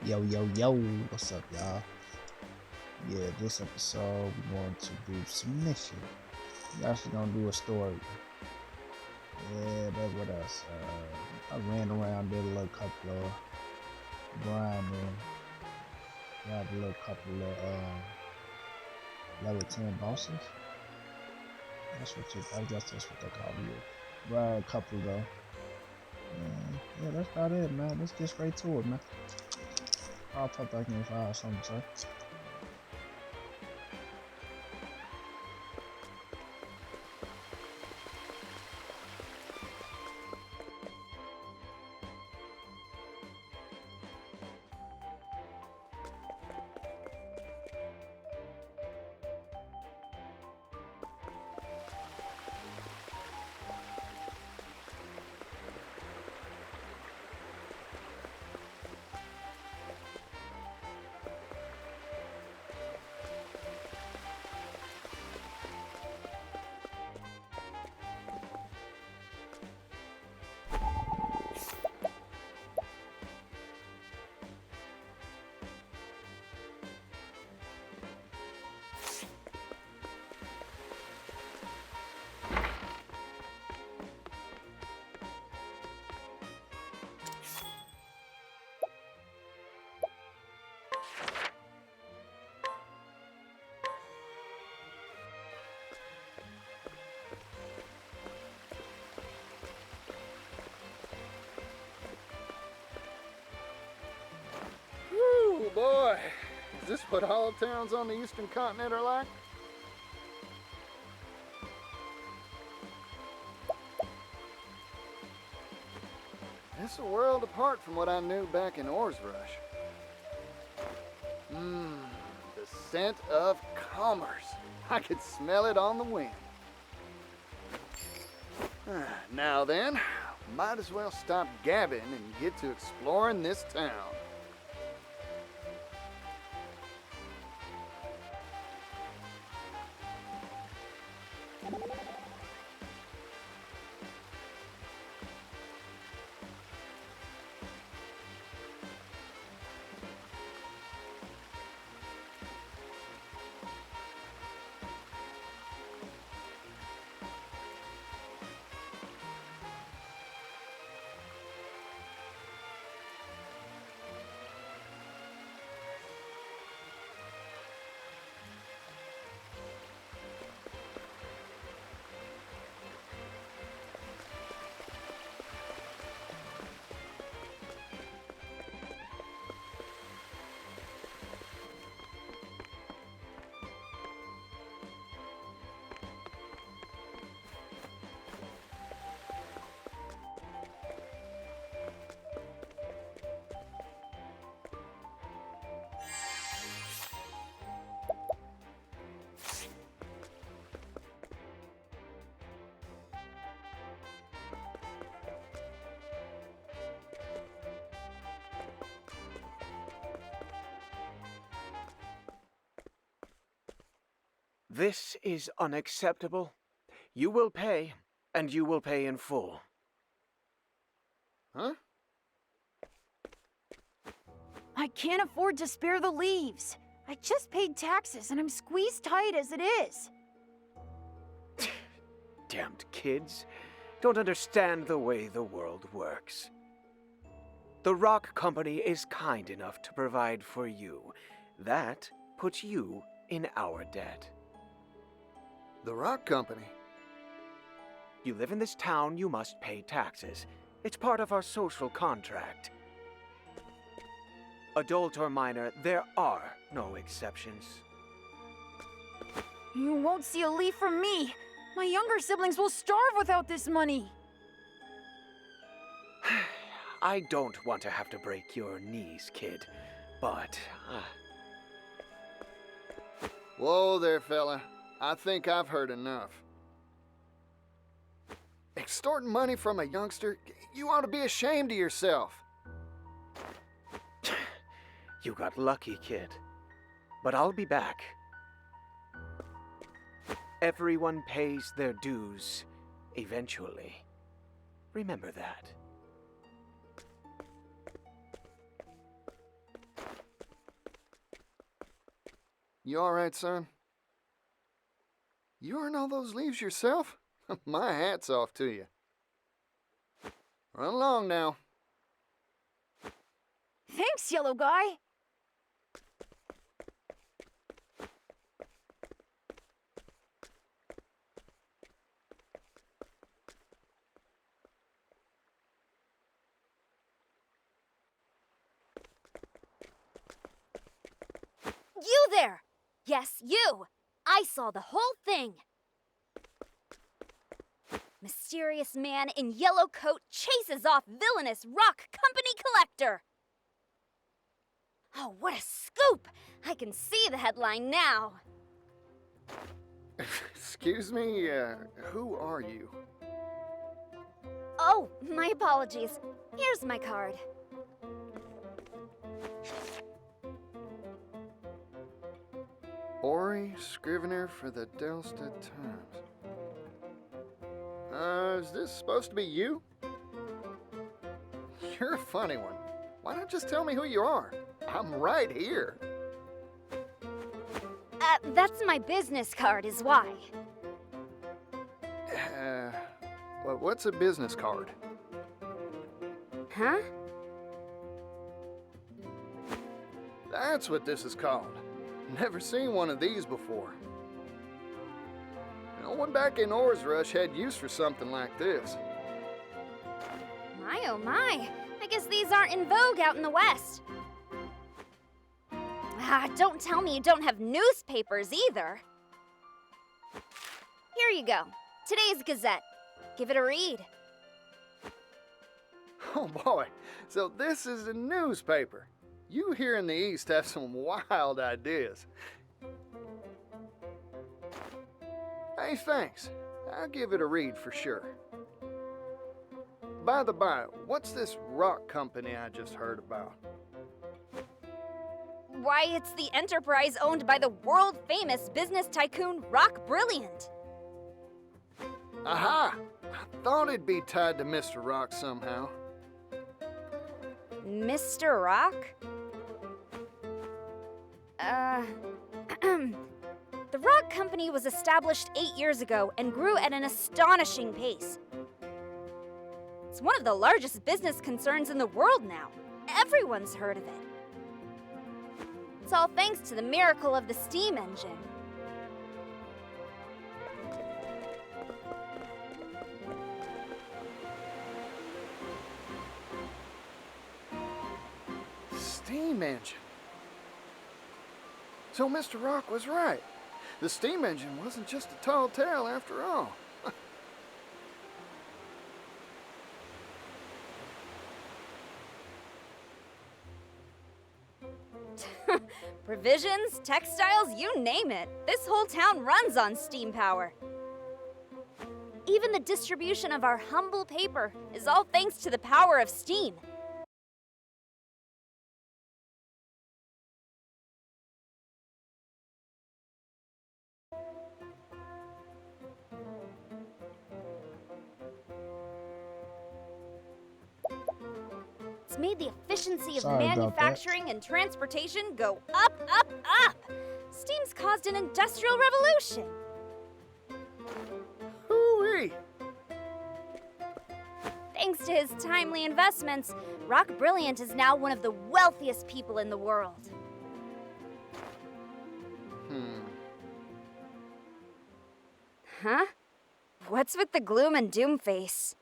Yo, yo, yo, what's up, y'all? Yeah, this episode we're going to do some mission. We're actually gonna do a story. Yeah, but what else? I ran around, did a little couple of grinding, grabbed a little couple of level 10 bosses. I guess that's what they call it. Right, a couple though. Yeah, that's about it, man. Let's get straight to it, man. I'll talk back in if I have something to say. Ooh, boy. Is this what all towns on the eastern continent are like? It's a world apart from what I knew back in Oars Rush. The scent of commerce. I could smell it on the wind. Now then, might as well stop gabbing and get to exploring this town. This is unacceptable. You will pay, and you will pay in full. Huh? I can't afford to spare the leaves. I just paid taxes and I'm squeezed tight as it is. Damned kids. Don't understand the way the world works. The Rock Company is kind enough to provide for you. That puts you in our debt. The Rock Company? You live in this town, you must pay taxes. It's part of our social contract. Adult or minor, there are no exceptions. You won't see a leaf from me. My younger siblings will starve without this money. I don't want to have to break your knees, kid, but... Whoa there, fella. I think I've heard enough. Extorting money from a youngster? You ought to be ashamed of yourself. You got lucky, kid. But I'll be back. Everyone pays their dues, eventually. Remember that. You alright, son? You earn all those leaves yourself? My hat's off to you. Run along now. Thanks, yellow guy. You there! Yes, you! I saw the whole thing! Mysterious man in yellow coat chases off villainous rock company collector! Oh, what a scoop! I can see the headline now. Excuse me, who are you? Oh, my apologies. Here's my card. Ori, scrivener for the Delstead Times. Is this supposed to be you? You're a funny one. Why not just tell me who you are? I'm right here. That's my business card is why. Well, what's a business card? Huh? That's what this is called. Never seen one of these before. No one back in Oars Rush had use for something like this. My oh my. I guess these aren't in vogue out in the West. Don't tell me you don't have newspapers either. Here you go. Today's Gazette. Give it a read. Oh boy, so this is a newspaper. You here in the East have some wild ideas. Hey, thanks. I'll give it a read for sure. By the by, what's this rock company I just heard about? Why, it's the enterprise owned by the world-famous business tycoon Rock Brilliant. Aha! I thought it'd be tied to Mr. Rock somehow. Mr. Rock? The Rock Company was established 8 years ago and grew at an astonishing pace. It's one of the largest business concerns in the world now. Everyone's heard of it. It's all thanks to the miracle of the steam engine. Steam engine. So Mr. Rock was right. The steam engine wasn't just a tall tale after all. Provisions, textiles, you name it. This whole town runs on steam power. Even the distribution of our humble paper is all thanks to the power of steam. It's made the efficiency of Sorry about that. manufacturing and transportation go up, up, up. Steam's caused an industrial revolution. Hooey! Thanks to his timely investments, Rock Brilliant is now one of the wealthiest people in the world. Huh? What's with the gloom and doom face?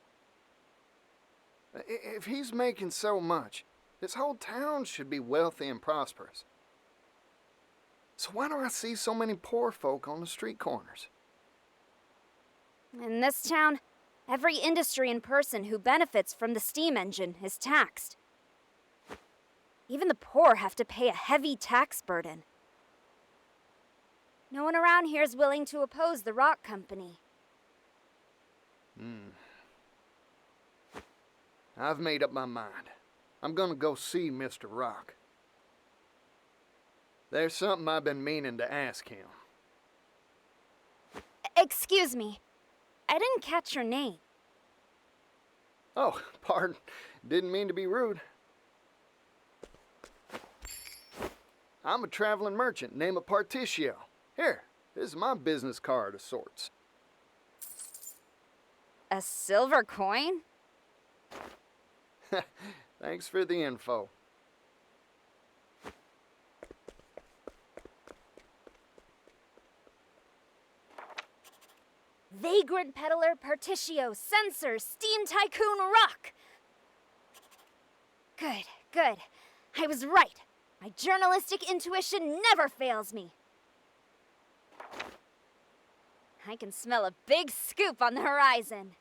If he's making so much, this whole town should be wealthy and prosperous. So why do I see so many poor folk on the street corners? In this town, every industry and person who benefits from the steam engine is taxed. Even the poor have to pay a heavy tax burden. No one around here is willing to oppose the Rock Company. I've made up my mind. I'm gonna go see Mr. Rock. There's something I've been meaning to ask him. Excuse me. I didn't catch your name. Oh, pardon. Didn't mean to be rude. I'm a traveling merchant named Particio. Here, this is my business card of sorts. A silver coin? Thanks for the info. Vagrant Peddler Particio Sensor Steam Tycoon Rock! Good, good. I was right. My journalistic intuition never fails me. I can smell a big scoop on the horizon.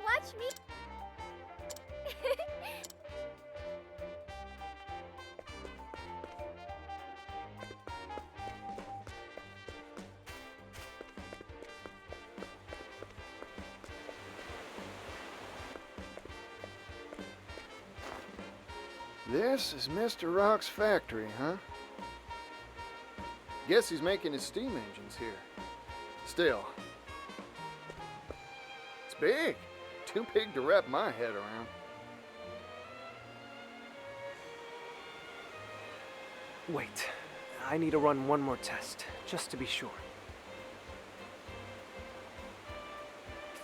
Watch me. This is Mr. Rock's factory, huh? Guess he's making his steam engines here. Still, it's big. Too big to wrap my head around. Wait, I need to run one more test, just to be sure.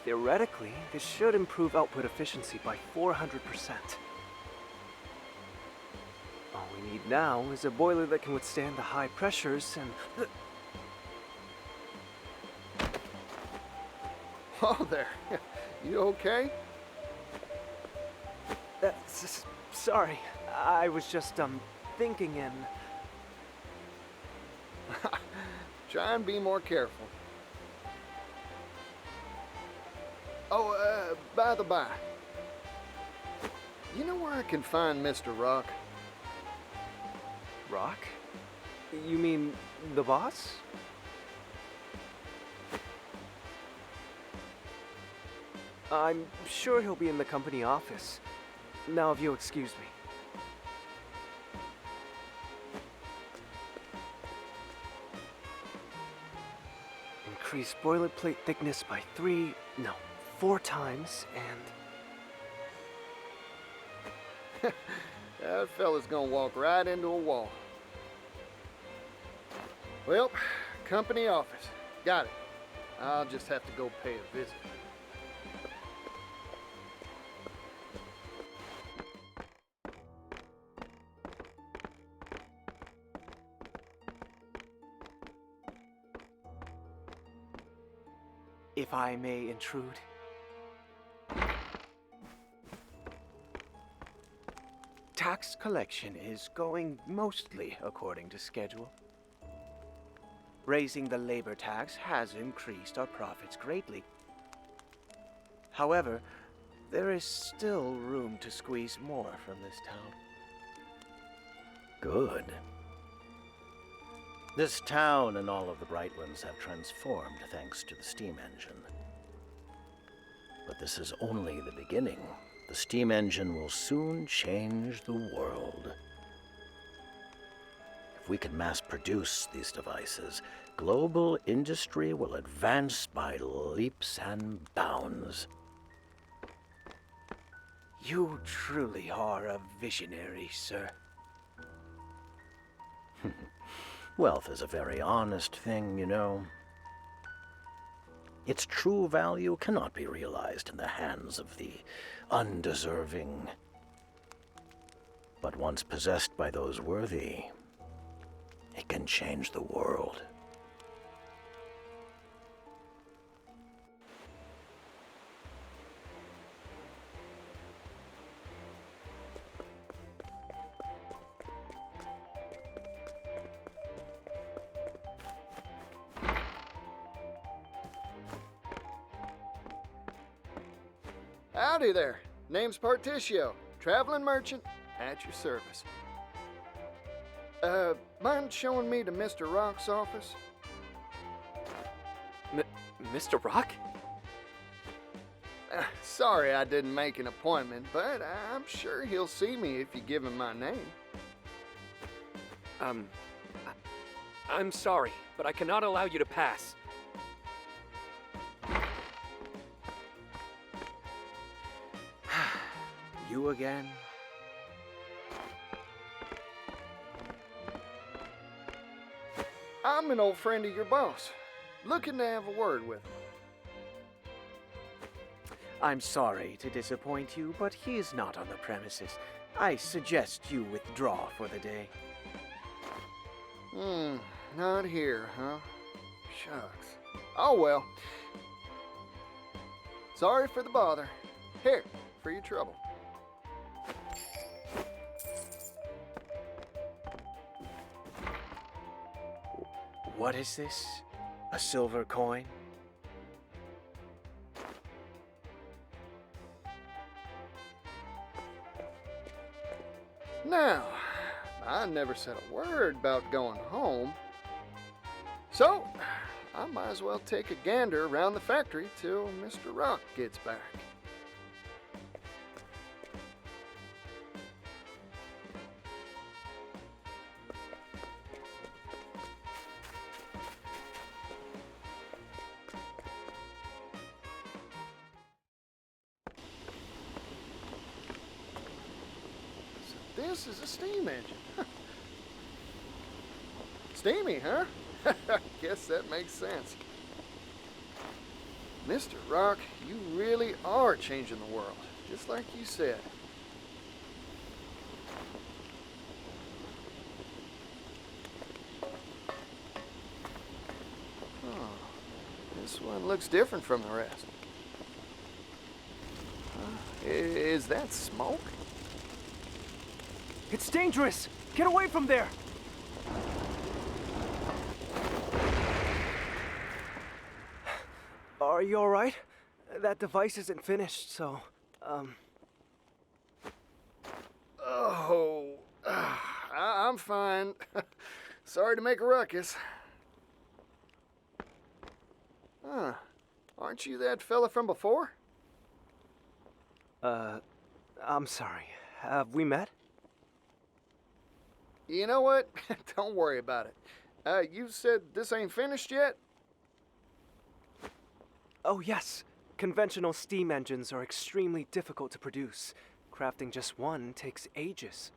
Theoretically, this should improve output efficiency by 400%. All we need now is a boiler that can withstand the high pressures and... Oh, there. You okay? Sorry, I was just, thinking and... Try and be more careful. Oh, by the by. You know where I can find Mr. Rock? Rock? You mean the boss? I'm sure he'll be in the company office. Now, if you'll excuse me. Increase boilerplate thickness by 4 times, and... That fella's gonna walk right into a wall. Well, company office. Got it. I'll just have to go pay a visit. If I may intrude. Tax collection is going mostly according to schedule. Raising the labor tax has increased our profits greatly. However, there is still room to squeeze more from this town. Good. This town and all of the Brightlands have transformed thanks to the steam engine. But this is only the beginning. The steam engine will soon change the world. If we can mass produce these devices, global industry will advance by leaps and bounds. You truly are a visionary, sir. Wealth is a very honest thing, you know. Its true value cannot be realized in the hands of the undeserving. But once possessed by those worthy, it can change the world. Howdy there. Name's Particio, traveling merchant, at your service. Mind showing me to Mr. Rock's office? Mr. Rock? Sorry I didn't make an appointment, but I'm sure he'll see me if you give him my name. I'm sorry, but I cannot allow you to pass. You again? I'm an old friend of your boss, looking to have a word with him. I'm sorry to disappoint you, but he is not on the premises. I suggest you withdraw for the day. Not here, huh? Shucks. Oh well. Sorry for the bother. Here, for your trouble. What is this? A silver coin? Now, I never said a word about going home. So, I might as well take a gander around the factory till Mr. Rock gets back. So this is a steam engine. Steamy, huh? Guess that makes sense. Mr. Rock, you really are changing the world, just like you said. Oh, this one looks different from the rest. Is that smoke? It's dangerous! Get away from there! Are you alright? That device isn't finished, so, Oh, I'm fine. Sorry to make a ruckus. Huh. Aren't you that fella from before? I'm sorry. Have we met? You know what? Don't worry about it. You said this ain't finished yet? Oh, yes. Conventional steam engines are extremely difficult to produce. Crafting just one takes ages.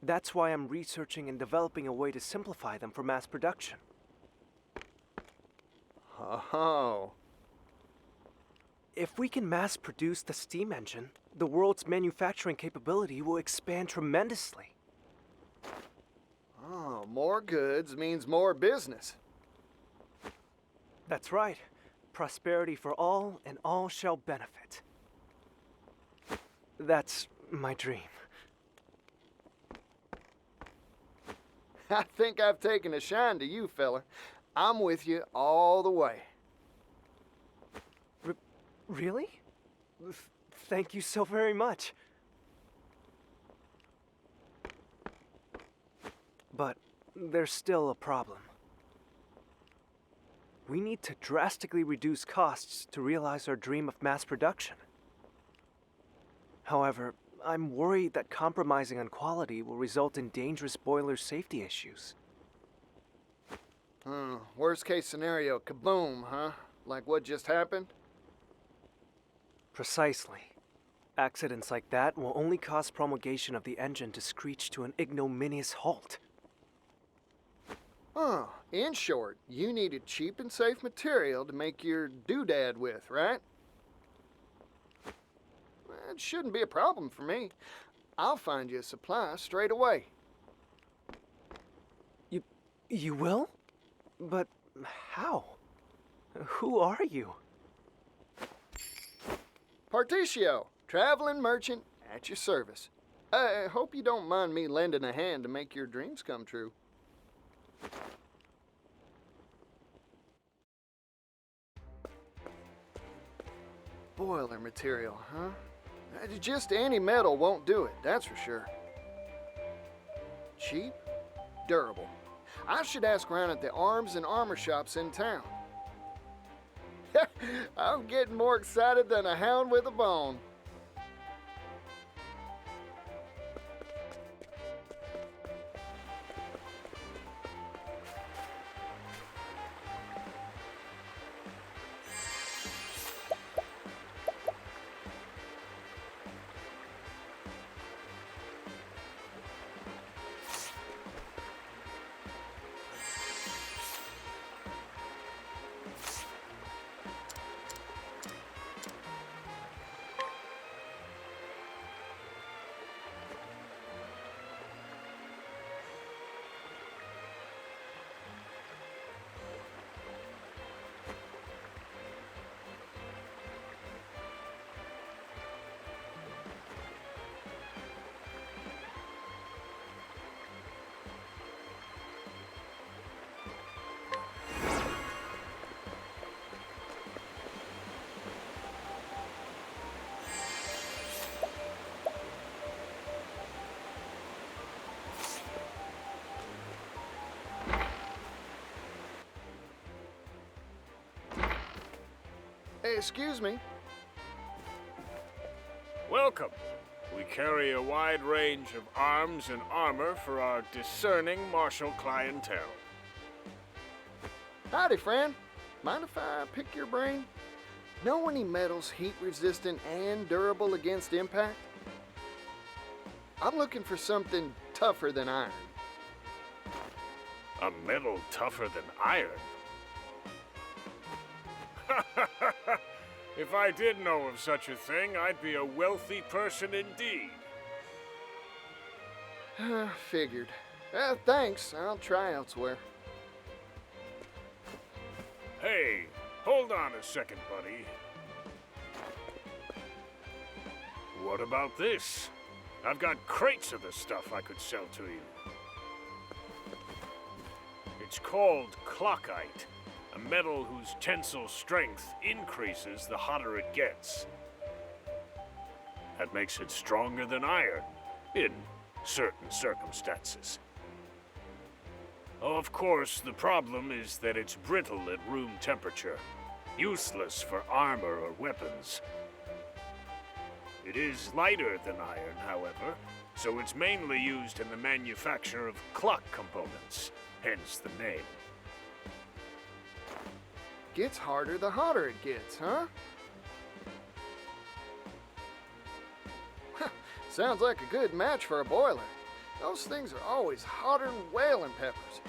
That's why I'm researching and developing a way to simplify them for mass production. Oh. If we can mass produce the steam engine, the world's manufacturing capability will expand tremendously. Oh, more goods means more business. That's right. Prosperity for all, and all shall benefit. That's my dream. I think I've taken a shine to you, fella. I'm with you all the way. Really? Thank you so very much. But there's still a problem. We need to drastically reduce costs to realize our dream of mass production. However, I'm worried that compromising on quality will result in dangerous boiler safety issues. Worst case scenario, kaboom, huh? Like what just happened? Precisely. Accidents like that will only cause promulgation of the engine to screech to an ignominious halt. Oh, in short, you needed cheap and safe material to make your doodad with, right? It shouldn't be a problem for me. I'll find you a supply straight away. You will? But how? Who are you? Particio, traveling merchant at your service. I hope you don't mind me lending a hand to make your dreams come true. Boiler material, huh? Just any metal won't do it, that's for sure. Cheap, durable. I should ask around at the arms and armor shops in town. I'm getting more excited than a hound with a bone. Hey, excuse me. Welcome. We carry a wide range of arms and armor for our discerning martial clientele. Howdy, friend. Mind if I pick your brain? Know any metals heat resistant and durable against impact? I'm looking for something tougher than iron. A metal tougher than iron? If I did know of such a thing, I'd be a wealthy person indeed. Figured. Thanks. I'll try elsewhere. Hey, hold on a second, buddy. What about this? I've got crates of the stuff I could sell to you. It's called clockite, a metal whose tensile strength increases the hotter it gets. That makes it stronger than iron, in certain circumstances. Of course, the problem is that it's brittle at room temperature, useless for armor or weapons. It is lighter than iron, however, so it's mainly used in the manufacture of clock components, hence the name. Gets harder the hotter it gets, huh? Sounds like a good match for a boiler. Those things are always hotter than whaling peppers.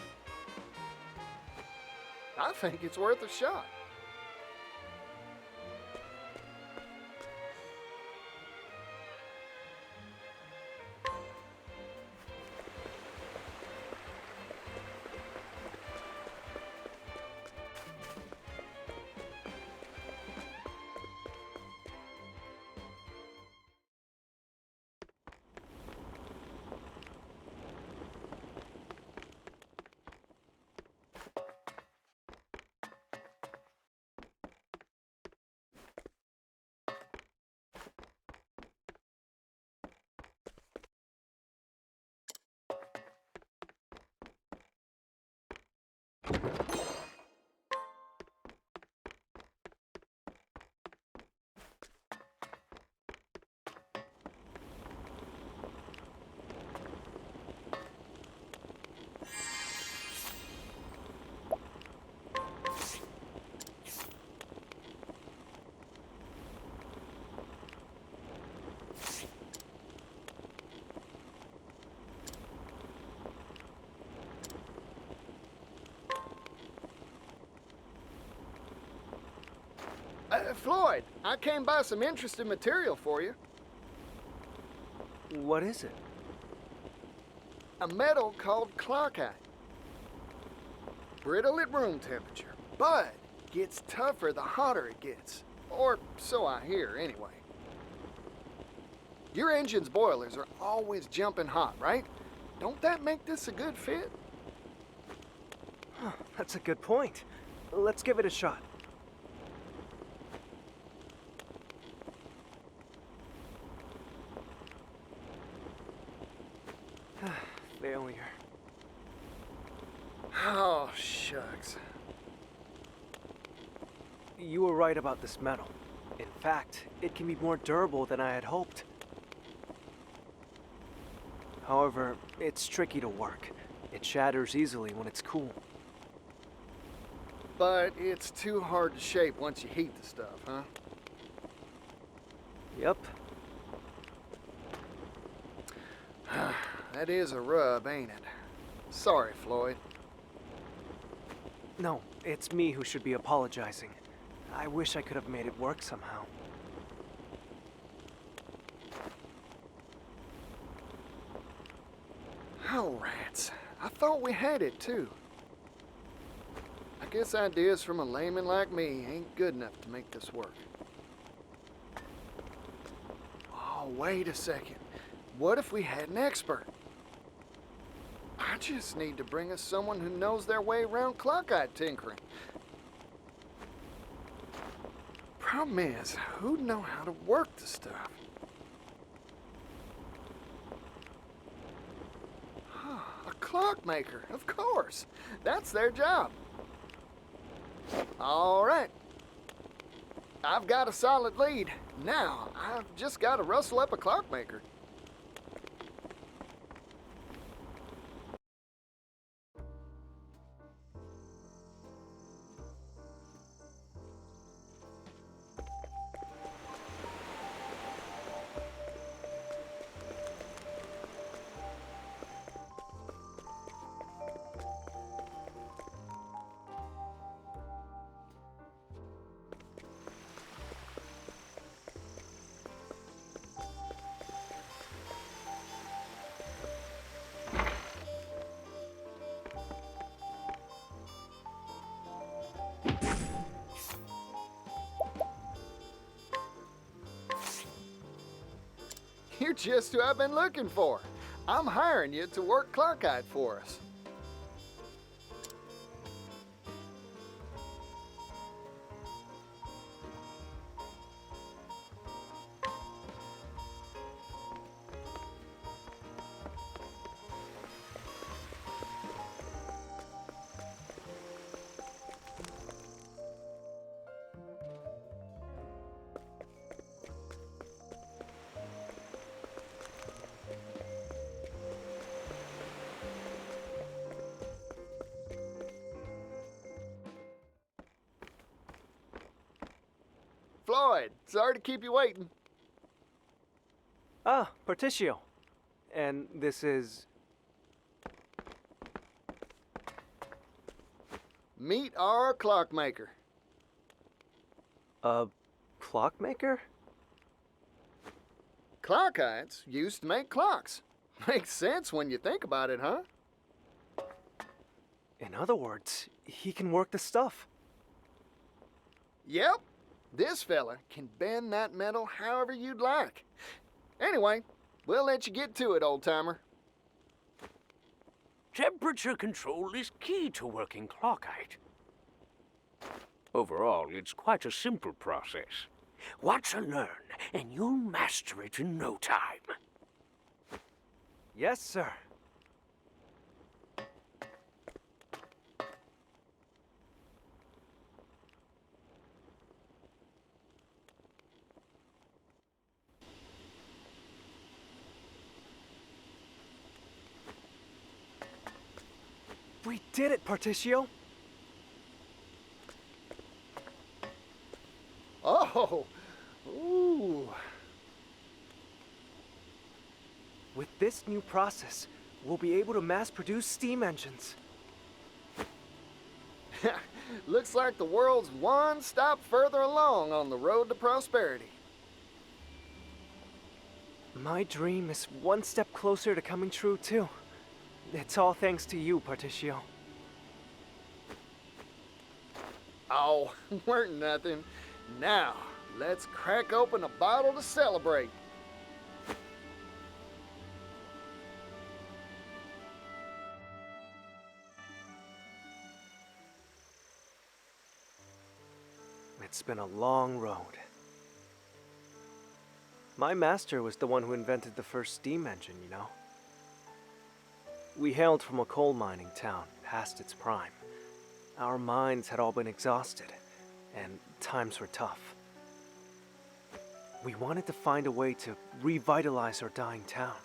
I think it's worth a shot. Floyd, I came by some interesting material for you. What is it? A metal called clockite. Brittle at room temperature, but gets tougher the hotter it gets. Or so I hear, anyway. Your engine's boilers are always jumping hot, right? Don't that make this a good fit? Huh, that's a good point. Let's give it a shot. Failure. Oh, shucks. you were right about this metal. In fact, it can be more durable than I had hoped. However, it's tricky to work. It shatters easily when it's cool. But it's too hard to shape once you heat the stuff, huh? Yep. That is a rub, ain't it? Sorry, Floyd. No, it's me who should be apologizing. I wish I could have made it work somehow. Oh, rats. I thought we had it, too. I guess ideas from a layman like me ain't good enough to make this work. Oh, wait a second. What if we had an expert? I just need to bring us someone who knows their way around clock-eye tinkering. Problem is, who'd know how to work the stuff? A clockmaker, of course. That's their job. All right. I've got a solid lead. Now, I've just got to rustle up a clockmaker. You're just who I've been looking for. I'm hiring you to work clock-eyed for us. Floyd, sorry to keep you waiting. Ah, Particio. And this is... Meet our clockmaker. a clockmaker? Clock-eyes used to make clocks. Makes sense when you think about it, huh? In other words, he can work the stuff. Yep. This fella can bend that metal however you'd like. Anyway, we'll let you get to it, old-timer. Temperature control is key to working clockite. Overall, it's quite a simple process. Watch and learn, and you'll master it in no time. Yes, sir. We did it, Particio! Oh! Ooh! With this new process, we'll be able to mass-produce steam engines. Looks like the world's one stop further along on the road to prosperity. My dream is one step closer to coming true, too. It's all thanks to you, Particio. Oh, weren't nothing. Now, let's crack open a bottle to celebrate. It's been a long road. My master was the one who invented the first steam engine, you know. We hailed from a coal mining town, past its prime. Our minds had all been exhausted, and times were tough. We wanted to find a way to revitalize our dying town.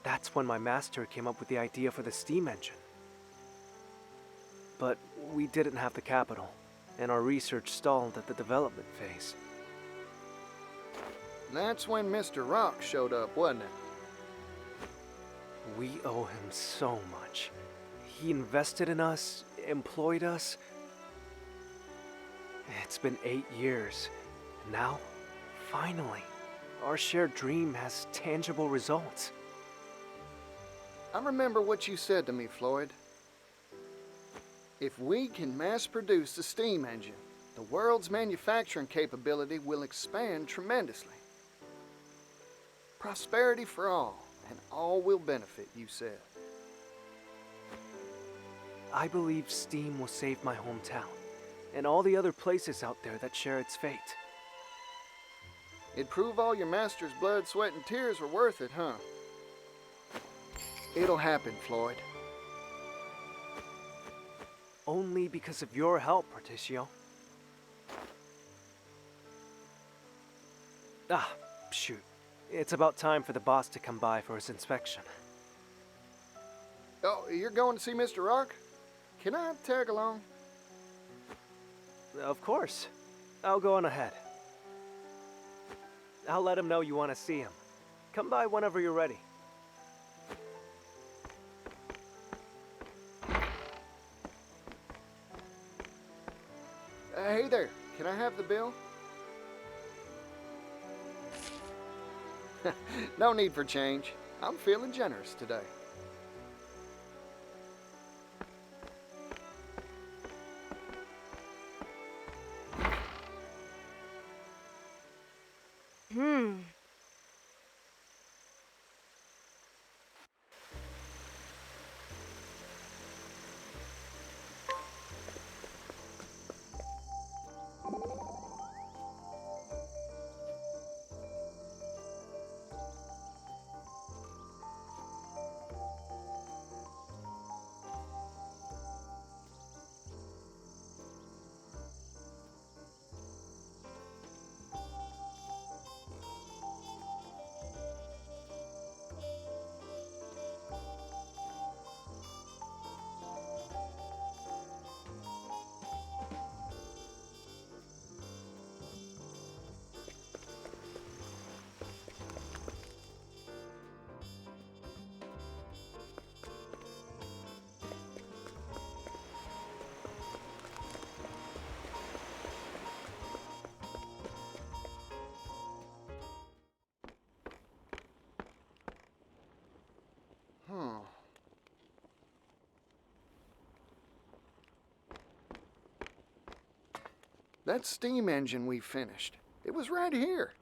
That's when my master came up with the idea for the steam engine. But we didn't have the capital, and our research stalled at the development phase. That's when Mr. Rock showed up, wasn't it? We owe him so much. He invested in us, employed us. It's been 8 years. Now, finally, our shared dream has tangible results. I remember what you said to me, Floyd. If we can mass produce the steam engine, the world's manufacturing capability will expand tremendously. Prosperity for all, and all will benefit, you said. I believe steam will save my hometown, and all the other places out there that share its fate. It'd prove all your master's blood, sweat, and tears were worth it, huh? It'll happen, Floyd. Only because of your help, Particio. Ah, shoot. It's about time for the boss to come by for his inspection. Oh, you're going to see Mr. Rock? Can I tag along? Of course. I'll go on ahead. I'll let him know you want to see him. Come by whenever you're ready. Hey there, can I have the bill? No need for change. I'm feeling generous today. That steam engine we finished, it was right here.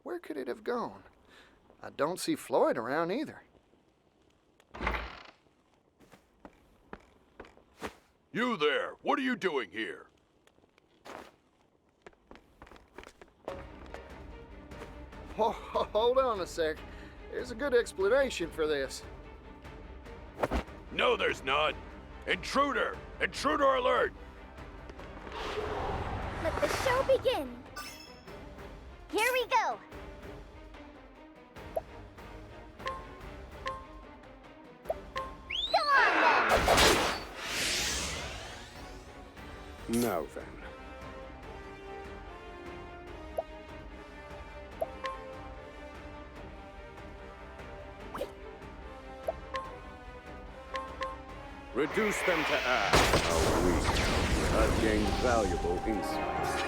Where could it have gone? I don't see Floyd around either. You there! What are you doing here? Hold on a sec. There's a good explanation for this. No, there's not. Intruder! Intruder alert! Let the show begin. Here we go. Go on then. Now then. Reduce them to ash. How weak. I've gained valuable insights.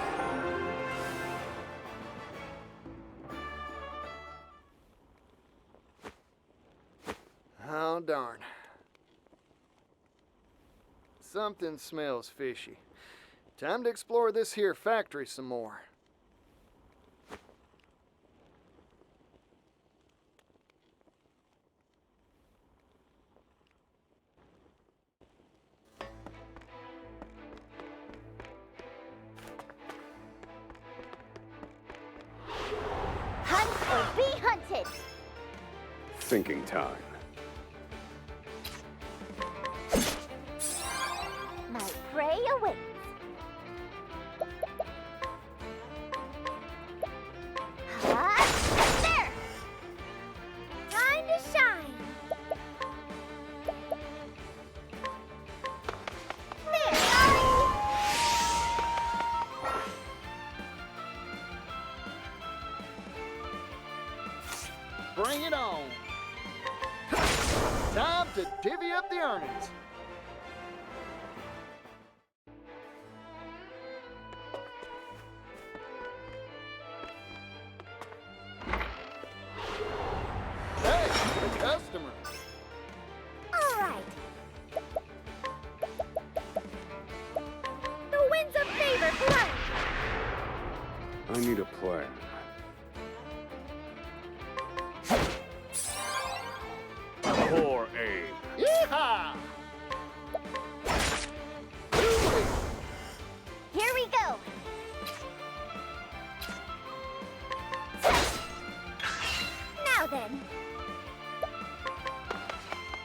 Oh, darn. Something smells fishy. Time to explore this here factory some more. Hunt or be hunted. Thinking time. Divvy up the earnings. Hey, the customer. All right. The winds of favor blow. I need a plan. Poor aim. Yeehaw! Here we go. Now then.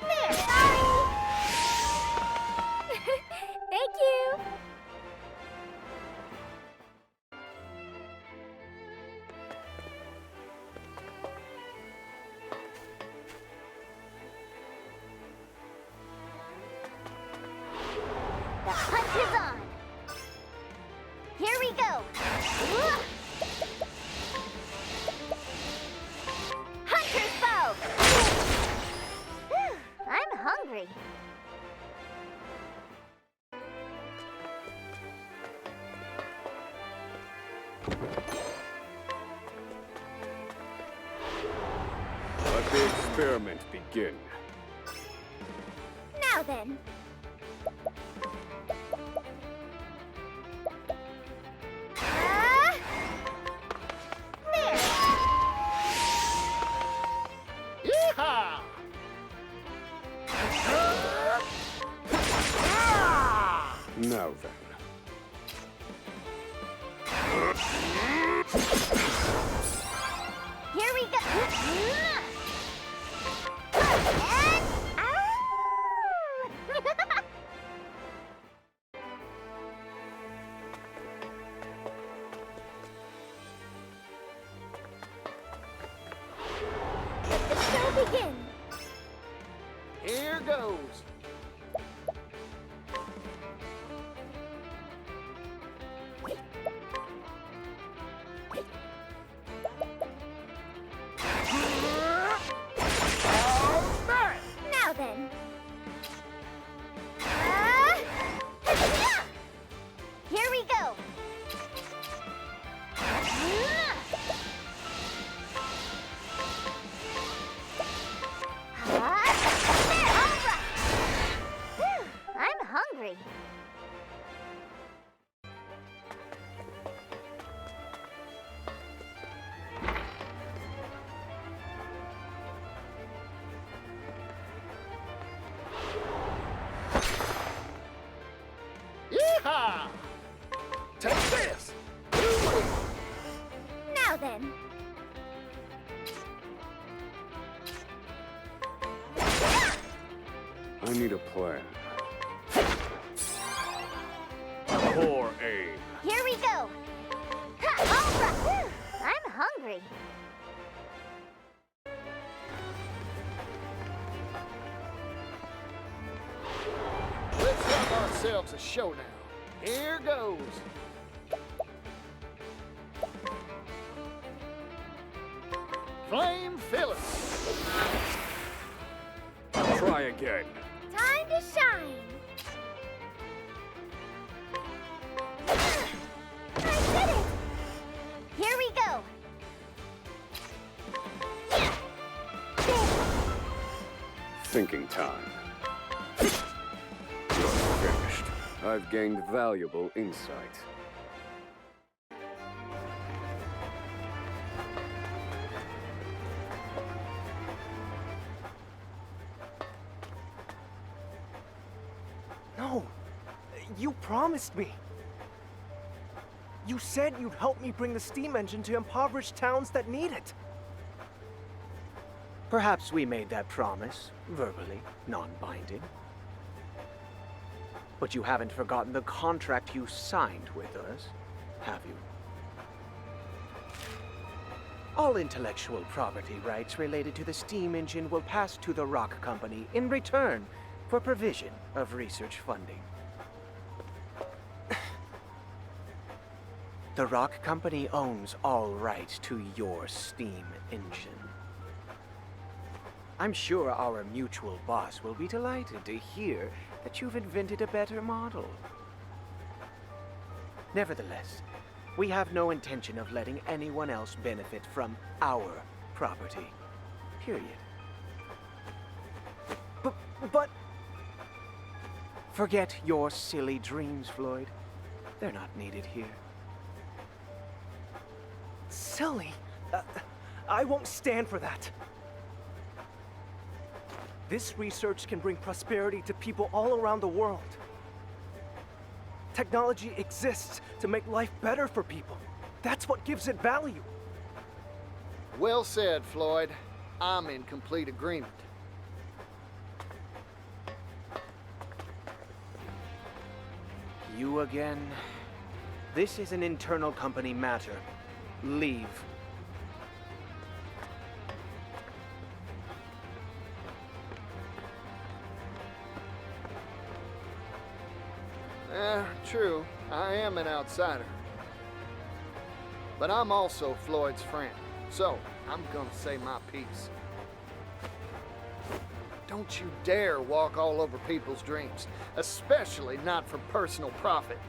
There, sorry. Thank you. The hunt is on. Here we go. Hunter's bow. Whew, I'm hungry. Let the experiment begin. Now then. There. Yeehaw! Now then. Here we go. Let the show begin. Here goes. Now then. Here we go. I'm hungry. Yeehaw! Take this! Now then. I need a plan. Poor aim. Here we go. All right. I'm hungry. Let's have ourselves a showdown. Here goes. Flame filler. Try again. Time to shine. I did it. Here we go. Thinking time. You're finished. I've gained valuable insight. No! You promised me! You said you'd help me bring the steam engine to impoverished towns that need it! Perhaps we made that promise, verbally, non-binding. But you haven't forgotten the contract you signed with us, have you? All intellectual property rights related to the steam engine will pass to the Rock Company in return for provision of research funding. The Rock Company owns all rights to your steam engine. I'm sure our mutual boss will be delighted to hear that you've invented a better model. Nevertheless, we have no intention of letting anyone else benefit from our property. Period. But... Forget your silly dreams, Floyd. They're not needed here. Silly? I won't stand for that. This research can bring prosperity to people all around the world. Technology exists to make life better for people. That's what gives it value. Well said, Floyd. I'm in complete agreement. You again? This is an internal company matter. Leave. True. I am an outsider. But I'm also Floyd's friend. So, I'm gonna say my piece. Don't you dare walk all over people's dreams, especially not for personal profit.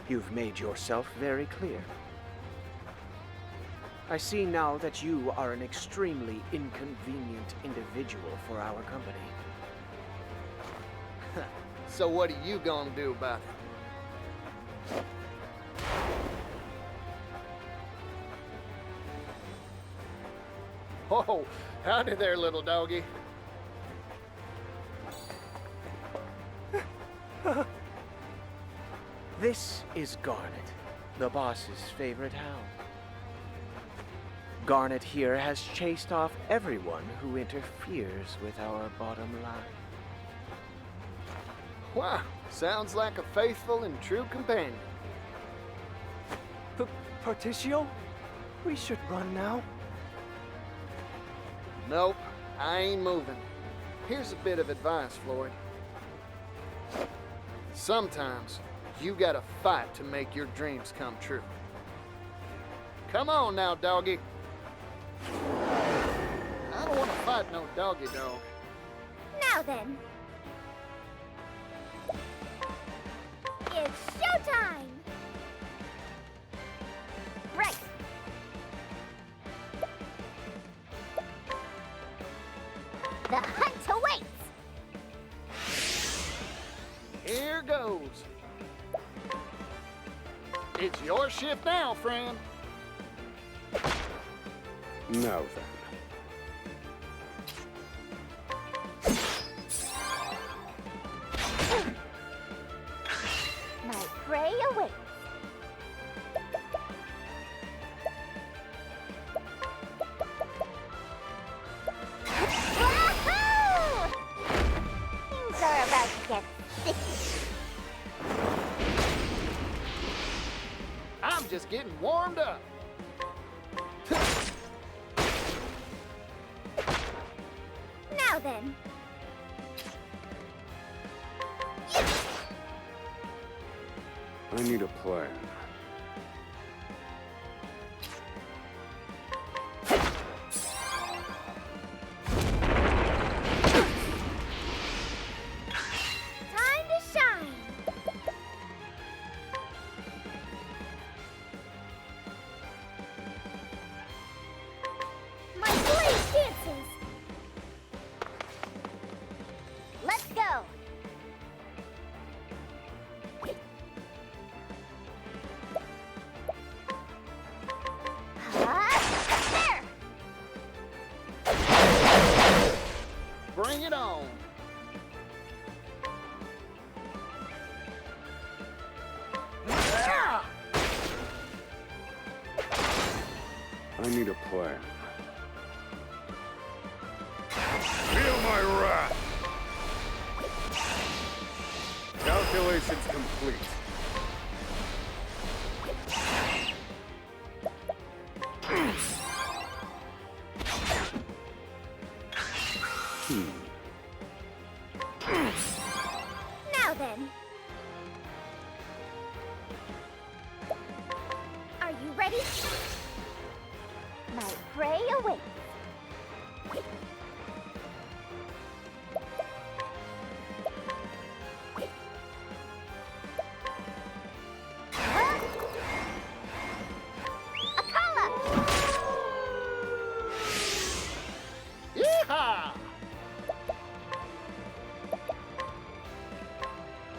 You've made yourself very clear. I see now that you are an extremely inconvenient individual for our company. So what are you gonna do about it? Oh, howdy there, little doggy. This is Garnet, the boss's favorite hound. Garnet here has chased off everyone who interferes with our bottom line. Wow, sounds like a faithful and true companion. Particio? We should run now. Nope, I ain't moving. Here's a bit of advice, Floyd. Sometimes, you gotta fight to make your dreams come true. Come on now, doggy. I don't want to fight no doggy dog. Now then. It's showtime! Right. The hunt awaits! Here goes. It's your shift now, friend. Now then. My prey awaits. Wahoo! Things are about to get sticky. I'm just getting warmed up. Now then. I need a plan. Time to shine. My blade dances. Let's go. There. Bring it on. I need a plan. Feel my wrath! Calculations complete. Now then. ha!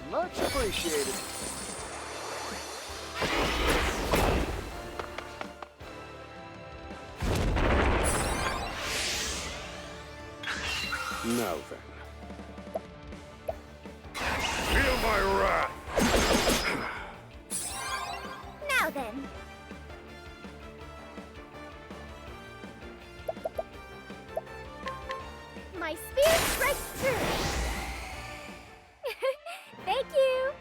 Much appreciated. Now then. Feel my wrath! Now then. My spear strikes true. Thank you.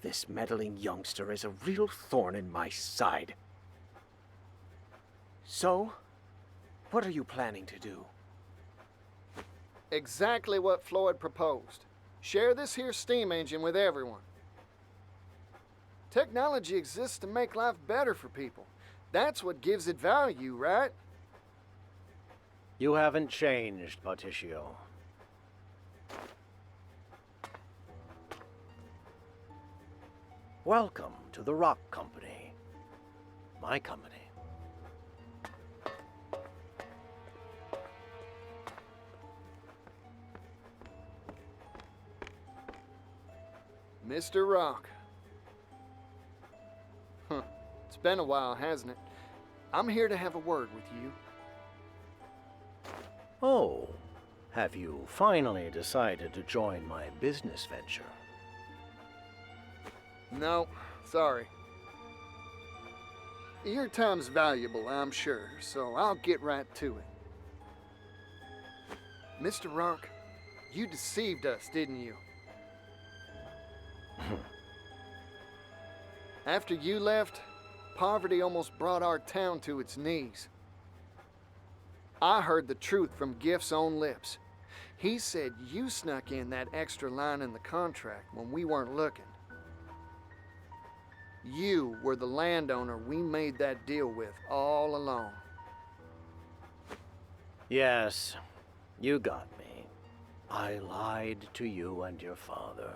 This meddling youngster is a real thorn in my side. So, what are you planning to do? Exactly what Floyd proposed. Share this here steam engine with everyone. Technology exists to make life better for people. That's what gives it value, right? You haven't changed, Patricio. Welcome to the Rock Company. My company. Mr. Rock. Huh. It's been a while, hasn't it? I'm here to have a word with you. Oh, have you finally decided to join my business venture? No, sorry. Your time's valuable, I'm sure, so I'll get right to it. Mr. Rock, you deceived us, didn't you? After you left, poverty almost brought our town to its knees. I heard the truth from Gift's own lips. He said you snuck in that extra line in the contract when we weren't looking. You were the landowner we made that deal with all along. Yes, you got me. I lied to you and your father.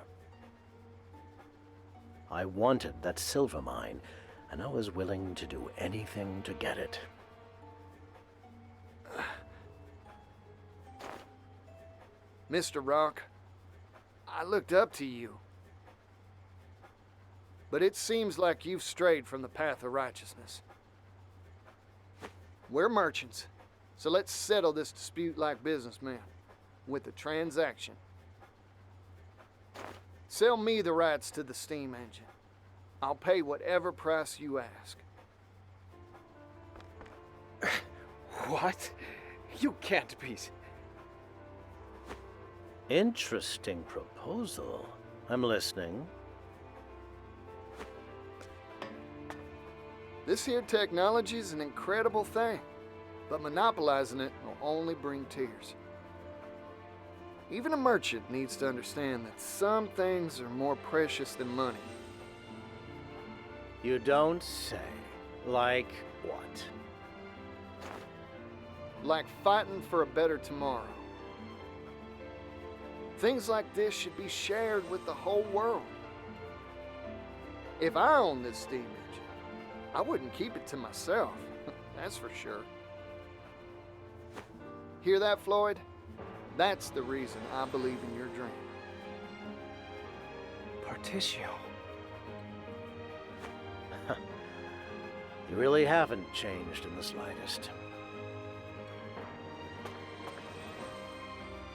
I wanted that silver mine, and I was willing to do anything to get it. Mr. Rock, I looked up to you. But it seems like you've strayed from the path of righteousness. We're merchants, so let's settle this dispute like businessmen, with a transaction. Sell me the rights to the steam engine. I'll pay whatever price you ask. What? You can't be... Interesting proposal. I'm listening. This here technology's an incredible thing, but monopolizing it will only bring tears. Even a merchant needs to understand that some things are more precious than money. You don't say. Like what? Like fighting for a better tomorrow. Things like this should be shared with the whole world. If I owned this steam engine, I wouldn't keep it to myself, that's for sure. Hear that, Floyd? That's the reason I believe in your dream. Patricio. You really haven't changed in the slightest.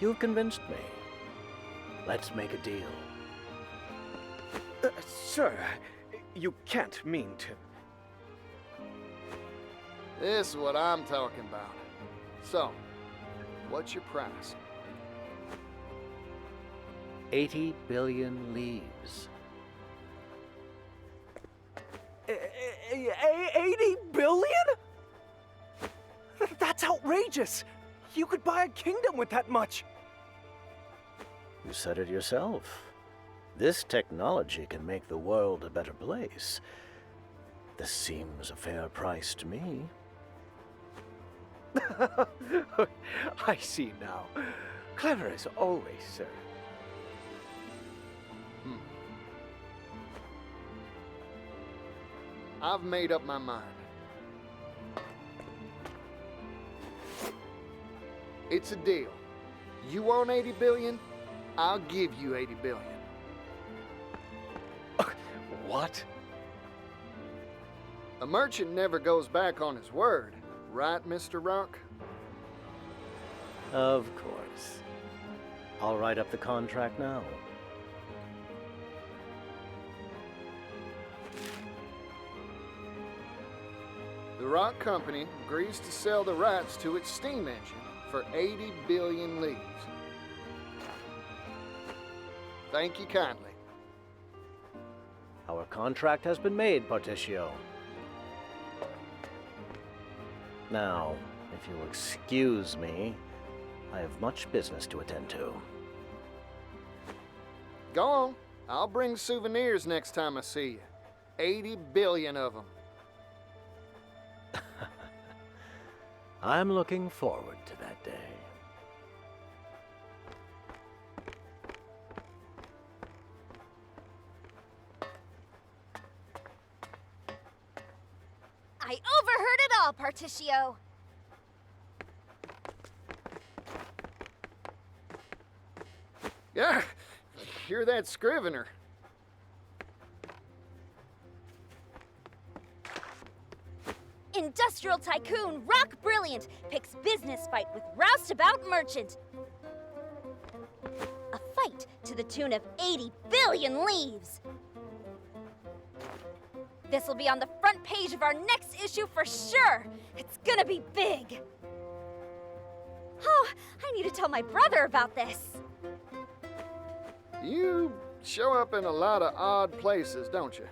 You've convinced me. Let's make a deal. Sir, you can't mean to... This is what I'm talking about. So, what's your price? 80 billion leaves. 80 billion? That's outrageous! You could buy a kingdom with that much! You said it yourself. This technology can make the world a better place. This seems a fair price to me. I see now. Clever as always, sir. I've made up my mind. It's a deal. You want 80 billion? I'll give you 80 billion. What? A merchant never goes back on his word, right, Mr. Rock? Of course. I'll write up the contract now. The Rock Company agrees to sell the rights to its steam engine for 80 billion leaves. Thank you kindly. Our contract has been made, Particio. Now, if you'll excuse me, I have much business to attend to. Go on. I'll bring souvenirs next time I see you. 80 billion of them. I'm looking forward to that day. I overheard it all, Particio. Yeah, hear that scrivener. Industrial tycoon Rock Brilliant picks business fight with roustabout merchant. A fight to the tune of 80 billion leaves. This will be on the front page of our next issue for sure. It's gonna be big. Oh, I need to tell my brother about this. You show up in a lot of odd places, don't you?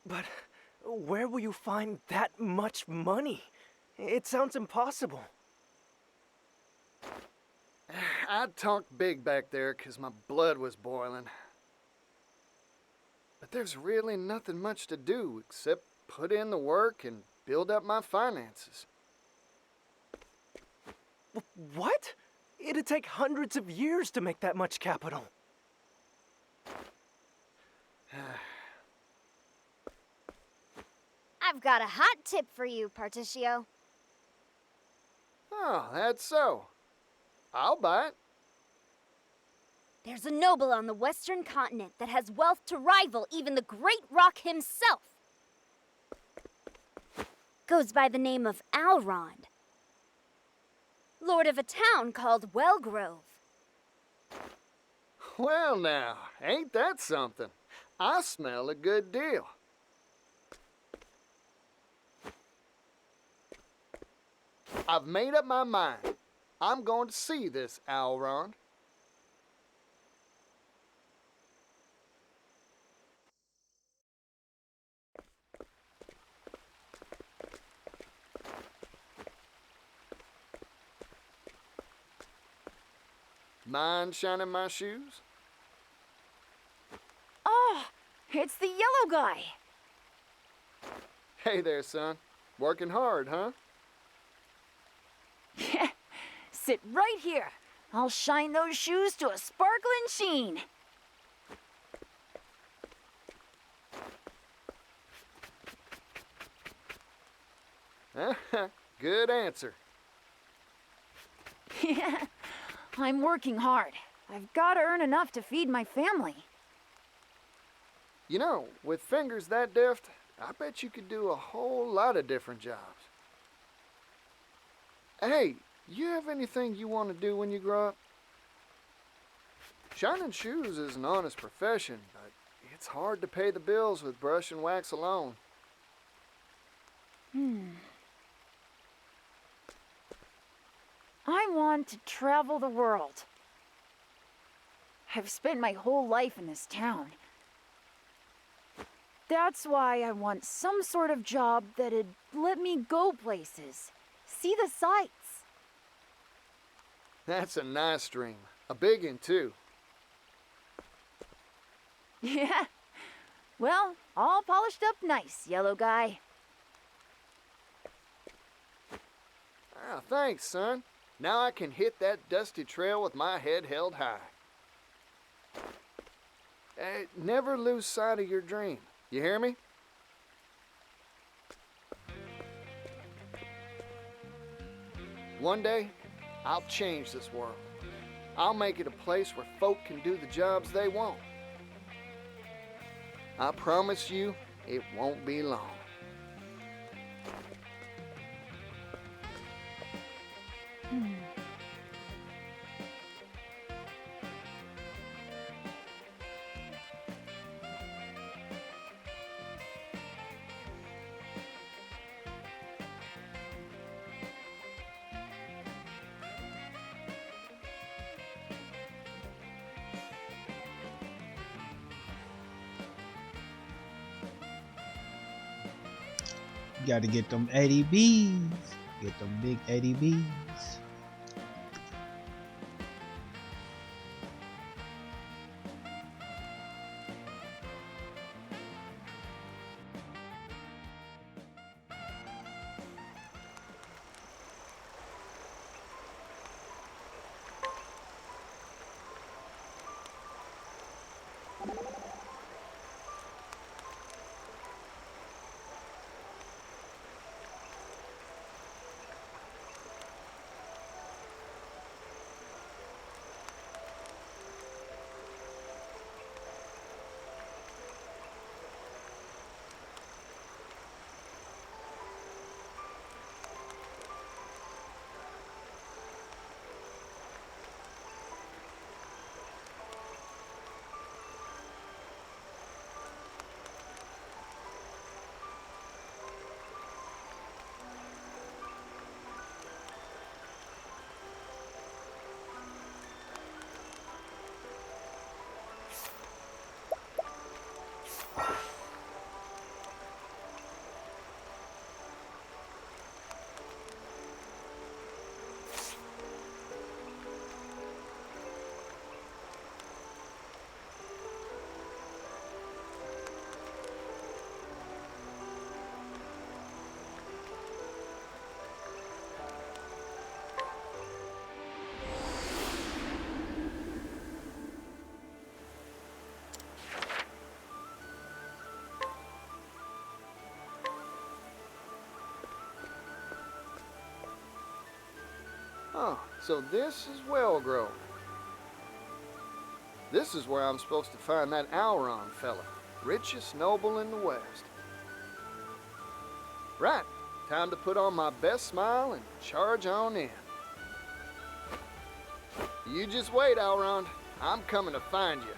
But where will you find that much money? It sounds impossible. I talked big back there 'cause my blood was boiling. But there's really nothing much to do except put in the work and build up my finances. What? It'd take hundreds of years to make that much capital. I've got a hot tip for you, Particio. Oh, that's so. I'll buy it. There's a noble on the western continent that has wealth to rival even the great Rock himself. Goes by the name of Alrond. Lord of a town called Wellgrove. Well now, ain't that something? I smell a good deal. I've made up my mind. I'm going to see this Alrond. Mind shining my shoes? Oh, it's the yellow guy. Hey there, son. Working hard, huh? Yeah, sit right here. I'll shine those shoes to a sparkling sheen. Good answer. Yeah, I'm working hard. I've got to earn enough to feed my family. You know, with fingers that deft, I bet you could do a whole lot of different jobs. Hey, you have anything you want to do when you grow up? Shining shoes is an honest profession, but it's hard to pay the bills with brush and wax alone. I want to travel the world. I've spent my whole life in this town. That's why I want some sort of job that'd let me go places, see the sights. That's a nice dream. A big one, too. Yeah, Well, all polished up nice, yellow guy. Ah, thanks, son. Now I can hit that dusty trail with my head held high. Never lose sight of your dream. You hear me? One day, I'll change this world. I'll make it a place where folk can do the jobs they want. I promise you, it won't be long. You gotta get them ADBs. Get them big ADBs. Oh, so this is Wellgrove. This is where I'm supposed to find that Auron fella, richest noble in the West. Right, time to put on my best smile and charge on in. You just wait, Auron. I'm coming to find you.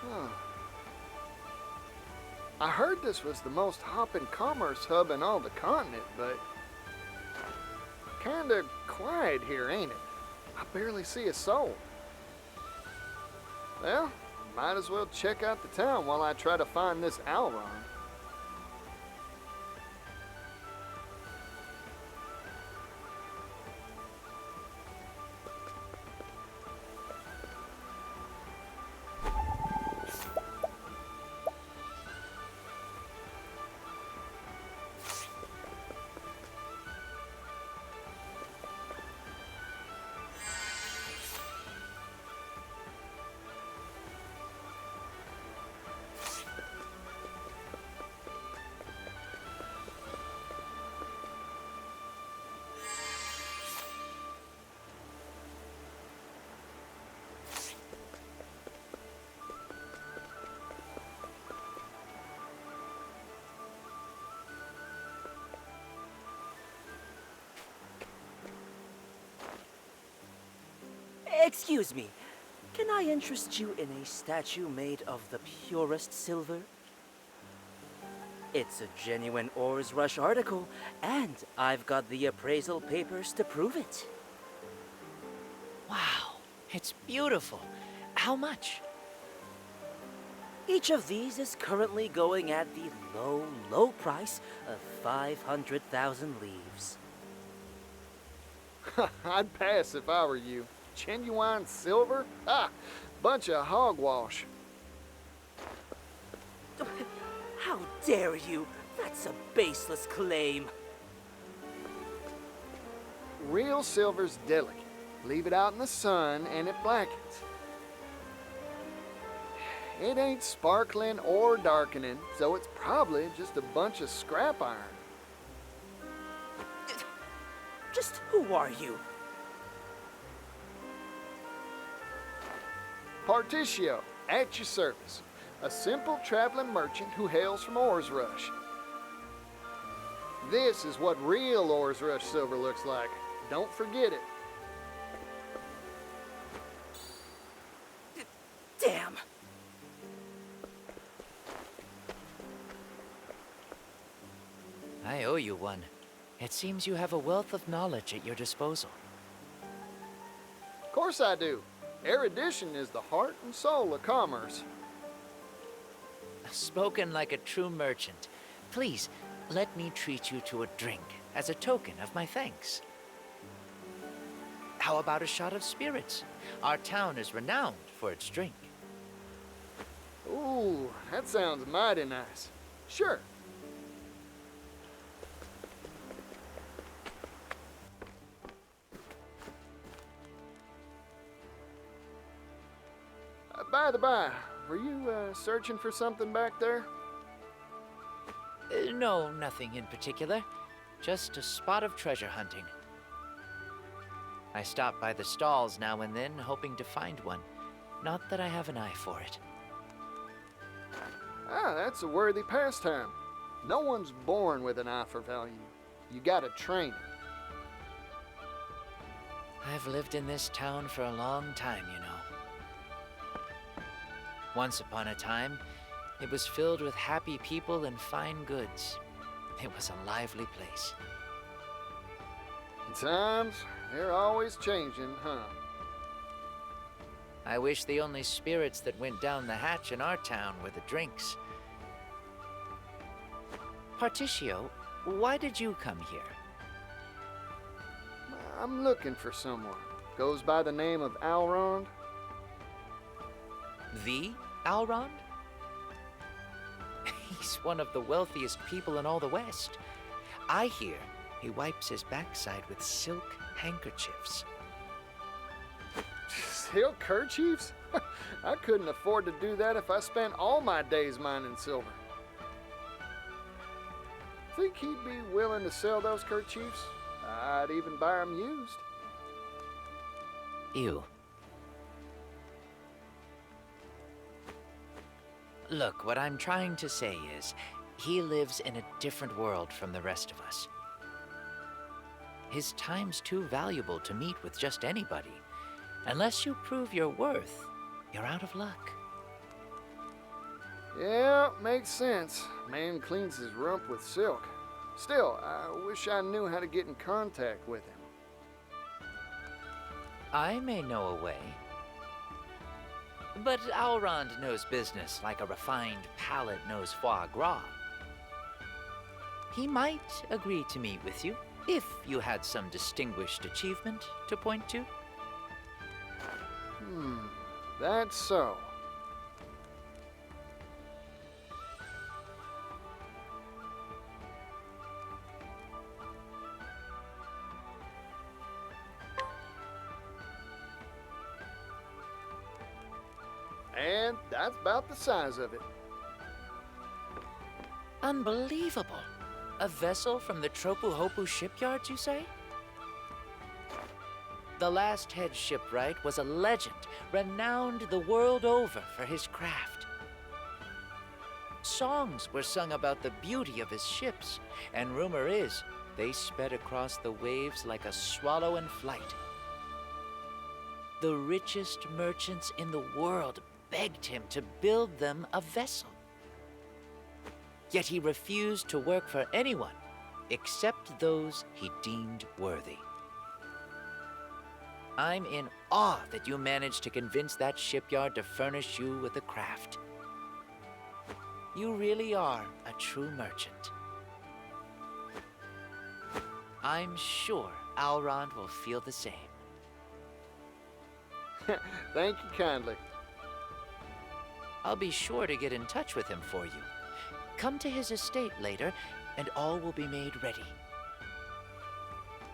Huh. I heard this was the most hopping commerce hub in all the continent, but kinda quiet here, ain't it? I barely see a soul. Well, might as well check out the town while I try to find this Auron. Excuse me, can I interest you in a statue made of the purest silver? It's a genuine Ores Rush article, and I've got the appraisal papers to prove it. Wow, it's beautiful. How much? Each of these is currently going at the low, low price of 500,000 leaves. I'd pass if I were you. Genuine silver? Ah, bunch of hogwash. How dare you? That's a baseless claim. Real silver's delicate. Leave it out in the sun and it blackens. It ain't sparkling or darkening, so it's probably just a bunch of scrap iron. Just who are you? Particio, at your service. A simple traveling merchant who hails from Ores Rush. This is what real Ores Rush silver looks like. Don't forget it. Damn. I owe you one. It seems you have a wealth of knowledge at your disposal. Of course I do. Erudition is the heart and soul of commerce. Spoken like a true merchant. Please, let me treat you to a drink as a token of my thanks. How about a shot of spirits? Our town is renowned for its drink. Ooh, that sounds mighty nice. Sure. By the by, were you searching for something back there? No, nothing in particular. Just a spot of treasure hunting. I stop by the stalls now and then, hoping to find one. Not that I have an eye for it. Ah, that's a worthy pastime. No one's born with an eye for value. You gotta train it. I've lived in this town for a long time, you know. Once upon a time, it was filled with happy people and fine goods. It was a lively place. Times, they're always changing, huh? I wish the only spirits that went down the hatch in our town were the drinks. Particio, why did you come here? I'm looking for someone. Goes by the name of Alrond. The Alrond? He's one of the wealthiest people in all the West. I hear he wipes his backside with silk handkerchiefs. Silk kerchiefs? I couldn't afford to do that if I spent all my days mining silver. Think he'd be willing to sell those kerchiefs? I'd even buy them used. Ew. Look, what I'm trying to say is, he lives in a different world from the rest of us. His time's too valuable to meet with just anybody. Unless you prove your worth, you're out of luck. Yeah, makes sense. Man cleans his rump with silk. Still, I wish I knew how to get in contact with him. I may know a way. But Alrond knows business like a refined palate knows foie gras. He might agree to meet with you if you had some distinguished achievement to point to. That's so. And that's about the size of it. Unbelievable. A vessel from the Tropu-Hopu shipyards, you say? The last head shipwright was a legend, renowned the world over for his craft. Songs were sung about the beauty of his ships, and rumor is they sped across the waves like a swallow in flight. The richest merchants in the world begged him to build them a vessel. Yet he refused to work for anyone except those he deemed worthy. I'm in awe that you managed to convince that shipyard to furnish you with a craft. You really are a true merchant. I'm sure Alrond will feel the same. Thank you kindly. I'll be sure to get in touch with him for you. Come to his estate later, and all will be made ready.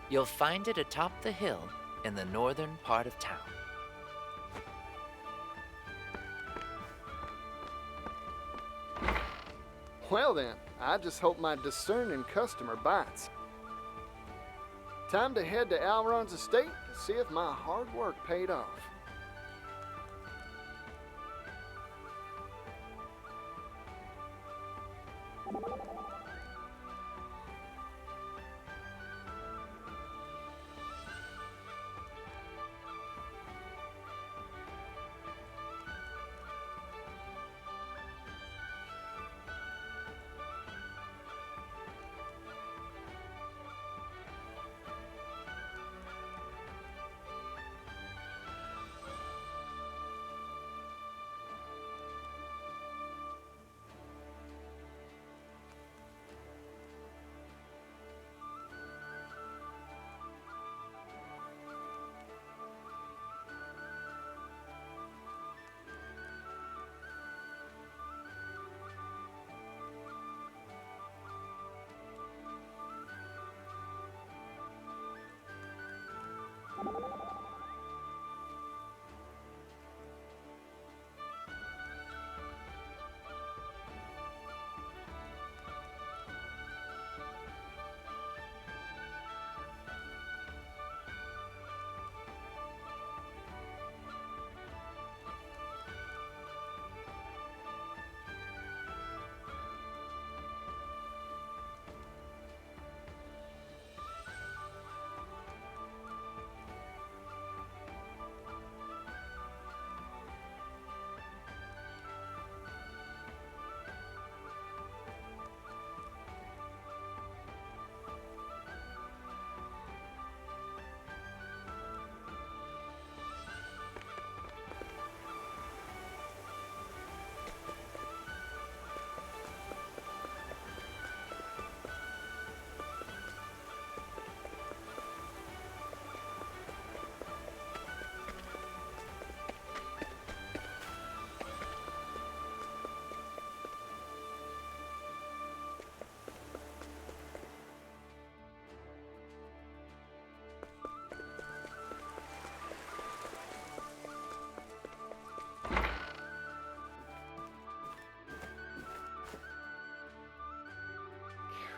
You'll find it atop the hill in the northern part of town. Well then, I just hope my discerning customer bites. Time to head to Alron's estate to see if my hard work paid off.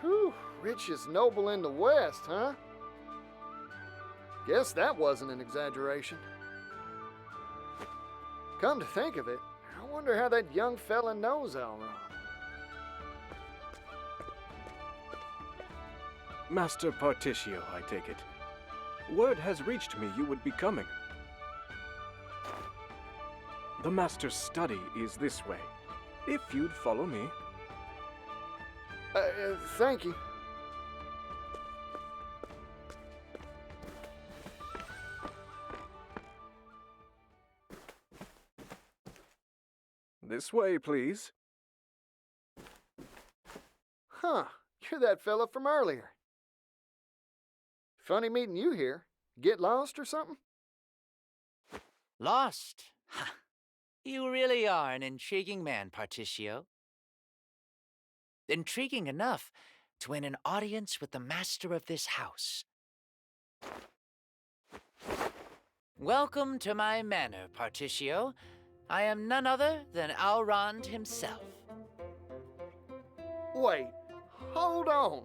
Whew, rich is noble in the West, huh? Guess that wasn't an exaggeration. Come to think of it, I wonder how that young fella knows Elron. Master Particio, I take it. Word has reached me you would be coming. The Master's study is this way. If you'd follow me. Thank you. This way, please. Huh, you're that fella from earlier. Funny meeting you here. Get lost or something? Lost? Ha! You really are an intriguing man, Particio. Intriguing enough to win an audience with the master of this house. Welcome to my manor, Particio. I am none other than Alrond himself. Wait, hold on.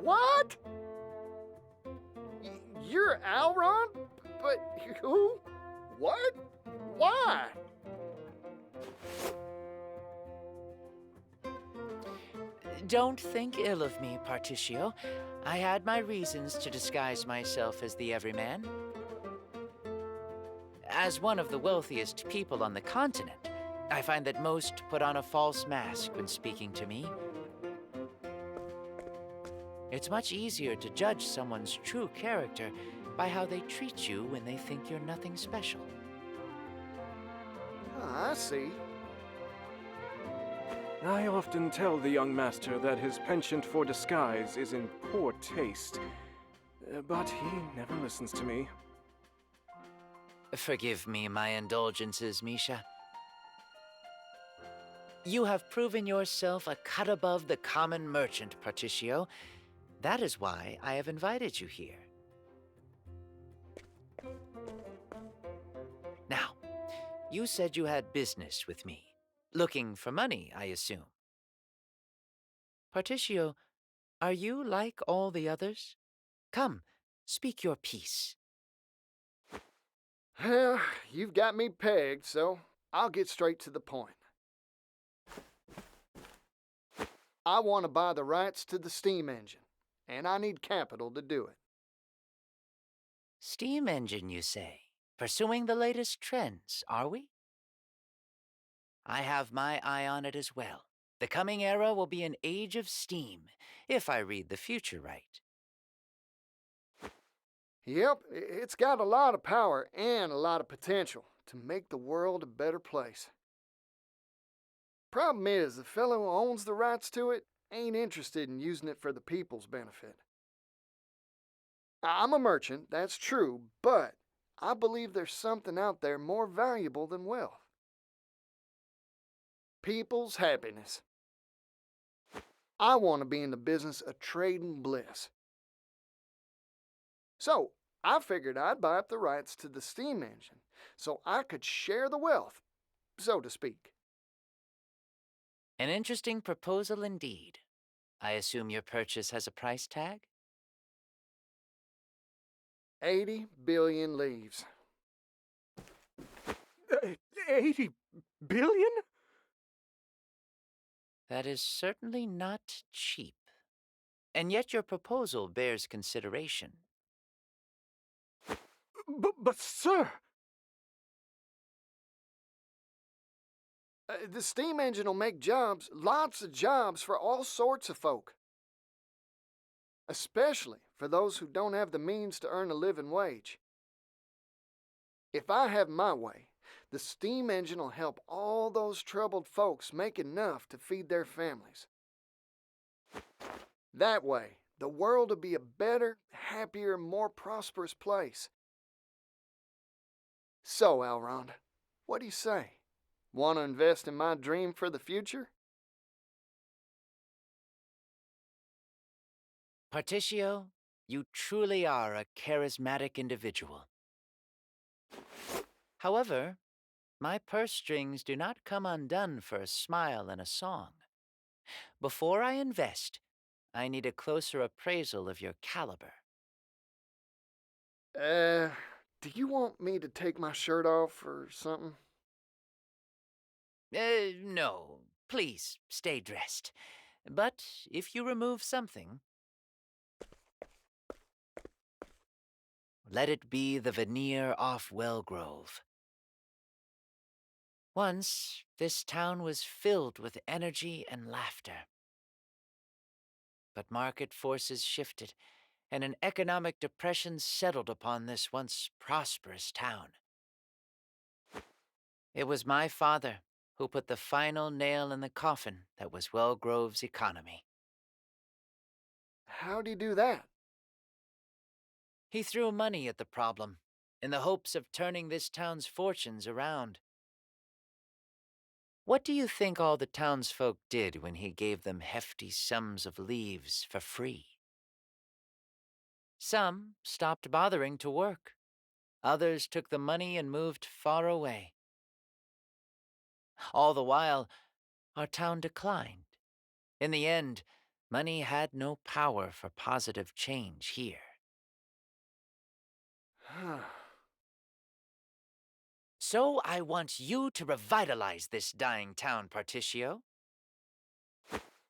What? You're Alron? But who? What? Why? Don't think ill of me, Particio. I had my reasons to disguise myself as the everyman. As one of the wealthiest people on the continent, I find that most put on a false mask when speaking to me. It's much easier to judge someone's true character by how they treat you when they think you're nothing special. I see. I often tell the young master that his penchant for disguise is in poor taste. but he never listens to me. Forgive me my indulgences, Misha. You have proven yourself a cut above the common merchant, Particio. That is why I have invited you here. Now, you said you had business with me. Looking for money, I assume. Particio, are you like all the others? Come, speak your piece. Well, you've got me pegged, so I'll get straight to the point. I want to buy the rights to the steam engine, and I need capital to do it. Steam engine, you say? Pursuing the latest trends, are we? I have my eye on it as well. The coming era will be an age of steam, if I read the future right. Yep, it's got a lot of power and a lot of potential to make the world a better place. Problem is, the fellow who owns the rights to it ain't interested in using it for the people's benefit. I'm a merchant, that's true, but I believe there's something out there more valuable than wealth. People's happiness. I want to be in the business of trading bliss. So, I figured I'd buy up the rights to the steam engine so I could share the wealth, so to speak. An interesting proposal indeed. I assume your purchase has a price tag? 80 billion leaves. 80 billion? That is certainly not cheap. And yet your proposal bears consideration. But sir! The steam engine will make jobs, lots of jobs for all sorts of folk. Especially for those who don't have the means to earn a living wage. If I have my way, the steam engine will help all those troubled folks make enough to feed their families. That way, the world will be a better, happier, more prosperous place. So, Elrond, what do you say? Want to invest in my dream for the future? Particio, you truly are a charismatic individual. However, my purse strings do not come undone for a smile and a song. Before I invest, I need a closer appraisal of your caliber. Do you want me to take my shirt off or something? No. Please, stay dressed. But if you remove something, let it be the veneer off Wellgrove. Once, this town was filled with energy and laughter. But market forces shifted, and an economic depression settled upon this once prosperous town. It was my father who put the final nail in the coffin that was Wellgrove's economy. How'd he do that? He threw money at the problem, in the hopes of turning this town's fortunes around. What do you think all the townsfolk did when he gave them hefty sums of leaves for free? Some stopped bothering to work. Others took the money and moved far away. All the while, our town declined. In the end, money had no power for positive change here. So I want you to revitalize this dying town, Particio.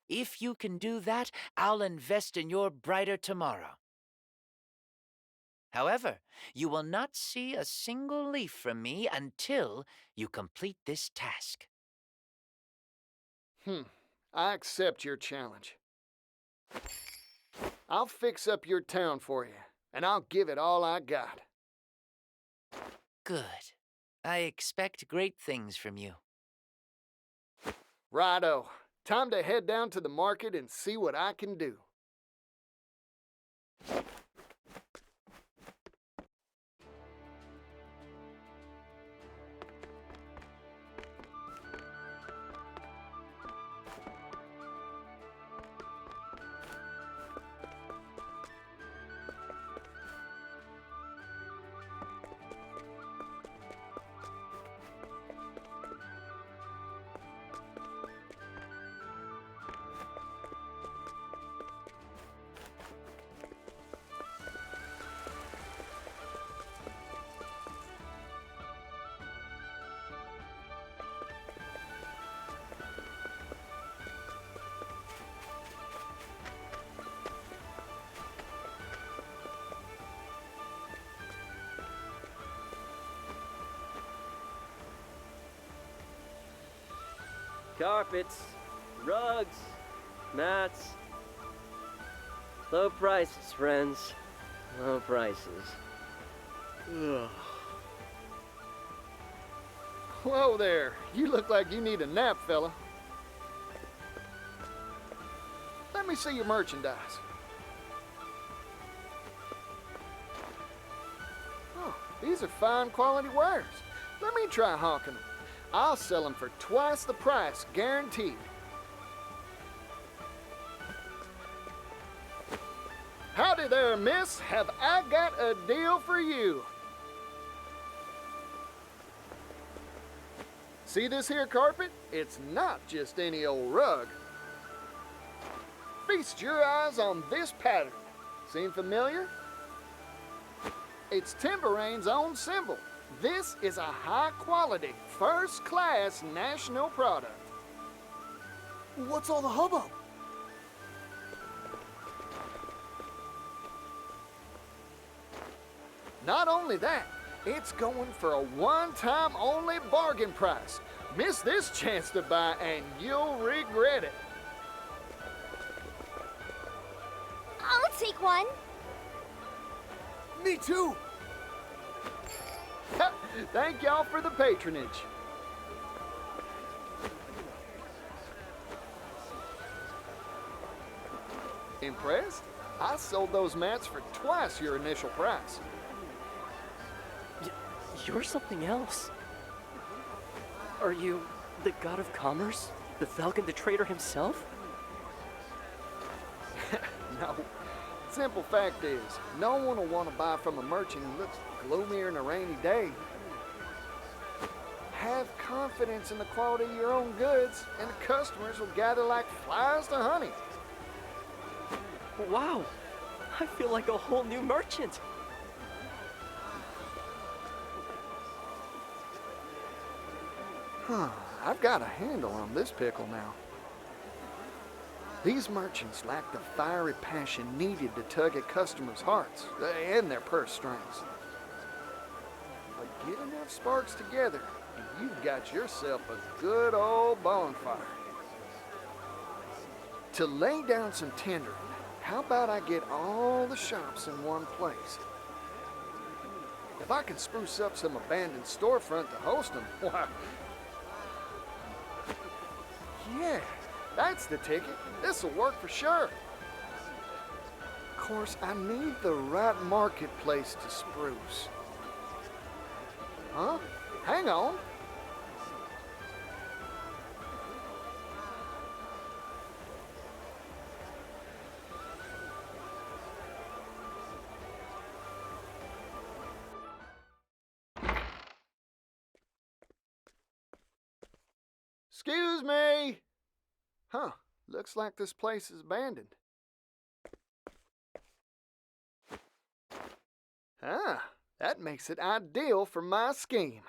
If you can do that, I'll invest in your brighter tomorrow. However, you will not see a single leaf from me until you complete this task. I accept your challenge. I'll fix up your town for you, and I'll give it all I got. Good. I expect great things from you. Righto. Time to head down to the market and see what I can do. Carpets, rugs, mats. Low prices, friends. Low prices. Ugh. Whoa there. You look like you need a nap, fella. Let me see your merchandise. Oh, these are fine quality wares. Let me try hawking them. I'll sell them for twice the price, guaranteed. Howdy there, miss. Have I got a deal for you? See this here carpet? It's not just any old rug. Feast your eyes on this pattern. Seem familiar? It's Timberane's own symbol. This is a high-quality, first-class national product. What's all the hubbub? Not only that, it's going for a one-time only bargain price. Miss this chance to buy and you'll regret it. I'll take one. Me too. Thank y'all for the patronage. Impressed? I sold those mats for twice your initial price. You're something else. Are you the god of commerce? The Falcon the Trader himself? No. Simple fact is, no one will want to buy from a merchant who looks gloomier than a rainy day. Have confidence in the quality of your own goods, and the customers will gather like flies to honey. Wow! I feel like a whole new merchant! I've got a handle on this pickle now. These merchants lack the fiery passion needed to tug at customers' hearts and their purse strings. But get enough sparks together, and you've got yourself a good old bonfire. To lay down some tendering, how about I get all the shops in one place? If I can spruce up some abandoned storefront to host them, why... Yeah, that's the ticket. This'll work for sure. Of course, I need the right marketplace to spruce. Huh? Hang on. Excuse me. Huh, looks like this place is abandoned. Ah, that makes it ideal for my scheme.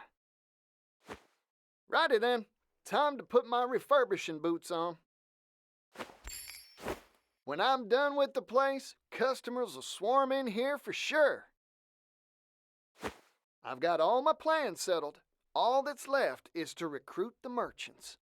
Righty then, time to put my refurbishing boots on. When I'm done with the place, customers will swarm in here for sure. I've got all my plans settled. All that's left is to recruit the merchants.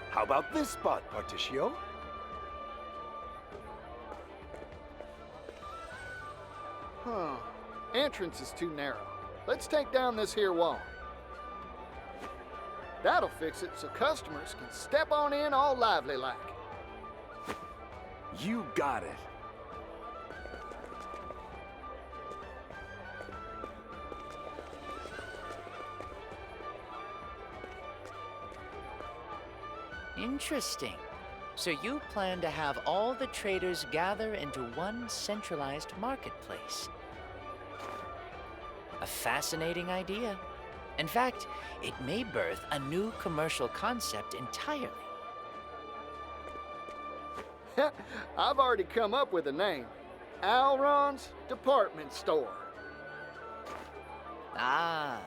How about this spot, Particio? Huh. Entrance is too narrow. Let's take down this here wall. That'll fix it so customers can step on in all lively like. You got it. Interesting. So you plan to have all the traders gather into one centralized marketplace. A fascinating idea. In fact, it may birth a new commercial concept entirely. I've already come up with a name. Alron's Department Store. Ah,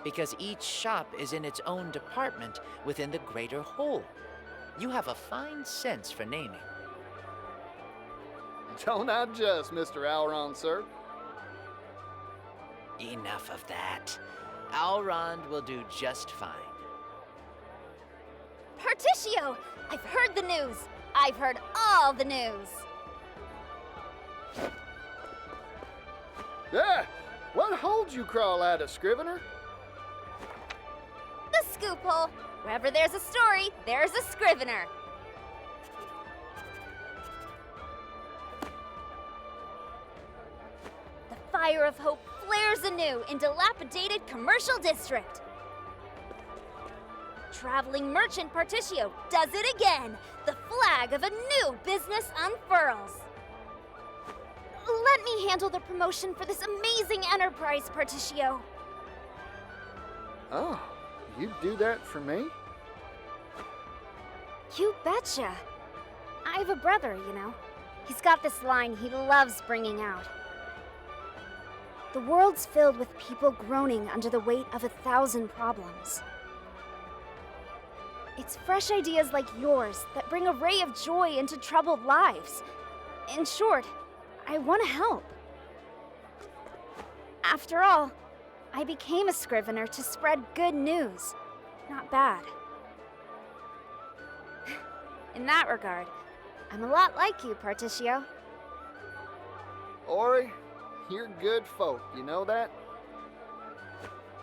because each shop is in its own department within the greater whole. You have a fine sense for naming. Don't I just, Mr. Alron, sir? Enough of that. Alrond will do just fine. Particio! I've heard the news! I've heard all the news! Yeah! What holds you crawl out of, Scrivener? The scoop hole! Wherever there's a story, there's a Scrivener! The fire of hope flares anew in dilapidated commercial district. Traveling merchant Particio does it again. The flag of a new business unfurls. Let me handle the promotion for this amazing enterprise, Particio. Oh, you'd do that for me? You betcha. I have a brother, you know. He's got this line he loves bringing out. The world's filled with people groaning under the weight of 1,000 problems. It's fresh ideas like yours that bring a ray of joy into troubled lives. In short, I want to help. After all, I became a Scrivener to spread good news, not bad. In that regard, I'm a lot like you, Particio. Ori, you're good folk, you know that?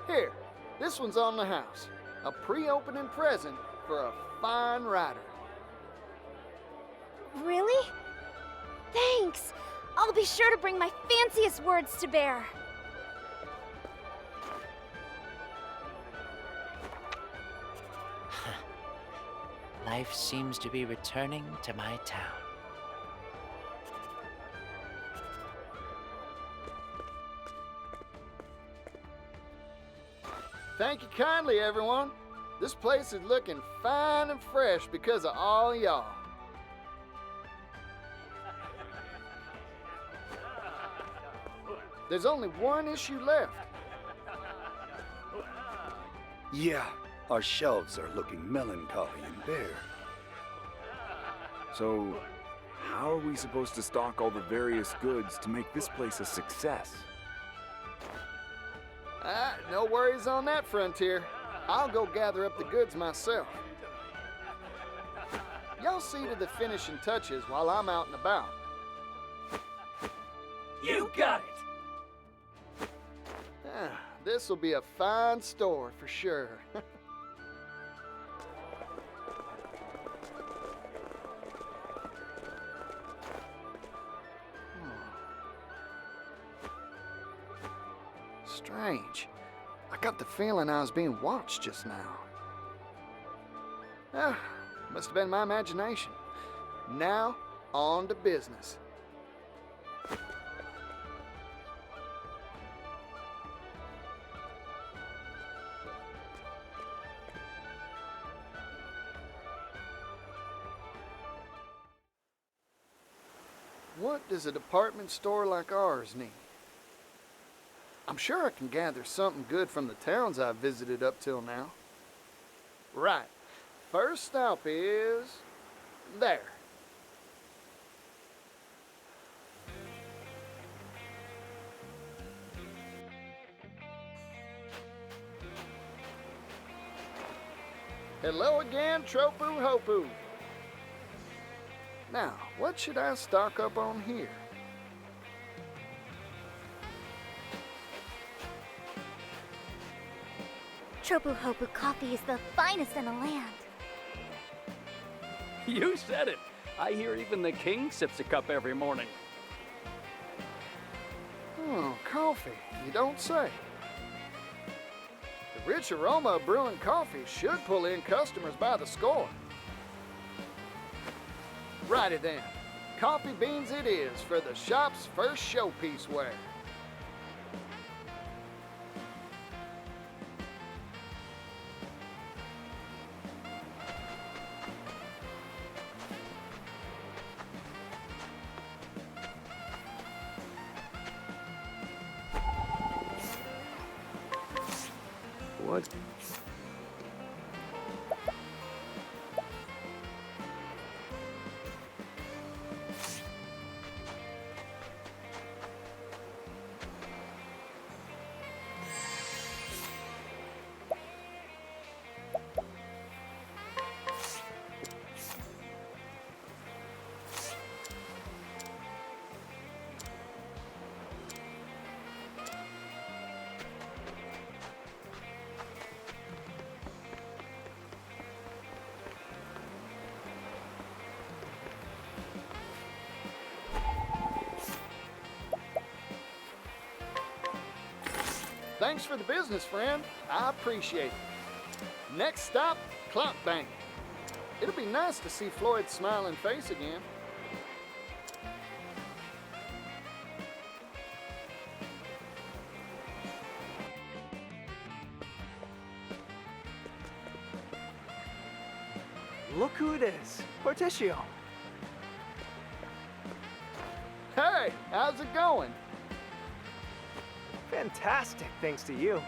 Here, this one's on the house. A pre-opening present for a fine writer. Really? Thanks! I'll be sure to bring my fanciest words to bear. Life seems to be returning to my town. Thank you kindly, everyone. This place is looking fine and fresh because of all y'all. There's only one issue left. Yeah, our shelves are looking melancholy and bare. So, how are we supposed to stock all the various goods to make this place a success? No worries on that frontier. I'll go gather up the goods myself. Y'all see to the finishing touches while I'm out and about. You got it! This'll be a fine store for sure. Strange. I got the feeling I was being watched just now. Must have been my imagination. Now, on to business. What does a department store like ours need? I'm sure I can gather something good from the towns I've visited up till now. Right. First stop is there. Hello again, Tropu Hopu. Now, what should I stock up on here? Tropu Hopu coffee is the finest in the land. You said it. I hear even the king sips a cup every morning. Oh, coffee, you don't say. The rich aroma of brewing coffee should pull in customers by the score. Righty then. Coffee beans it is for the shop's first showpiece ware. What? Thanks for the business, friend. I appreciate it. Next stop, Clock Bank. It'll be nice to see Floyd's smiling face again. Look who it is, Porticio. Hey, how's it going? Fantastic, thanks to you.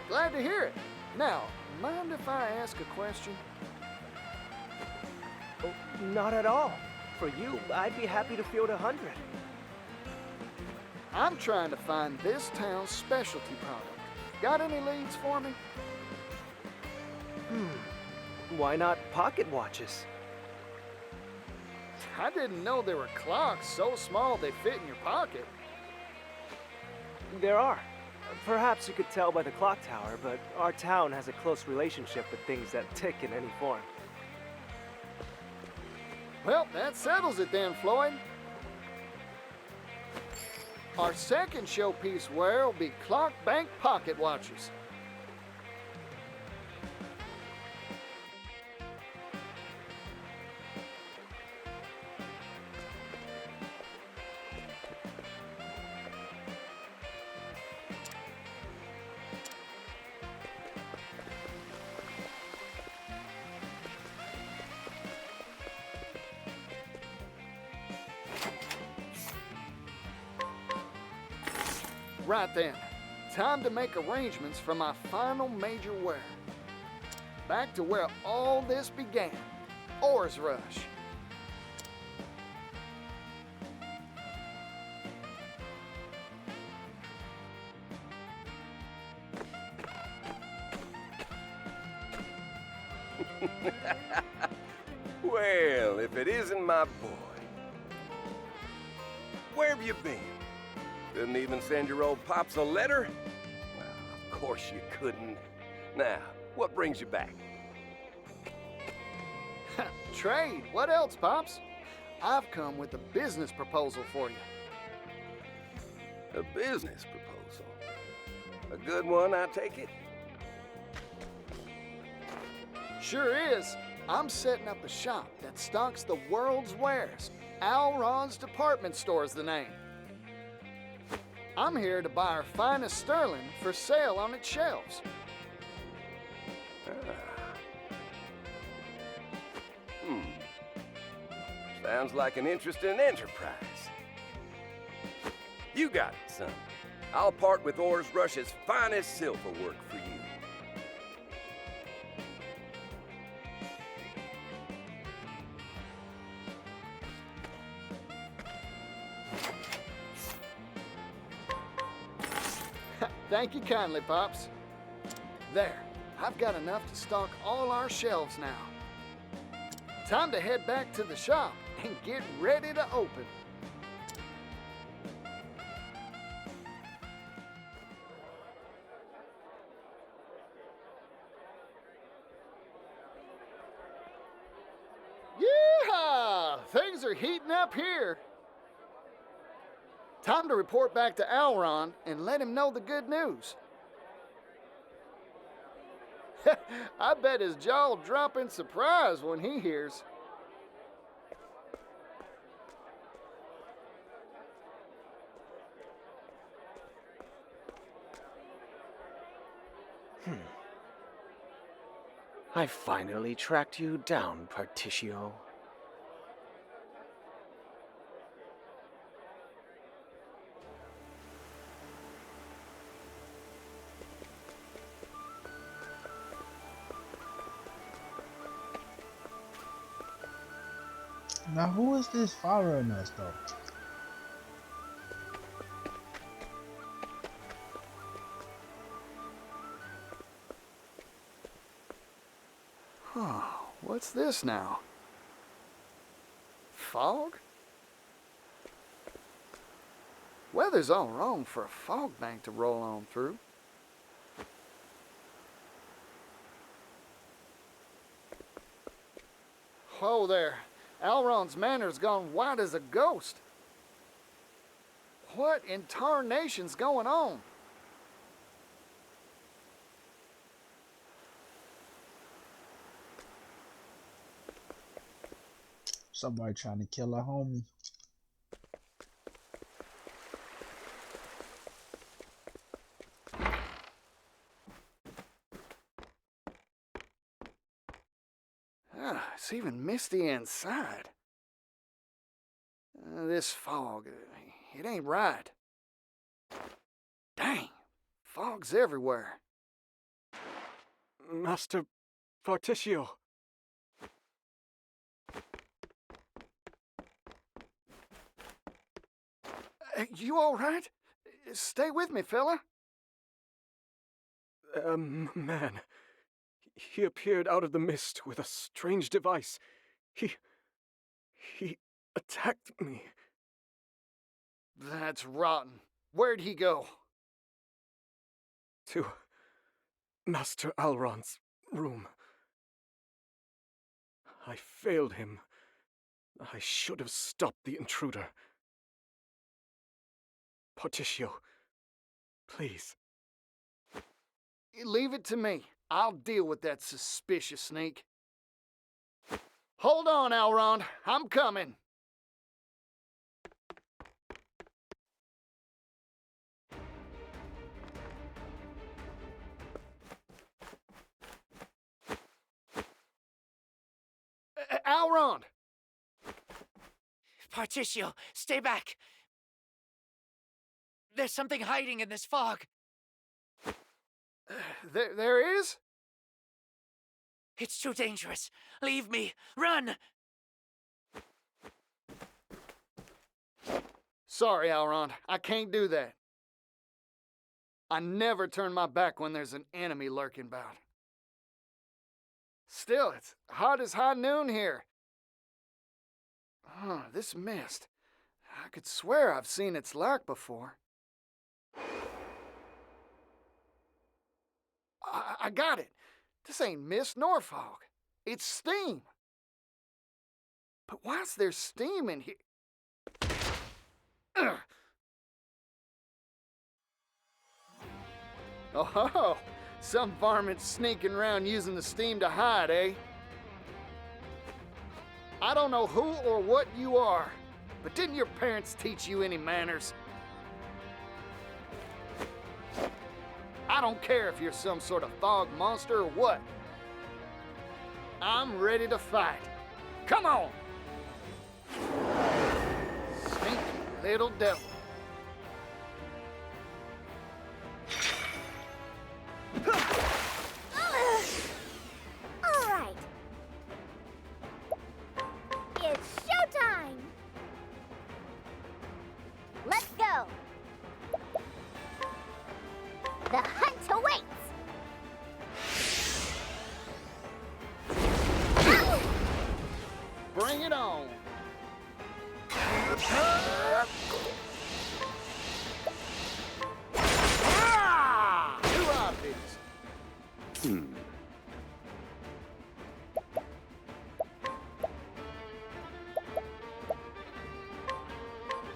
Glad to hear it. Now, mind if I ask a question? Oh, not at all. For you, I'd be happy to field 100. I'm trying to find this town's specialty product. Got any leads for me? Why not pocket watches? I didn't know there were clocks so small they fit in your pocket. There are. Perhaps you could tell by the clock tower, but our town has a close relationship with things that tick in any form. Well, that settles it then, Floyd. Our second showpiece wear will be Clock Bank pocket watches. Right then, time to make arrangements for my final major wear. Back to where all this began, Ores Rush. Well, if it isn't my boy. Where have you been? Couldn't even send your old pops a letter? Well, of course you couldn't. Now, what brings you back? Trade, what else, Pops? I've come with a business proposal for you. A business proposal? A good one, I take it? Sure is. I'm setting up a shop that stocks the world's wares. Al Ron's Department Store's the name. I'm here to buy our finest sterling for sale on its shelves. Sounds like an interesting enterprise. You got it, son. I'll part with Ores Rush's finest silver work for you. Thank you kindly, Pops. There, I've got enough to stock all our shelves now. Time to head back to the shop and get ready to open. Yeehaw! Things are heating up here. Time to report back to Alron and let him know the good news. I bet his jaw'll drop in surprise when he hears. I finally tracked you down, Particio. Now, who is this following us, though? Huh, what's this now? Fog? Weather's all wrong for a fog bank to roll on through. Whoa there. Alron's manor's gone white as a ghost. What in tarnation's going on? Somebody trying to kill a homie. It's even misty inside. This fog, it ain't right. Dang, fog's everywhere. Master Particio. You all right? Stay with me, fella. Man. He appeared out of the mist with a strange device. He attacked me. That's rotten. Where'd he go? To Master Alron's room. I failed him. I should have stopped the intruder. Particio, please. Leave it to me. I'll deal with that suspicious sneak. Hold on, Alron. I'm coming. Alron! Particio, stay back. There's something hiding in this fog. There is? It's too dangerous. Leave me. Run! Sorry, Alron. I can't do that. I never turn my back when there's an enemy lurking about. Still, it's hot as high noon here. This mist. I could swear I've seen its like before. I got it. This ain't mist nor fog. It's steam. But why's there steam in here? Ugh. Oh, some varmint's sneaking around using the steam to hide, eh? I don't know who or what you are, but didn't your parents teach you any manners? I don't care if you're some sort of fog monster or what. I'm ready to fight. Come on! Sneaky little devil. All right. It's showtime. Let's go. The hunt awaits. it on. Hoorah, bitches.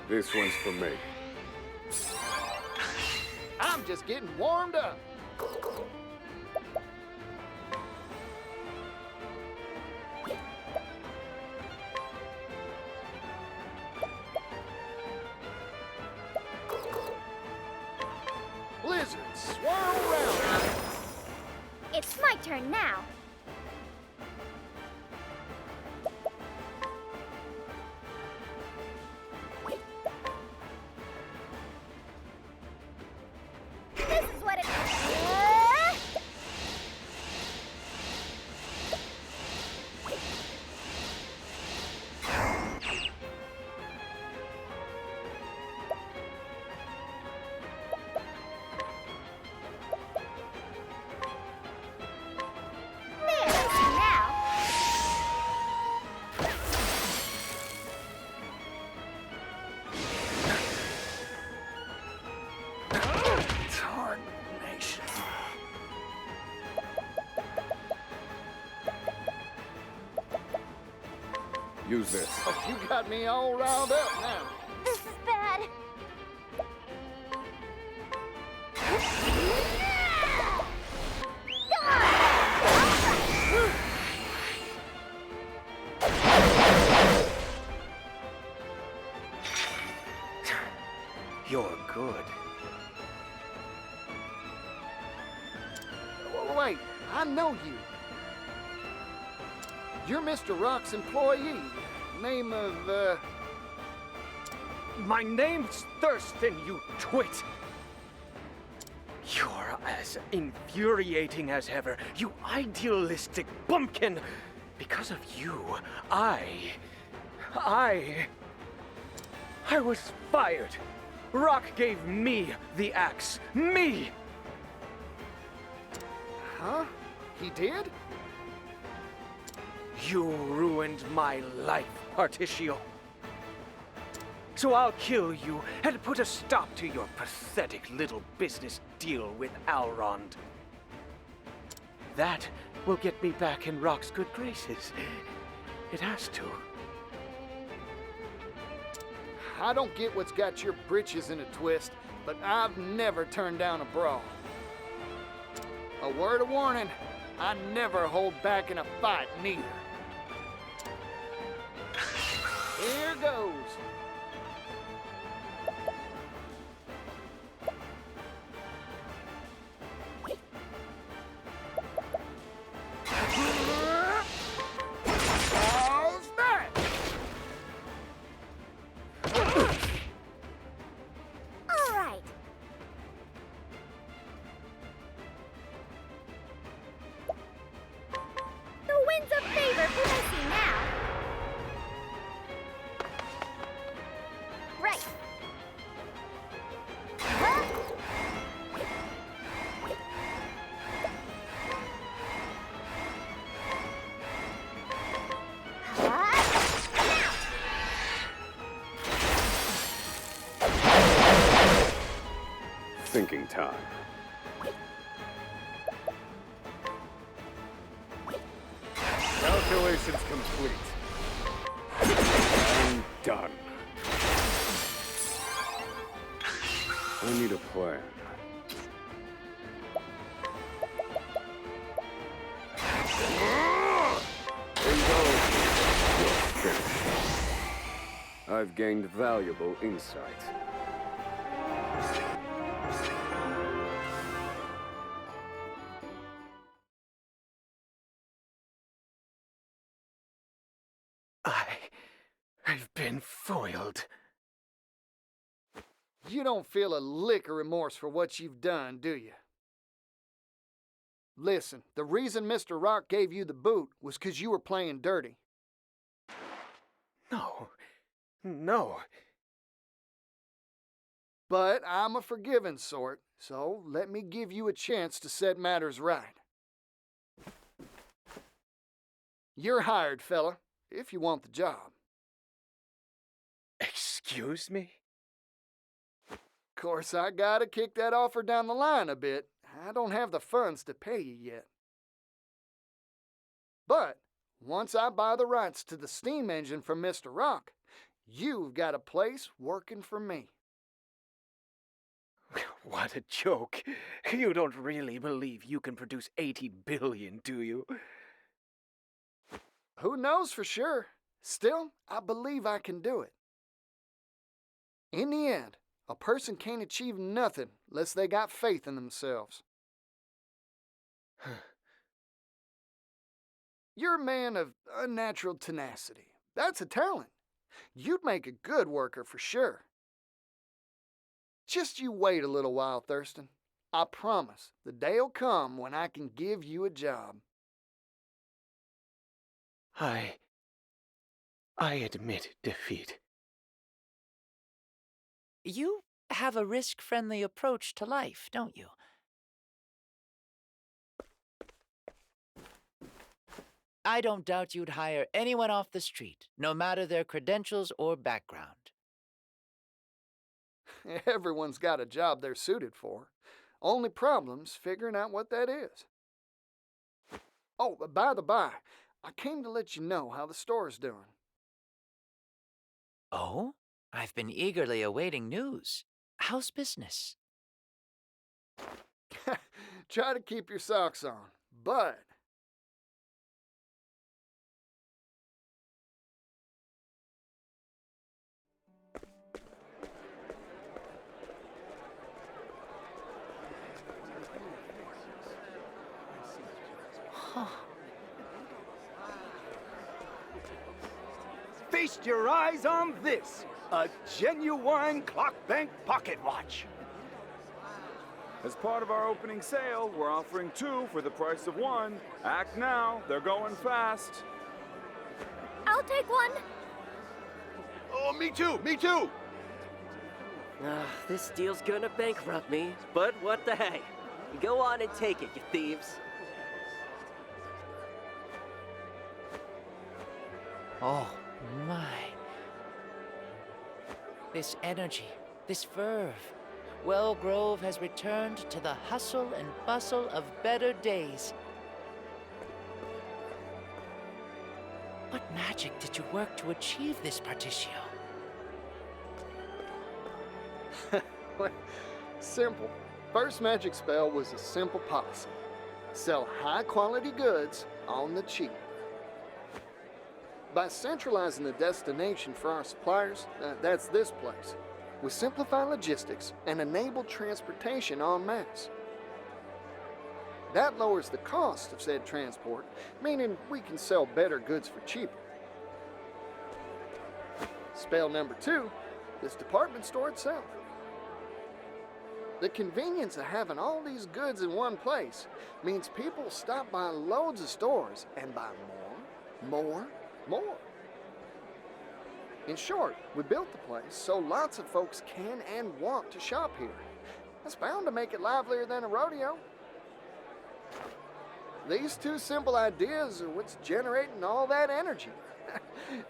This one's for me. I'm just getting warmed up. Blizzard, swirl around. It's my turn now. This is what it now. Tarnation. Use this. Oh, you got me all riled up now. This is bad. You're good. Wait, I know you. You're Mr. Rock's employee. Name of, My name's Thurston, you twit! You're as infuriating as ever, you idealistic bumpkin! Because of you, I was fired! Rock gave me the axe. Me! Huh? He did? You ruined my life, Articio. So I'll kill you and put a stop to your pathetic little business deal with Alrond. That will get me back in Rock's good graces. It has to. I don't get what's got your britches in a twist, but I've never turned down a brawl. A word of warning, I never hold back in a fight, neither. Here goes. How's that? All right. The wind's a favor for Missy now. Right. Huh? Thinking time. Calculations complete. I'm done. I need a plan. Indulge me. You're finished. I've gained valuable insight. I've been foiled. You don't feel a lick of remorse for what you've done, do you? Listen, the reason Mr. Rock gave you the boot was 'cause you were playing dirty. No. But I'm a forgiving sort, so let me give you a chance to set matters right. You're hired, fella. if you want the job. Excuse me? Of course, I gotta kick that offer down the line a bit. I don't have the funds to pay you yet. But once I buy the rights to the steam engine from Mr. Rock, you've got a place working for me. What a joke. You don't really believe you can produce 80 billion, do you? Who knows for sure? Still, I believe I can do it. In the end, a person can't achieve nothing unless they got faith in themselves. You're a man of unnatural tenacity. That's a talent. You'd make a good worker for sure. Just you wait a little while, Thurston. I promise the day'll come when I can give you a job. I admit defeat. You have a risk-friendly approach to life, don't you? I don't doubt you'd hire anyone off the street, no matter their credentials or background. Everyone's got a job they're suited for. Only problem's figuring out what that is. Oh, by the by, I came to let you know how the store's doing. Oh? I've been eagerly awaiting news. How's business? Try to keep your socks on, but... Feast your eyes on this, a genuine clock bank pocket watch. As part of our opening sale, we're offering 2 for the price of 1. Act now, they're going fast. I'll take one. Oh, me too, me too! This deal's gonna bankrupt me, but what the hey? Go on and take it, you thieves. Oh, my. This energy, this verve. Wellgrove has returned to the hustle and bustle of better days. What magic did you work to achieve this, Particio? Simple. First magic spell was a simple policy. Sell high-quality goods on the cheap. By centralizing the destination for our suppliers, that's this place, we simplify logistics and enable transportation en masse. That lowers the cost of said transport, meaning we can sell better goods for cheaper. Spell number 2, this department store itself. The convenience of having all these goods in one place means people stop by loads of stores and buy more. In short, we built the place so lots of folks can and want to shop here. That's bound to make it livelier than a rodeo. These 2 simple ideas are what's generating all that energy.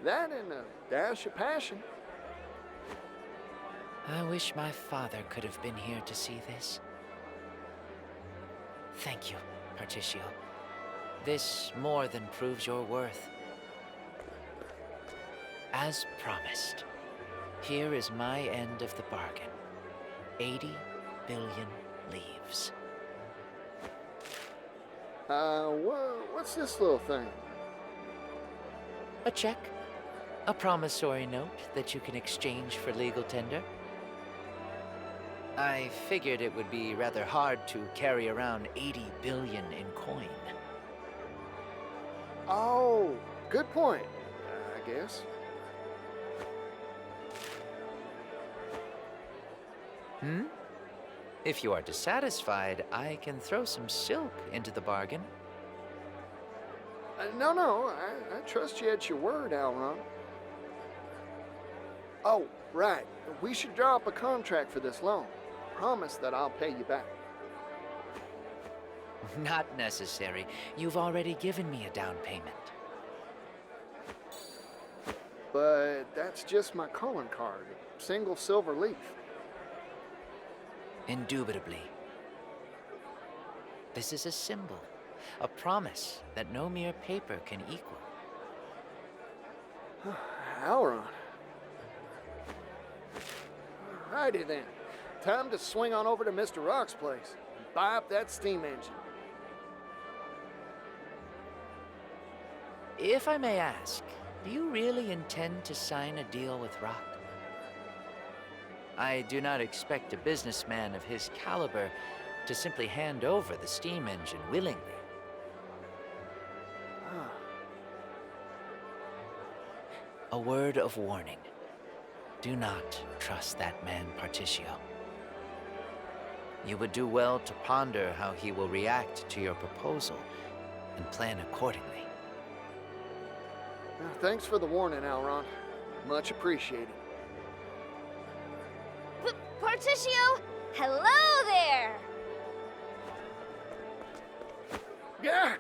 That and a dash of passion. I wish my father could have been here to see this. Thank you, Particio. This more than proves your worth. As promised, here is my end of the bargain. 80 billion leaves. What's this little thing? A check. A promissory note that you can exchange for legal tender. I figured it would be rather hard to carry around 80 billion in coin. Oh, good point, I guess. If you are dissatisfied, I can throw some silk into the bargain. No, I trust you at your word, Alron. Oh, right. We should draw up a contract for this loan. Promise that I'll pay you back. Not necessary. You've already given me a down payment. but that's just my calling card, a single silver leaf. Indubitably. This is a symbol, a promise that no mere paper can equal. Auron. Alrighty then. Time to swing on over to Mr. Rock's place and buy up that steam engine. If I may ask, do you really intend to sign a deal with Rock? I do not expect a businessman of his caliber to simply hand over the steam engine willingly. A word of warning. Do not trust that man, Particio. You would do well to ponder how he will react to your proposal and plan accordingly. Thanks for the warning, Auron. Much appreciated. Particio, hello there! Yeah,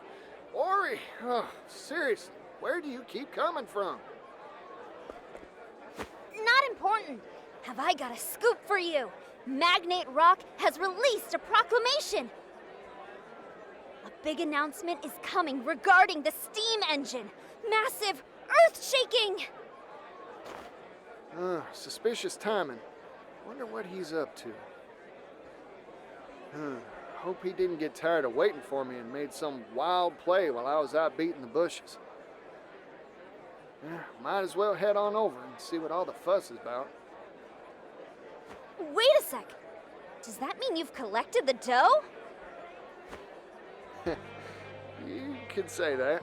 Ori. Oh, seriously, where do you keep coming from? Not important. Have I got a scoop for you? Magnate Rock has released a proclamation. A big announcement is coming regarding the steam engine. Massive, earth-shaking! Suspicious timing. Wonder what he's up to. Hope he didn't get tired of waiting for me and made some wild play while I was out beating the bushes. Might as well head on over and see what all the fuss is about. Wait a sec. Does that mean you've collected the dough? You could say that.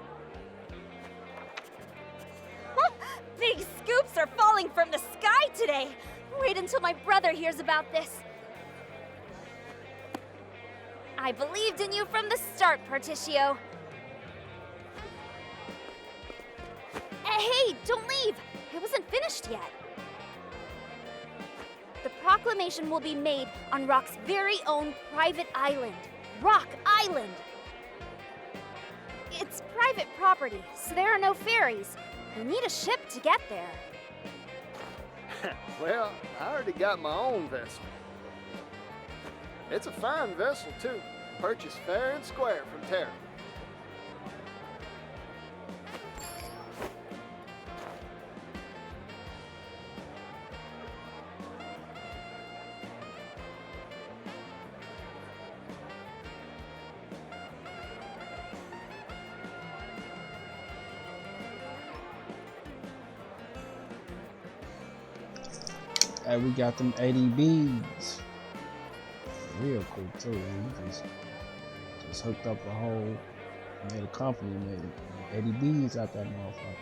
Big scoops are falling from the sky today. Wait until my brother hears about this. I believed in you from the start, Particio. Hey, don't leave! It wasn't finished yet. The proclamation will be made on Rock's very own private island, Rock Island. It's private property, so there are no ferries. You'll need a ship to get there. Well, I already got my own vessel. It's a fine vessel, too. Purchased fair and square from Terra. Hey, we got them 80 beads. Real cool too. We just hooked up a whole, made a company, made 80 beads out that motherfucker.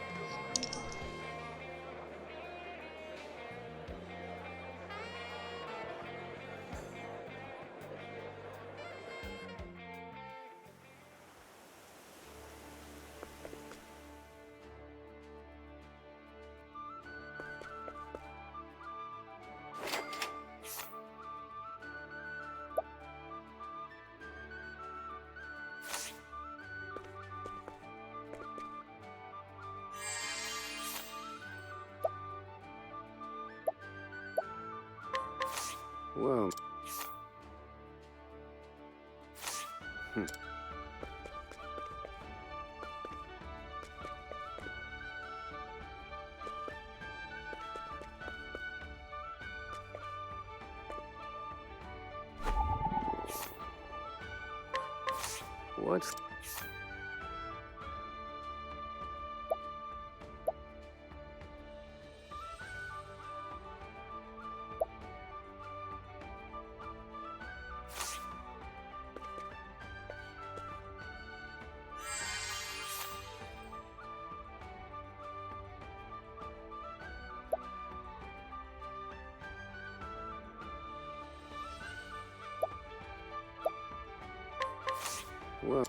Well. What's... Well...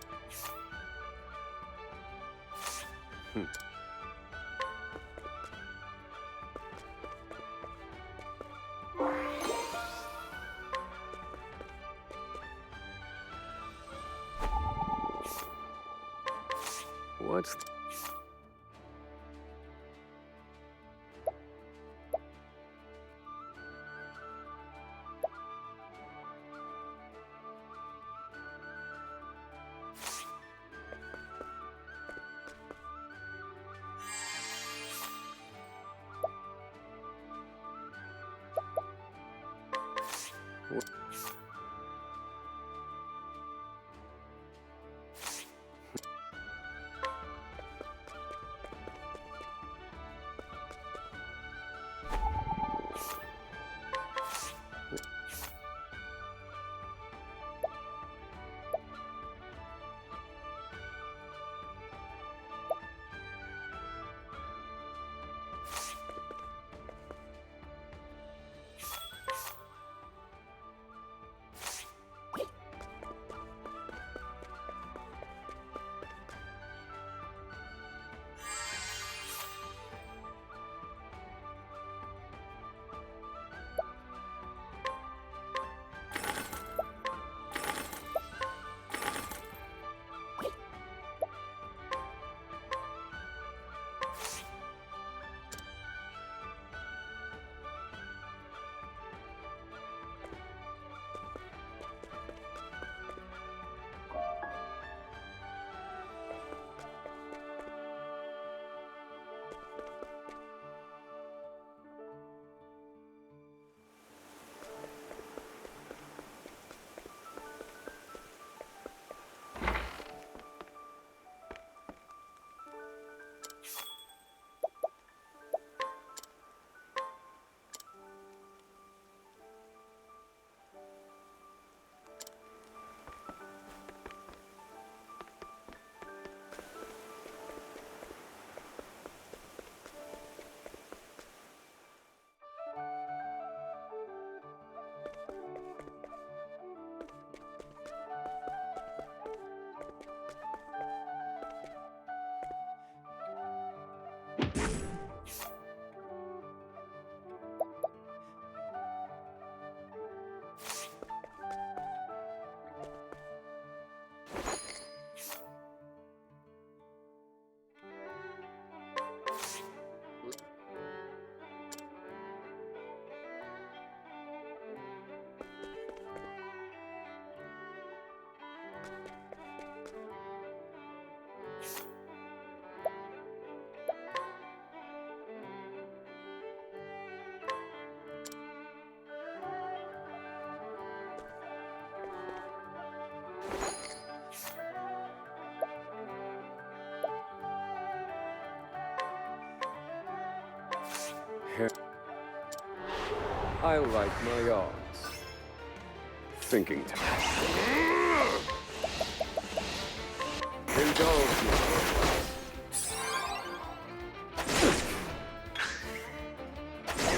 What's... I like my odds. Thinking time. Indulge me.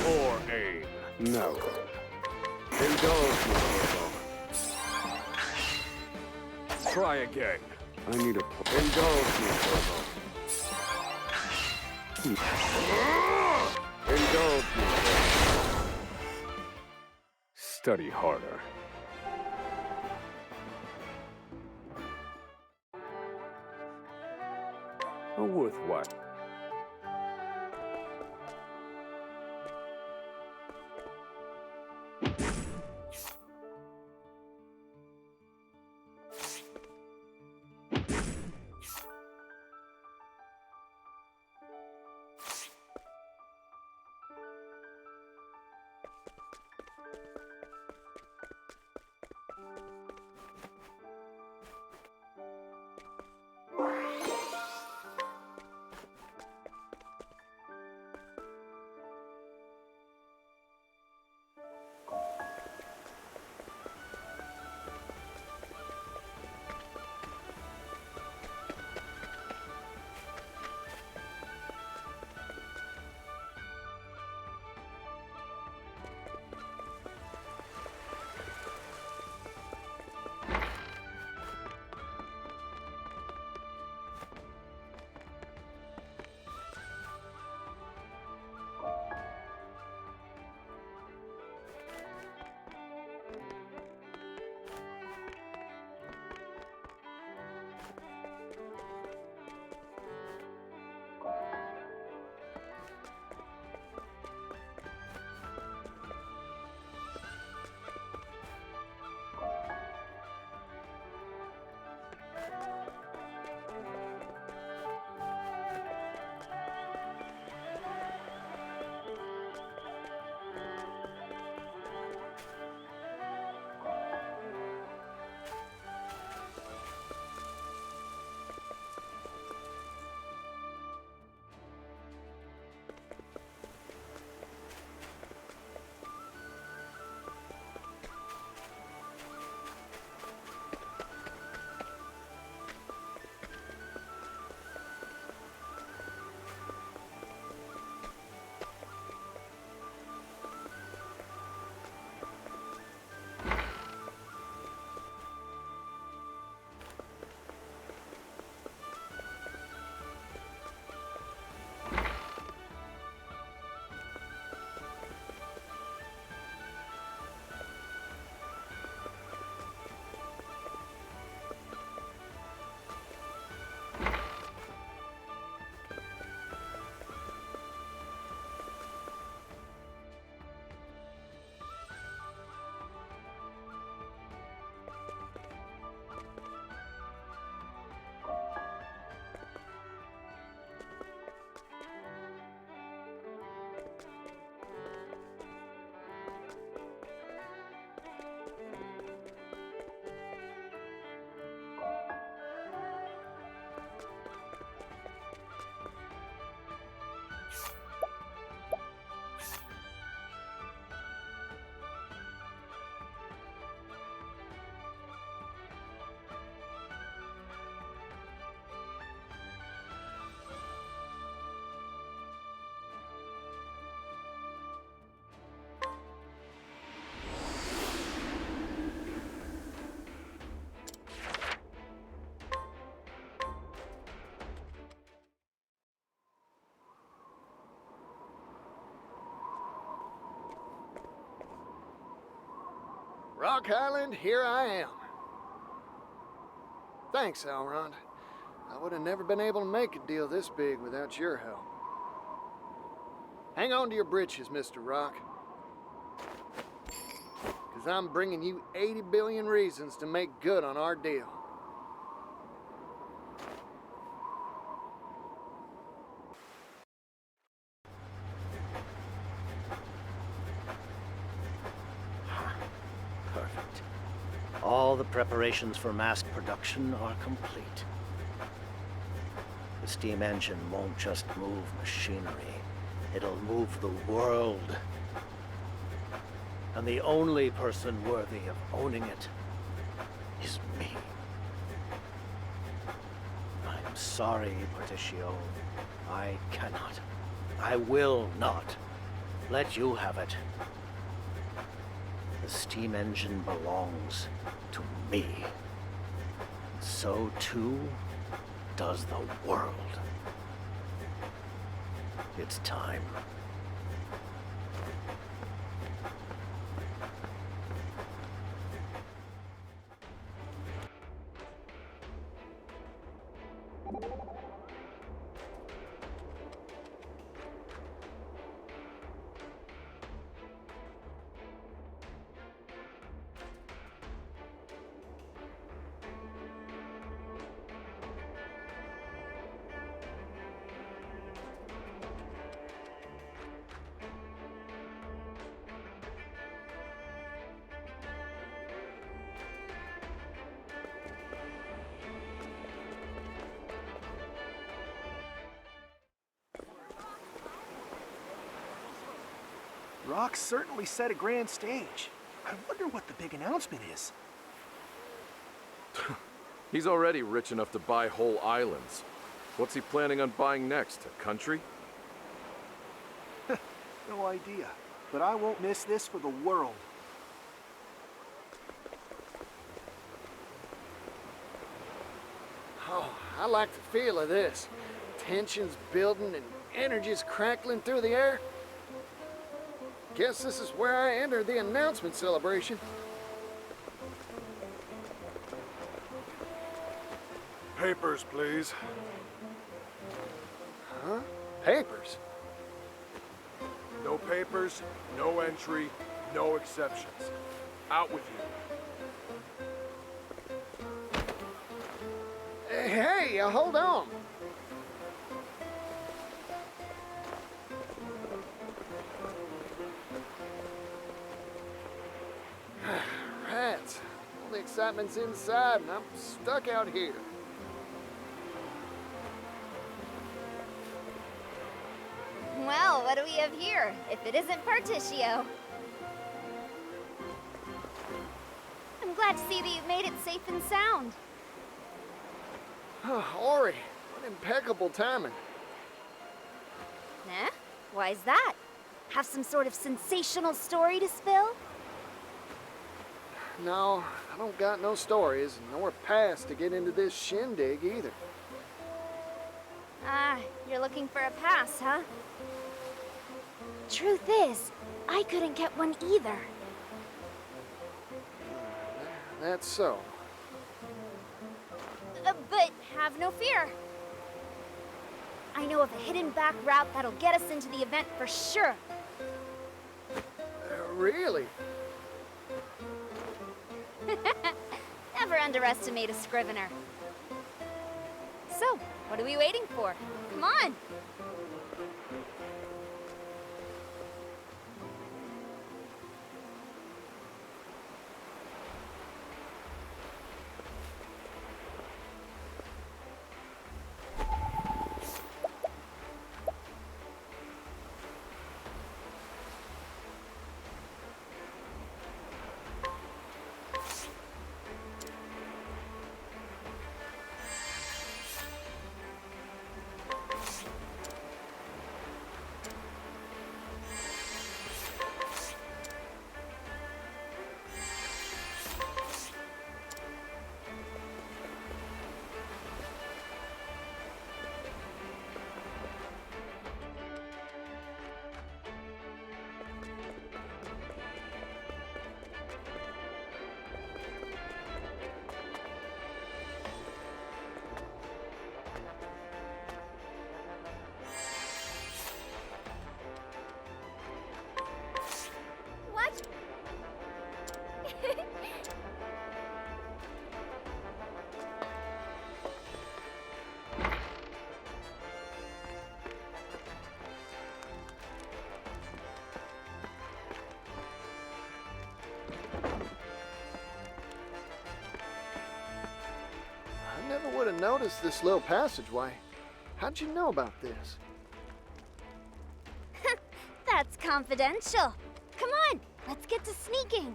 Or aim. No. Indulge me for a moment. Try again. I need a indulge me for a moment. Indulge me for a moment. Study harder. A worthwhile. Rock Island, here I am. Thanks, Elrond. I would have never been able to make a deal this big without your help. Hang on to your britches, Mr. Rock. Because I'm bringing you 80 billion reasons to make good on our deal. Perfect. All the preparations for mass production are complete. The steam engine won't just move machinery. It'll move the world. And the only person worthy of owning it is me. I'm sorry, Particio. I cannot. I will not let you have it. The steam engine belongs to me. And so too does the world. It's time. Rock certainly set a grand stage. I wonder what the big announcement is. He's already rich enough to buy whole islands. What's he planning on buying next? A country? No idea. But I won't miss this for the world. Oh, I like the feel of this. Tension's building and energy's crackling through the air. Guess this is where I enter the announcement celebration. Papers, please. Huh? Papers? No papers, no entry, no exceptions. Out with you. Hey, hold on. Rats. All the excitement's inside and I'm stuck out here. Well, what do we have here, if it isn't Particio? I'm glad to see that you've made it safe and sound. Ori, what impeccable timing. Nah? Why's that? Have some sort of sensational story to spill? No, I don't got no stories, nor pass to get into this shindig either. Ah, you're looking for a pass, huh? Truth is, I couldn't get one either. That's so. But have no fear. I know of a hidden back route that'll get us into the event for sure. Really? Never underestimate a scrivener. So, what are we waiting for? Come on! I never would have noticed this little passageway. How'd you know about this? That's confidential. Come on, let's get to sneaking.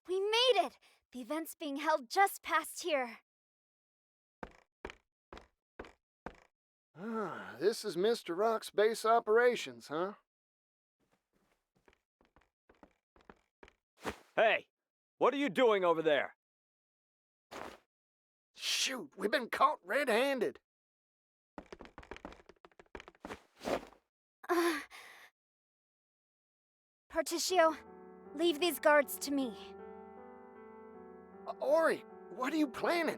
We made it! The event's being held just past here. Ah, this is Mr. Rock's base operations, huh? Hey, what are you doing over there? Shoot, we've been caught red-handed. Particio, leave these guards to me. Ori, what are you planning?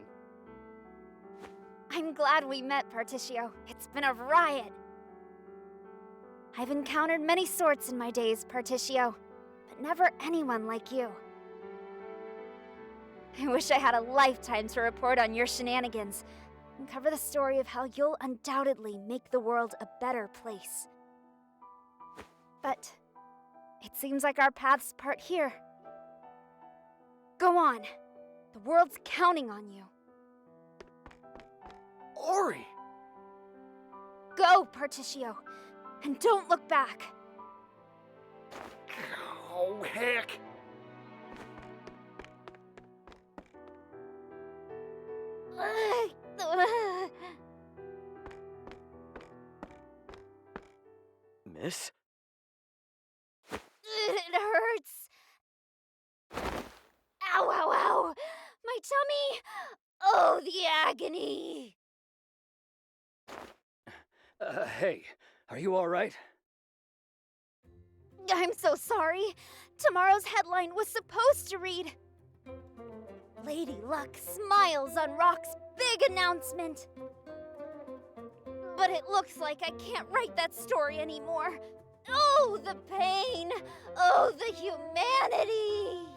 I'm glad we met, Particio. It's been a riot. I've encountered many sorts in my days, Particio, but never anyone like you. I wish I had a lifetime to report on your shenanigans and cover the story of how you'll undoubtedly make the world a better place. But it seems like our paths part here. Go on. The world's counting on you. Ori! Go, Particio, and don't look back. Oh, heck! Miss? It hurts. Ow, ow, ow! My tummy! Oh, the agony! Hey, are you all right? I'm so sorry. Tomorrow's headline was supposed to read, Lady Luck smiles on Rock's big announcement. But it looks like I can't write that story anymore. Oh, the pain! Oh, the humanity!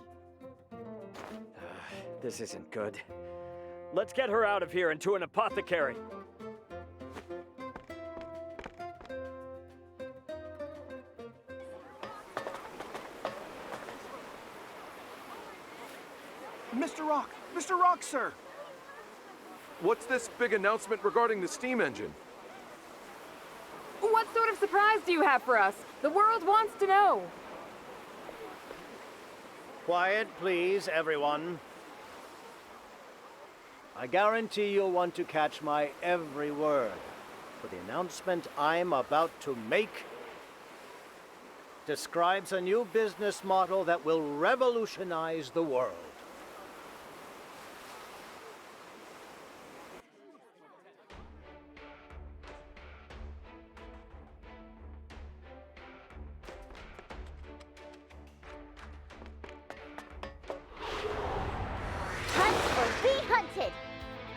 This isn't good. Let's get her out of here and to an apothecary. Mr. Rock! Mr. Rock, sir! What's this big announcement regarding the steam engine? What sort of surprise do you have for us? The world wants to know. Quiet, please, everyone. I guarantee you'll want to catch my every word, for the announcement I'm about to make describes a new business model that will revolutionize the world.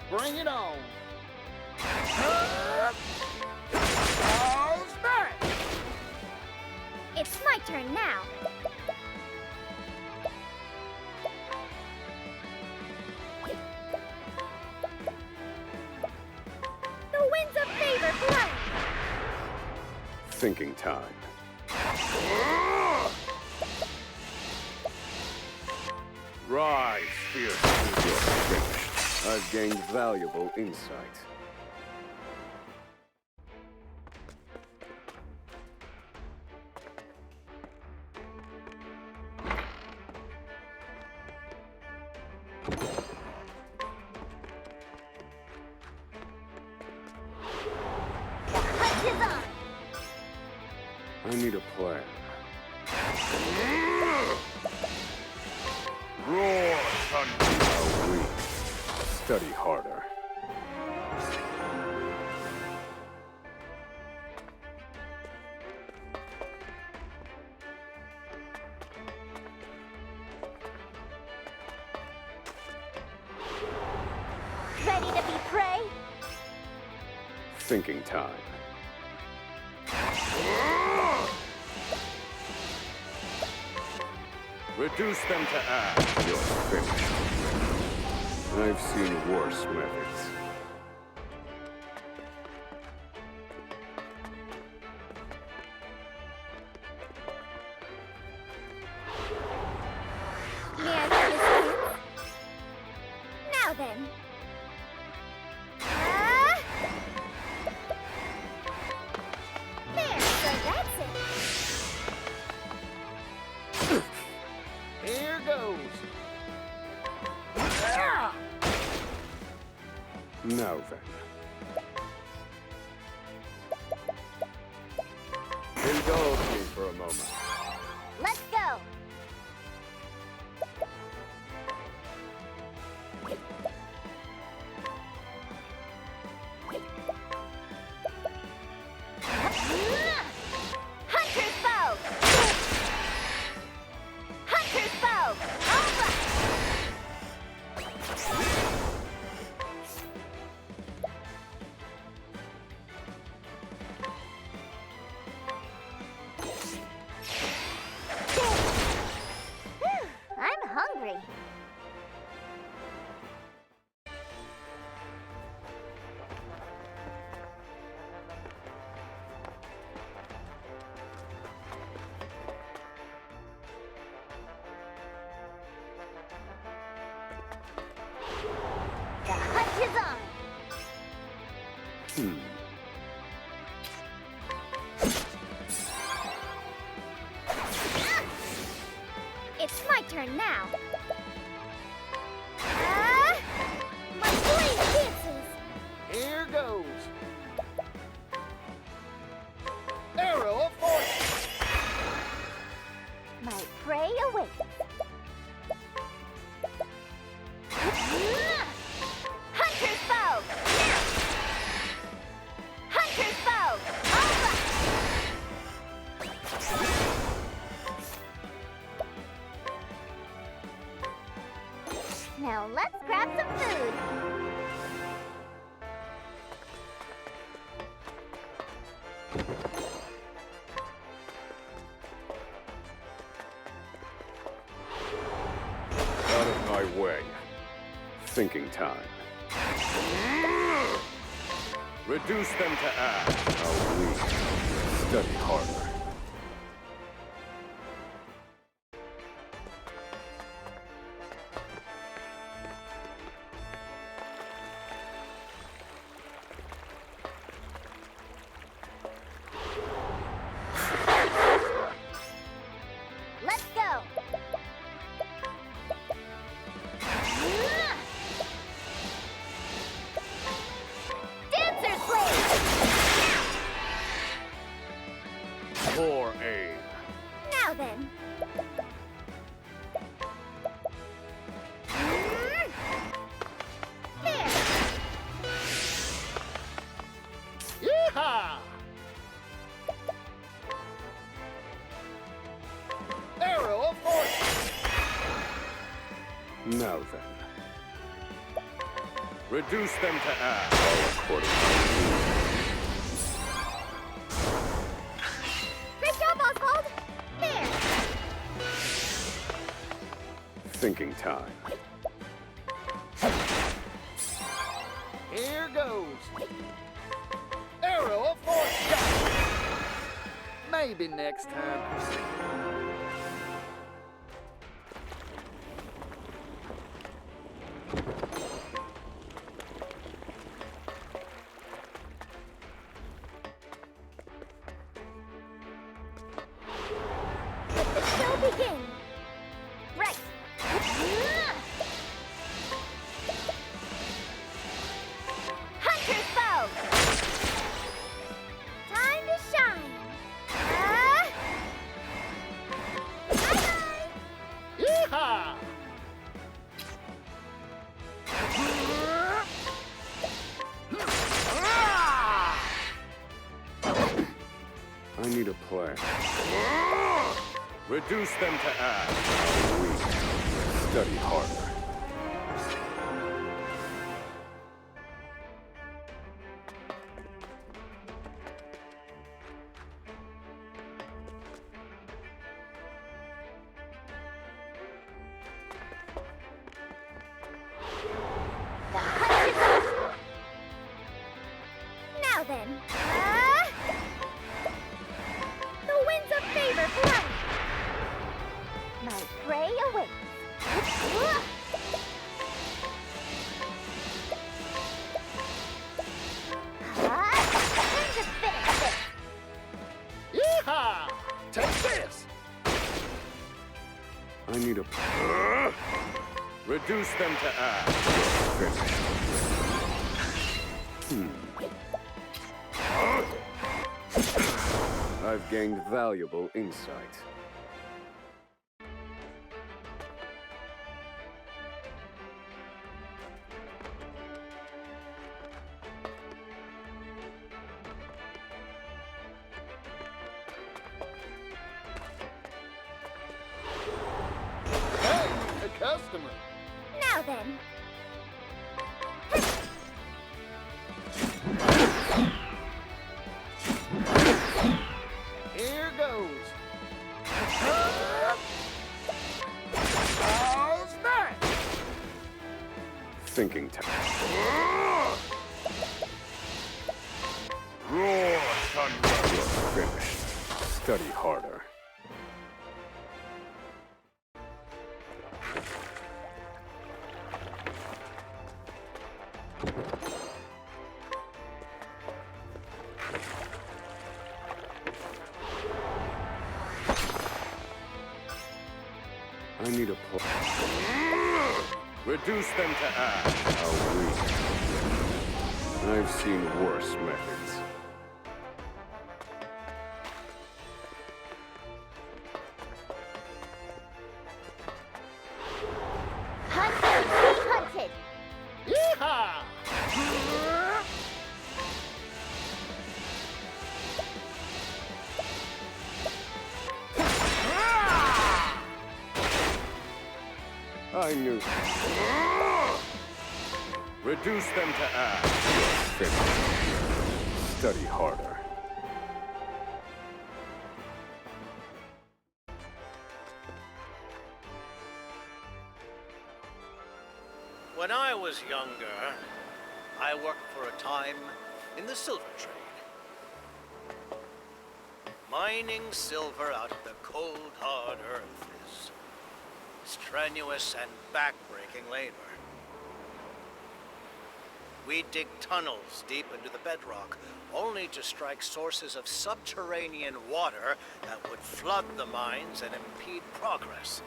Bring it on. It's my turn now. The winds of favor blowing. Thinking time. Rise, fierce finished. I've gained valuable insight. I need a plan. Roar, thunder! How weak. Study harder. Ready to be prey? Thinking time. Reduce them to ash. You're finished. I've seen worse methods. May I have this dance? Now then. There, so that's it. Here goes. Now then. Indulge me for a moment. Let's go. Hunter's bow. Hunter's bow. All right. I'm hungry. The hunt is on. It's my turn now. My blade dances. Here goes. Arrow of fortune. My prey awaits. Hunter's bow. Hunter's bow. All right. Now let's grab some food. Out of my way. Thinking time. Reduce them to ash. How weak. Study harder. Let's go. Dancer's blade. Poor aim. Now then. There. Yeehaw! Arrow of fortune. Now then. Reduce them to ash. According Great job, Oswald. There. Thinking time. Here goes. Arrow of fortune. Maybe next time. Let the show begin. Right. Hunter's bow. Time to shine. Bye-bye. Yeehaw! I need a plan. Reduce them to ash. How weak. Study harder. then. The winds of favor fly. My prey awaits. Time to finish this. Yeehaw! Take this! I need a... Reduce them to ash. Finished. I've gained valuable insight. Hey, a customer. Now then. Here goes. How's that? Thinking time. Roar, thunder! You're finished. Study harder. I need a plan. Reduce them to ash. How weak. I've seen worse methods. Hunted, be hunted. Yeehaw! I knew. Reduce them to ash. You're finished. Study harder. When I was younger, I worked for a time in the silver trade. Mining silver out of the cold, hard earth is strenuous and back-breaking labor. We dig tunnels deep into the bedrock, only to strike sources of subterranean water that would flood the mines and impede progress.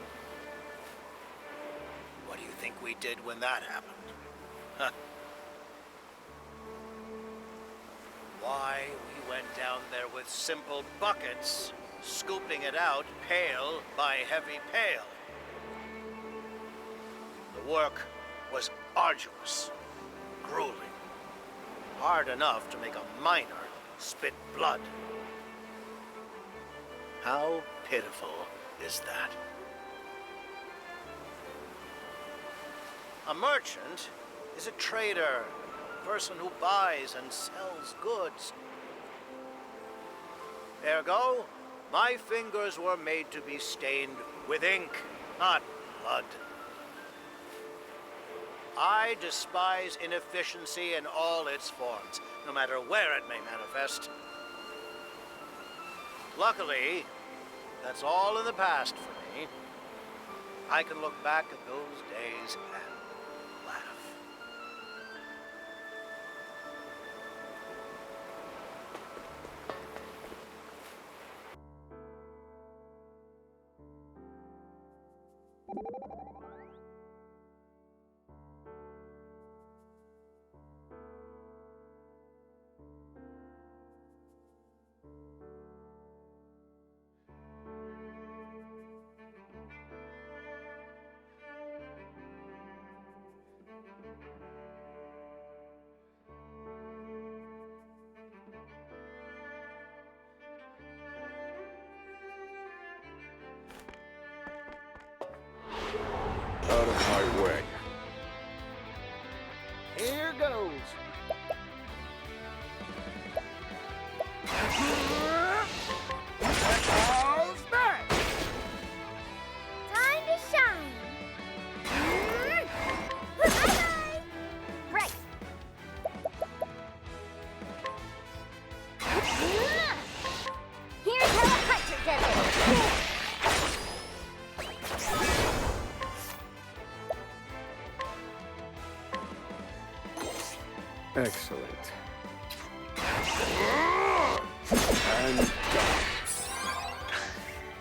What do you think we did when that happened? Huh. Why, we went down there with simple buckets, scooping it out pail by heavy pail. The work was arduous, grueling, hard enough to make a miner spit blood. How pitiful is that? A merchant is a trader, a person who buys and sells goods. Ergo, my fingers were made to be stained with ink, not blood. I despise inefficiency in all its forms, no matter where it may manifest. Luckily, that's all in the past for me. I can look back at those days and laugh. Out of my way. Here goes. How's that? Time to shine. Bye-bye. Right. Here's how a hunter does it. Excellent. And done.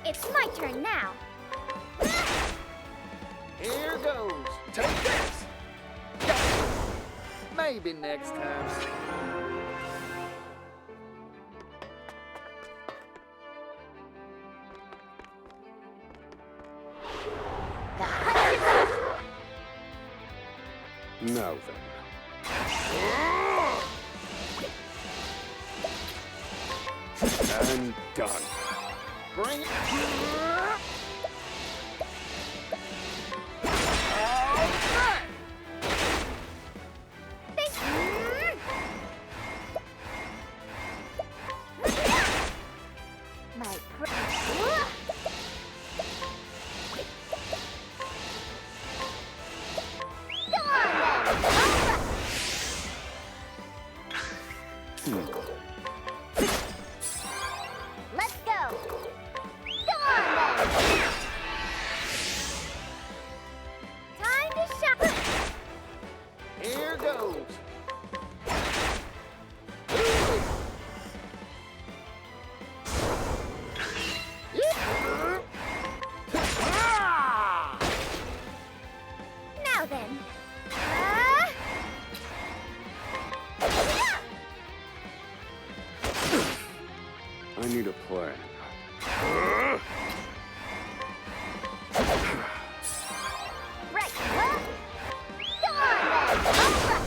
It's my turn now. Here goes. Take this. Maybe next time. Now then. And done. Bring it. My Let's go. Go on then. Time to shop. Here goes. Now then. I need a plan. Right. Huh? Go on then. All right.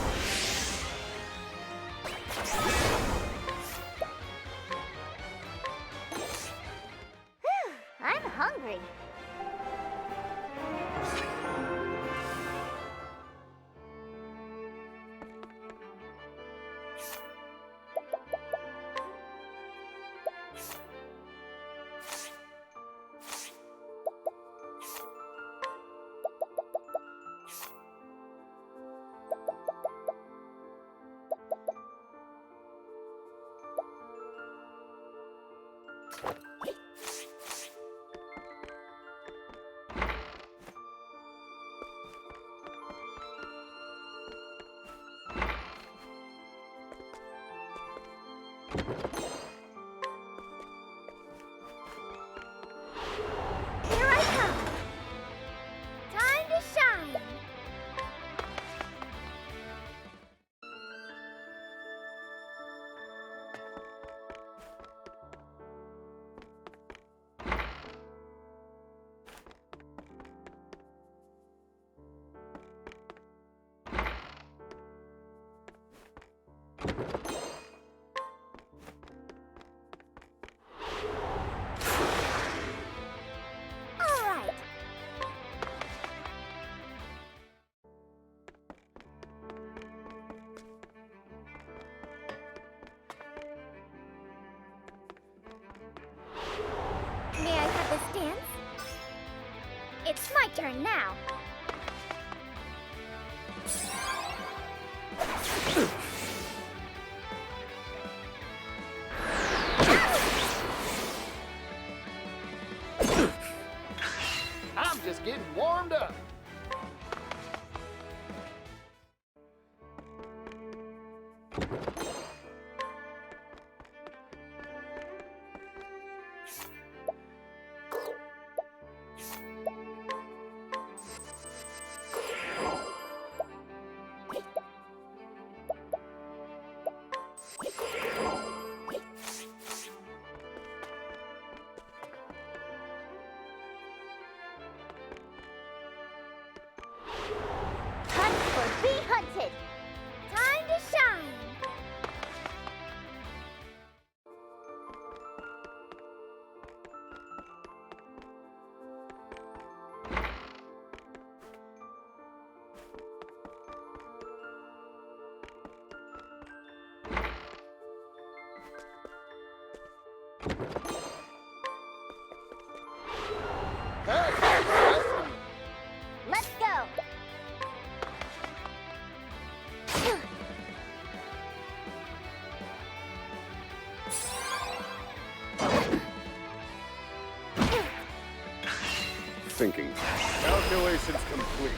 Whew, I'm hungry. Here I come. Time to shine. All right. May I have this dance? It's my turn now. I'm just getting warmed up. Thinking. Calculations complete.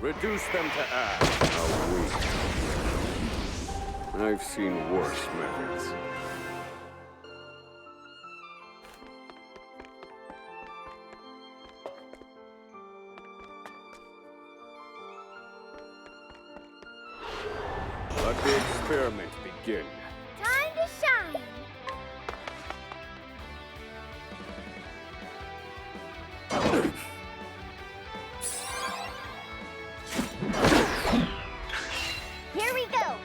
Reduce them to ash. A week. I've seen worse methods. Let the experiment begin. Time to shine. Here we go.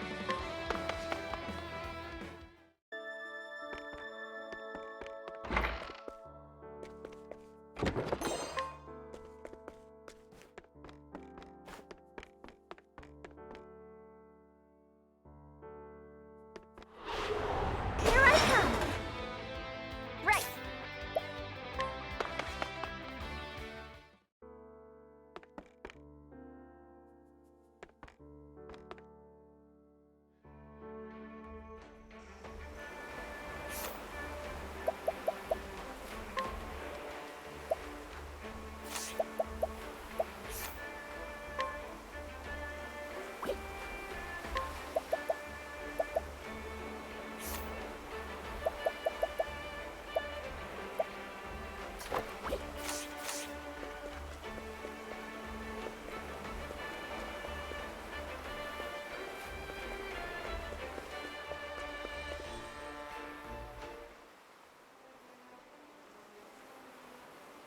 Here I come. Right.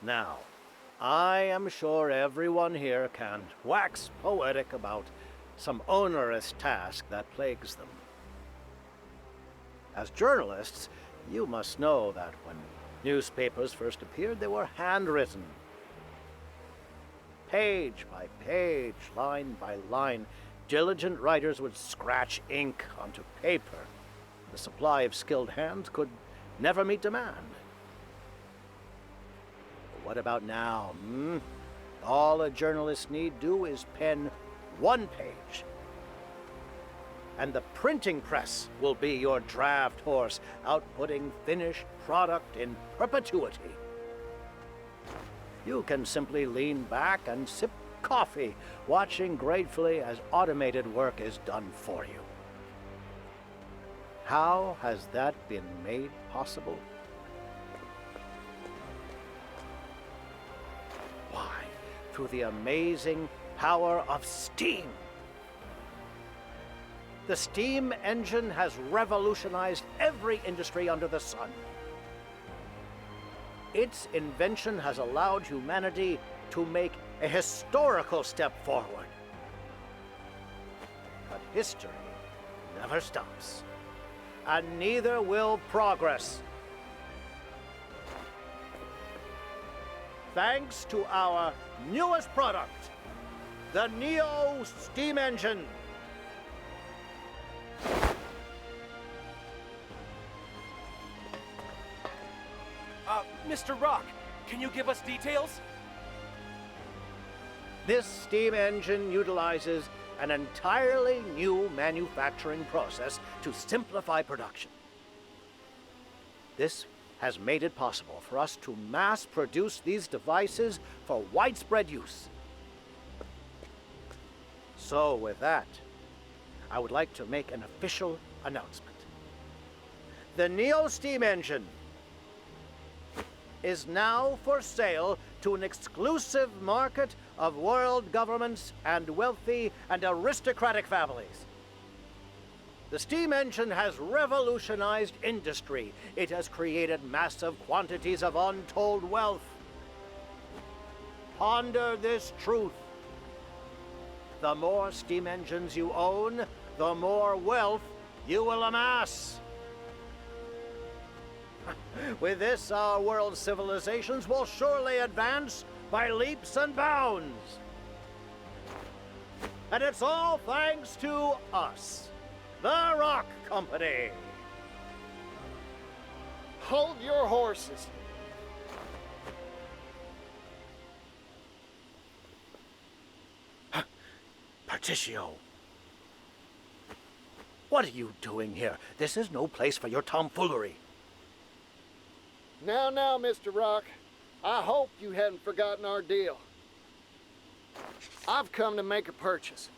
Now, I am sure everyone here can wax poetic about some onerous task that plagues them. As journalists, you must know that when newspapers first appeared, they were handwritten. Page by page, line by line, diligent writers would scratch ink onto paper. The supply of skilled hands could never meet demand. But what about now? All a journalist need do is pen one page. And the printing press will be your draft horse, outputting finished product in perpetuity. You can simply lean back and sip coffee, watching gratefully as automated work is done for you. How has that been made possible? Why, through the amazing power of steam. The steam engine has revolutionized every industry under the sun. Its invention has allowed humanity to make a historical step forward. But history never stops, and neither will progress. Thanks to our newest product, the Neo steam engine. Mr. Rock, can you give us details? This steam engine utilizes an entirely new manufacturing process to simplify production. This has made it possible for us to mass produce these devices for widespread use. So with that, I would like to make an official announcement. The Neo steam engine is now for sale to an exclusive market of world governments and wealthy and aristocratic families. The steam engine has revolutionized industry. It has created massive quantities of untold wealth. Ponder this truth. The more steam engines you own, the more wealth you will amass. With this, our world's civilizations will surely advance by leaps and bounds. And it's all thanks to us, the Rock Company. Hold your horses. Particio. What are you doing here? This is no place for your tomfoolery. Now, Mr. Rock. I hope you hadn't forgotten our deal. I've come to make a purchase.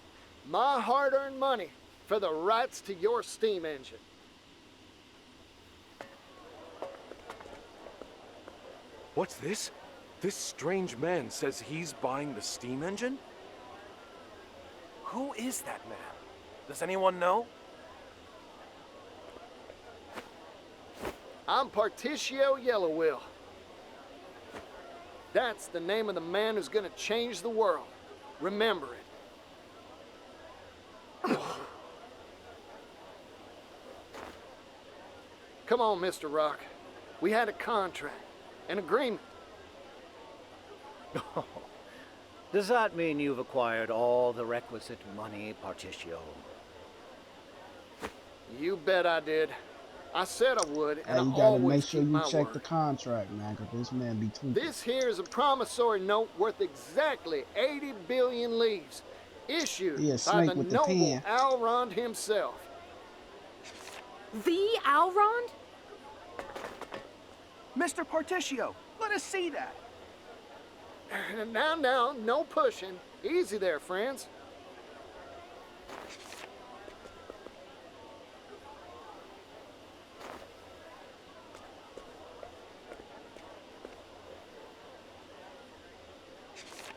My hard-earned money for the rights to your steam engine. What's this? This strange man says he's buying the steam engine? Who is that man? Does anyone know? I'm Particio Yellowwill. That's the name of the man who's gonna change the world. Remember it. Come on, Mr. Rock. We had a contract, an agreement. Does that mean you've acquired all the requisite money, Particio? You bet I did. I said I would, and Hey, you I gotta always make sure keep you my check word. the contract, man, because this man be tweaking. This here is a promissory note worth exactly 80 billion leaves, issued He a by snake the with the noble pen. Alrond himself. The Alrond? Mr. Particio, let us see that. Now, no pushing. Easy there, friends.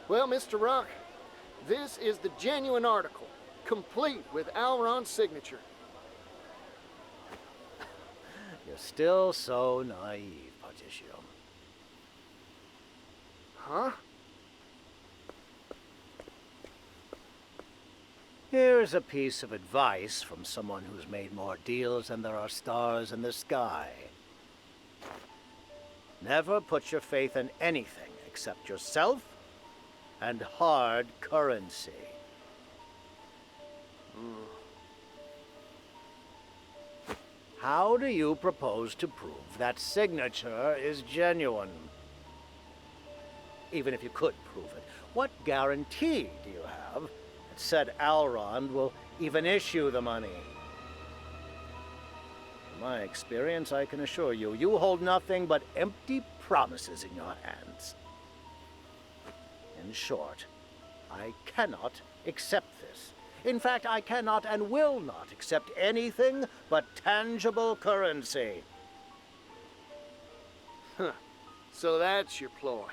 Well, Mr. Rock, this is the genuine article, complete with Alron's signature. You're still so naive, Particio. Huh? Here's a piece of advice from someone who's made more deals than there are stars in the sky. Never put your faith in anything except yourself and hard currency. How do you propose to prove that signature is genuine? Even if you could prove it, what guarantee do you have that said Alrond will even issue the money? From my experience, I can assure you, you hold nothing but empty promises in your hands. In short, I cannot accept this. In fact, I cannot and will not accept anything but tangible currency. Huh. So that's your ploy.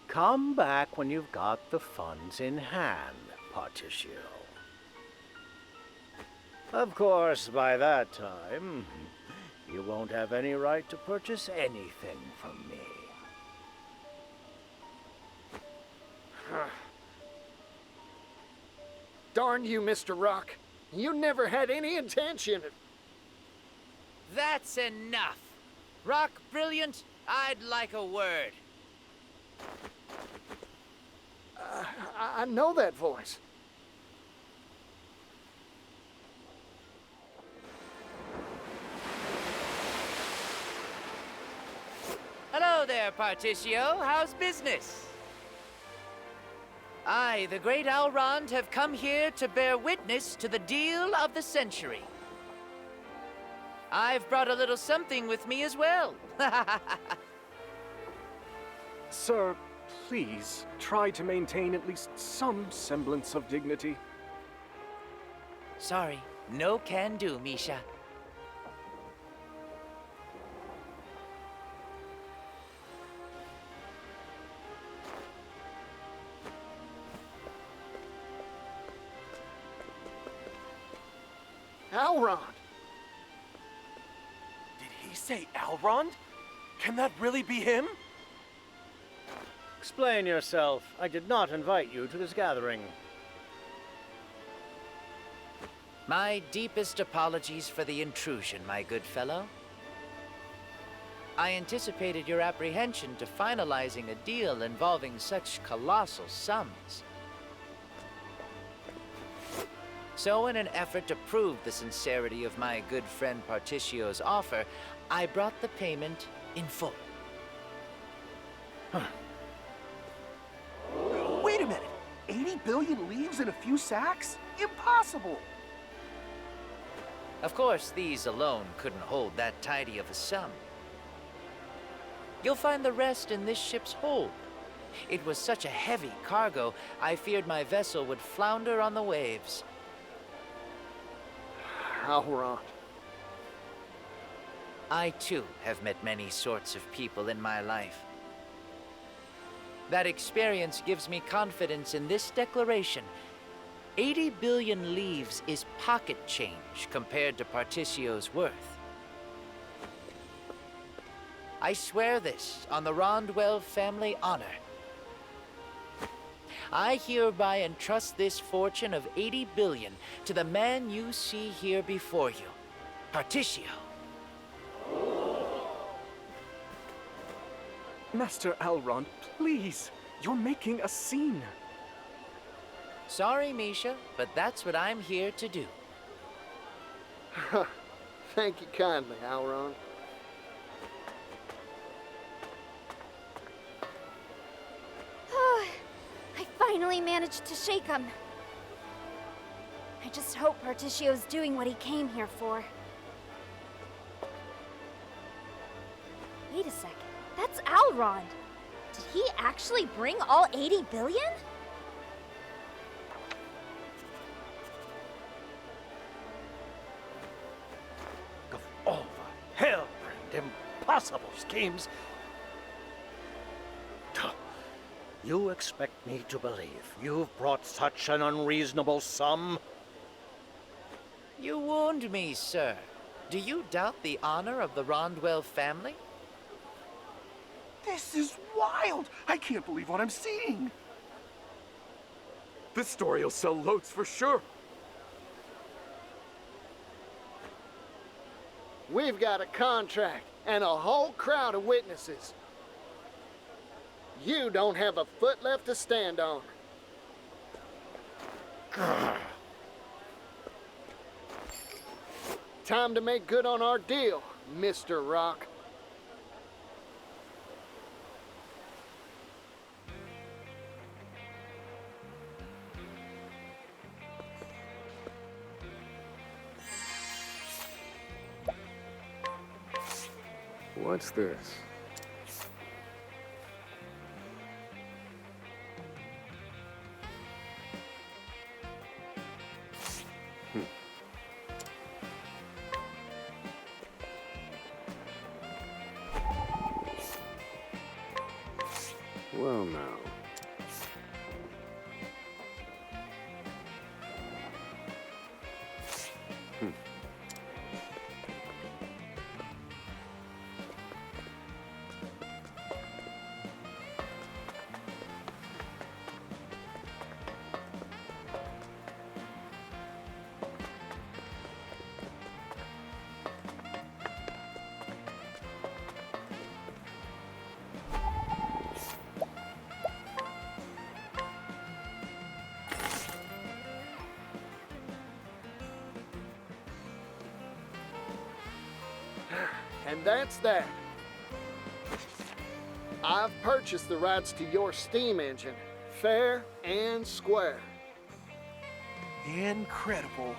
Come back when you've got the funds in hand, Particio. Of course, by that time, you won't have any right to purchase anything from me. Darn you, Mr. Rock. You never had any intention of... That's enough. Rock Brilliant, I'd like a word. I know that voice. Hello there, Particio. How's business? I, the great Alrond, have come here to bear witness to the deal of the century. I've brought a little something with me as well. Sir, please try to maintain at least some semblance of dignity. Sorry, no can do, Misha. Alrond! Did he say Alrond? Can that really be him? Explain yourself. I did not invite you to this gathering. My deepest apologies for the intrusion, my good fellow. I anticipated your apprehension to finalizing a deal involving such colossal sums. So in an effort to prove the sincerity of my good friend Particio's offer, I brought the payment in full. Wait a minute. 80 billion leaves in a few sacks? Impossible! Of course, these alone couldn't hold that tidy of a sum. You'll find the rest in this ship's hold. It was such a heavy cargo, I feared my vessel would flounder on the waves. Alron. I, too, have met many sorts of people in my life. That experience gives me confidence in this declaration. 80 billion leaves is pocket change compared to Particio's worth. I swear this on the Rondwell family honor. I hereby entrust this fortune of 80 billion to the man you see here before you, Particio. Master Elrond, please! You're making a scene! Sorry, Misha, but that's what I'm here to do. Thank you kindly, Alron. I finally managed to shake him. I just hope Particio's doing what he came here for. Wait a second. That's Alrond. Did he actually bring all 80 billion? Of all the hell-brand impossible schemes. You expect me to believe you've brought such an unreasonable sum? You wound me, sir. Do you doubt the honor of the Rondwell family? This is wild! I can't believe what I'm seeing! This story will sell loads for sure. We've got a contract and a whole crowd of witnesses. You don't have a foot left to stand on. Time to make good on our deal, Mr. Rock. What's this? Well, now. And that's that. I've purchased the rights to your steam engine, fair and square. Incredible.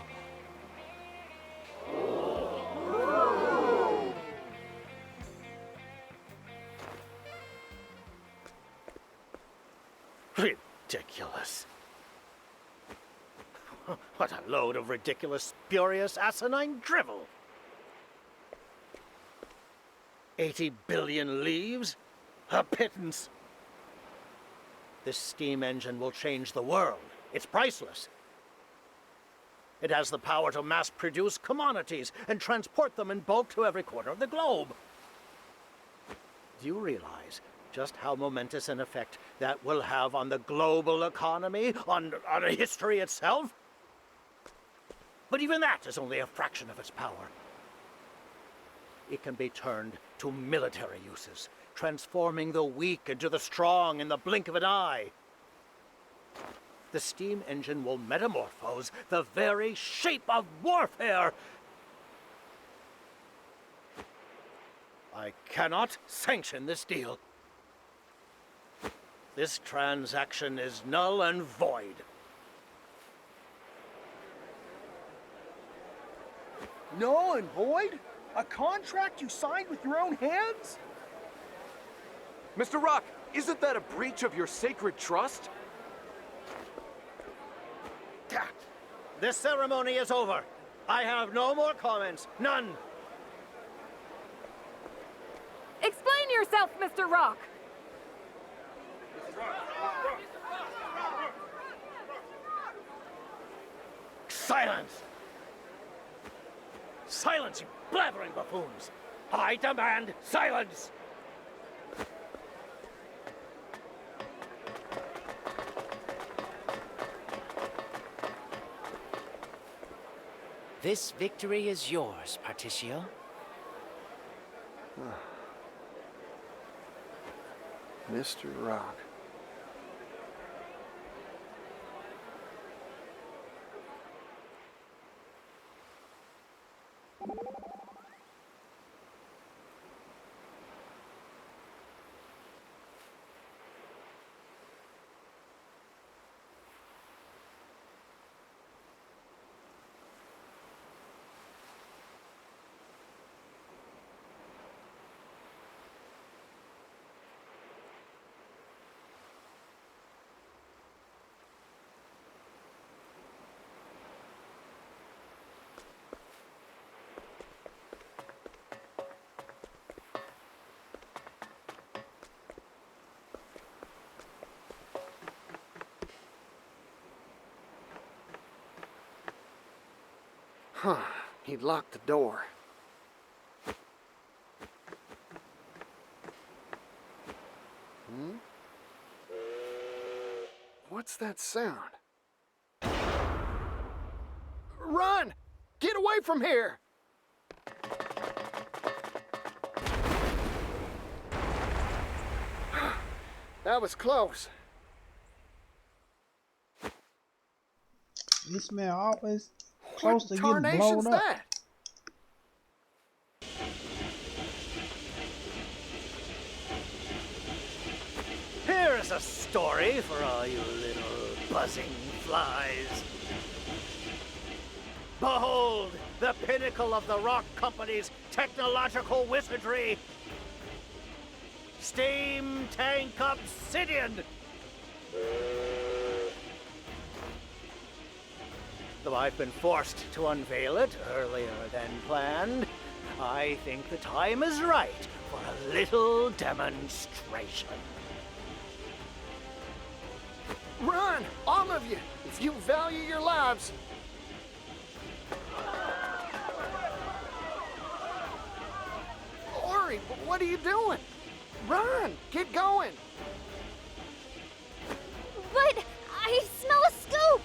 Ridiculous. What a load of ridiculous, spurious, asinine drivel. 80 billion leaves? A pittance. This steam engine will change the world. It's priceless. It has the power to mass-produce commodities and transport them in bulk to every corner of the globe. Do you realize just how momentous an effect that will have on the global economy, on history itself? But even that is only a fraction of its power. It can be turned to military uses, transforming the weak into the strong in the blink of an eye. The steam engine will metamorphose the very shape of warfare. I cannot sanction this deal. This transaction is null and void. Null and void? A contract you signed with your own hands? Mr. Rock, isn't that a breach of your sacred trust? This ceremony is over. I have no more comments. None. Explain yourself, Mr. Rock! Silence! Silence, you blabbering buffoons! I demand silence! This victory is yours, Particio. Mr. Rock. Huh, he locked the door. What's that sound? Run! Get away from here! That was close. This man always close to getting blown Tarnation's up. that? Here's a story for all you little buzzing flies. Behold, the pinnacle of the Rock Company's technological wizardry. Steam Tank Obsidian. Though I've been forced to unveil it earlier than planned, I think the time is right for a little demonstration. Run, all of you, if you value your lives. Ori, what are you doing? Run, get going. But I smell a scoop!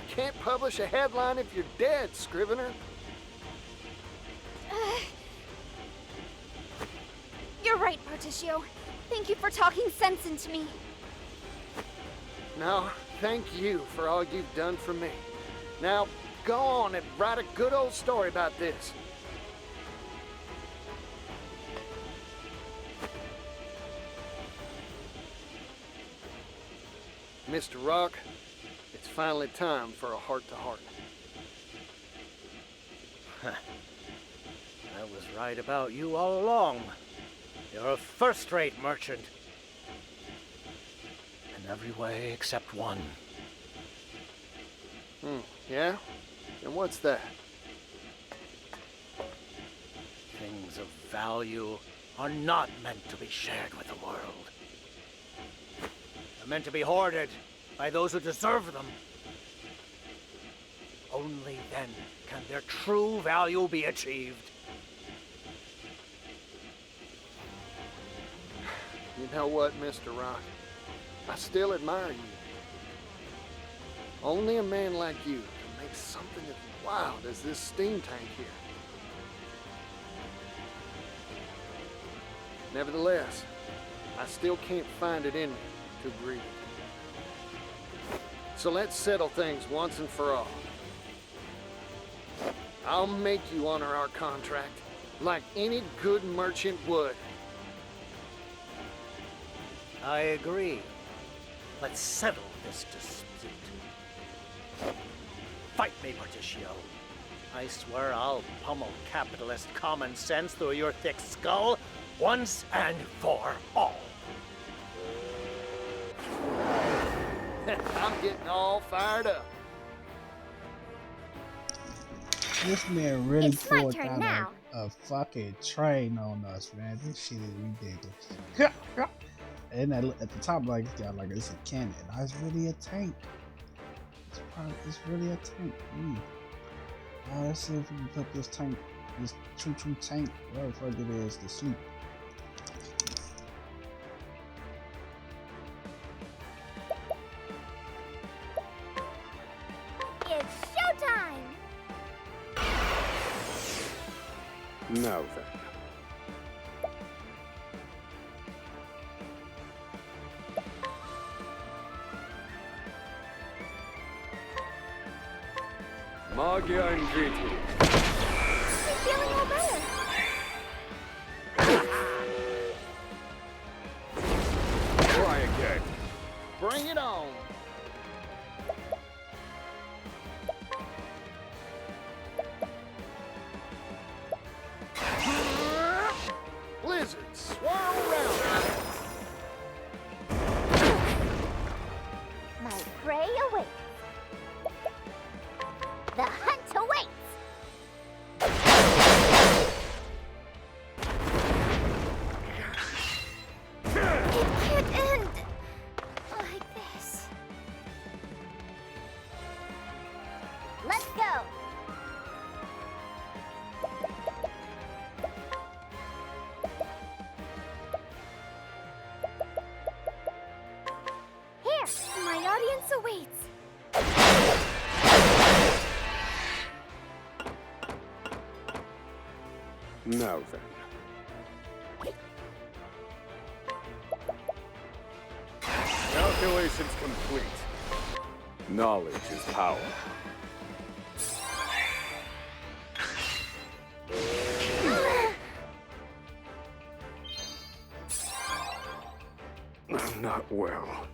Can't publish a headline if you're dead, Scrivener. You're right, Particio. Thank you for talking sense into me. No, thank you for all you've done for me. Now, go on and write a good old story about this. Mr. Rock, it's finally time for a heart-to-heart. I was right about you all along. You're a first-rate merchant. In every way except one. Yeah? And what's that? Things of value are not meant to be shared with the world. They're meant to be hoarded by those who deserve them. Only then can their true value be achieved. You know what, Mr. Rock? I still admire you. Only a man like you can make something as wild as this steam tank here. Nevertheless, I still can't find it in me to agree with you. So let's settle things once and for all. I'll make you honor our contract, like any good merchant would. I agree. Let's settle this dispute. Fight me, Particio. I swear I'll pummel capitalist common sense through your thick skull once and for all. I'm getting all fired up. This man really It's my pulled turn out now. a fucking train on us, man. This shit is ridiculous. And at the top, like it's got like it's a cannon. No, it's really a tank. It's really a tank. Let's see if we can put this tank, this choo-choo tank, whatever the fuck it is, to sleep. It's showtime! Now then. Magia and greeting. I'm feeling all better. Try again. Bring it on. Blizzard, swirl around. My prey awaits. The hunt awaits. It can't end like this. Let's go. Here, my audience awaits. Now then. Calculations complete. Knowledge is power. I'm not well.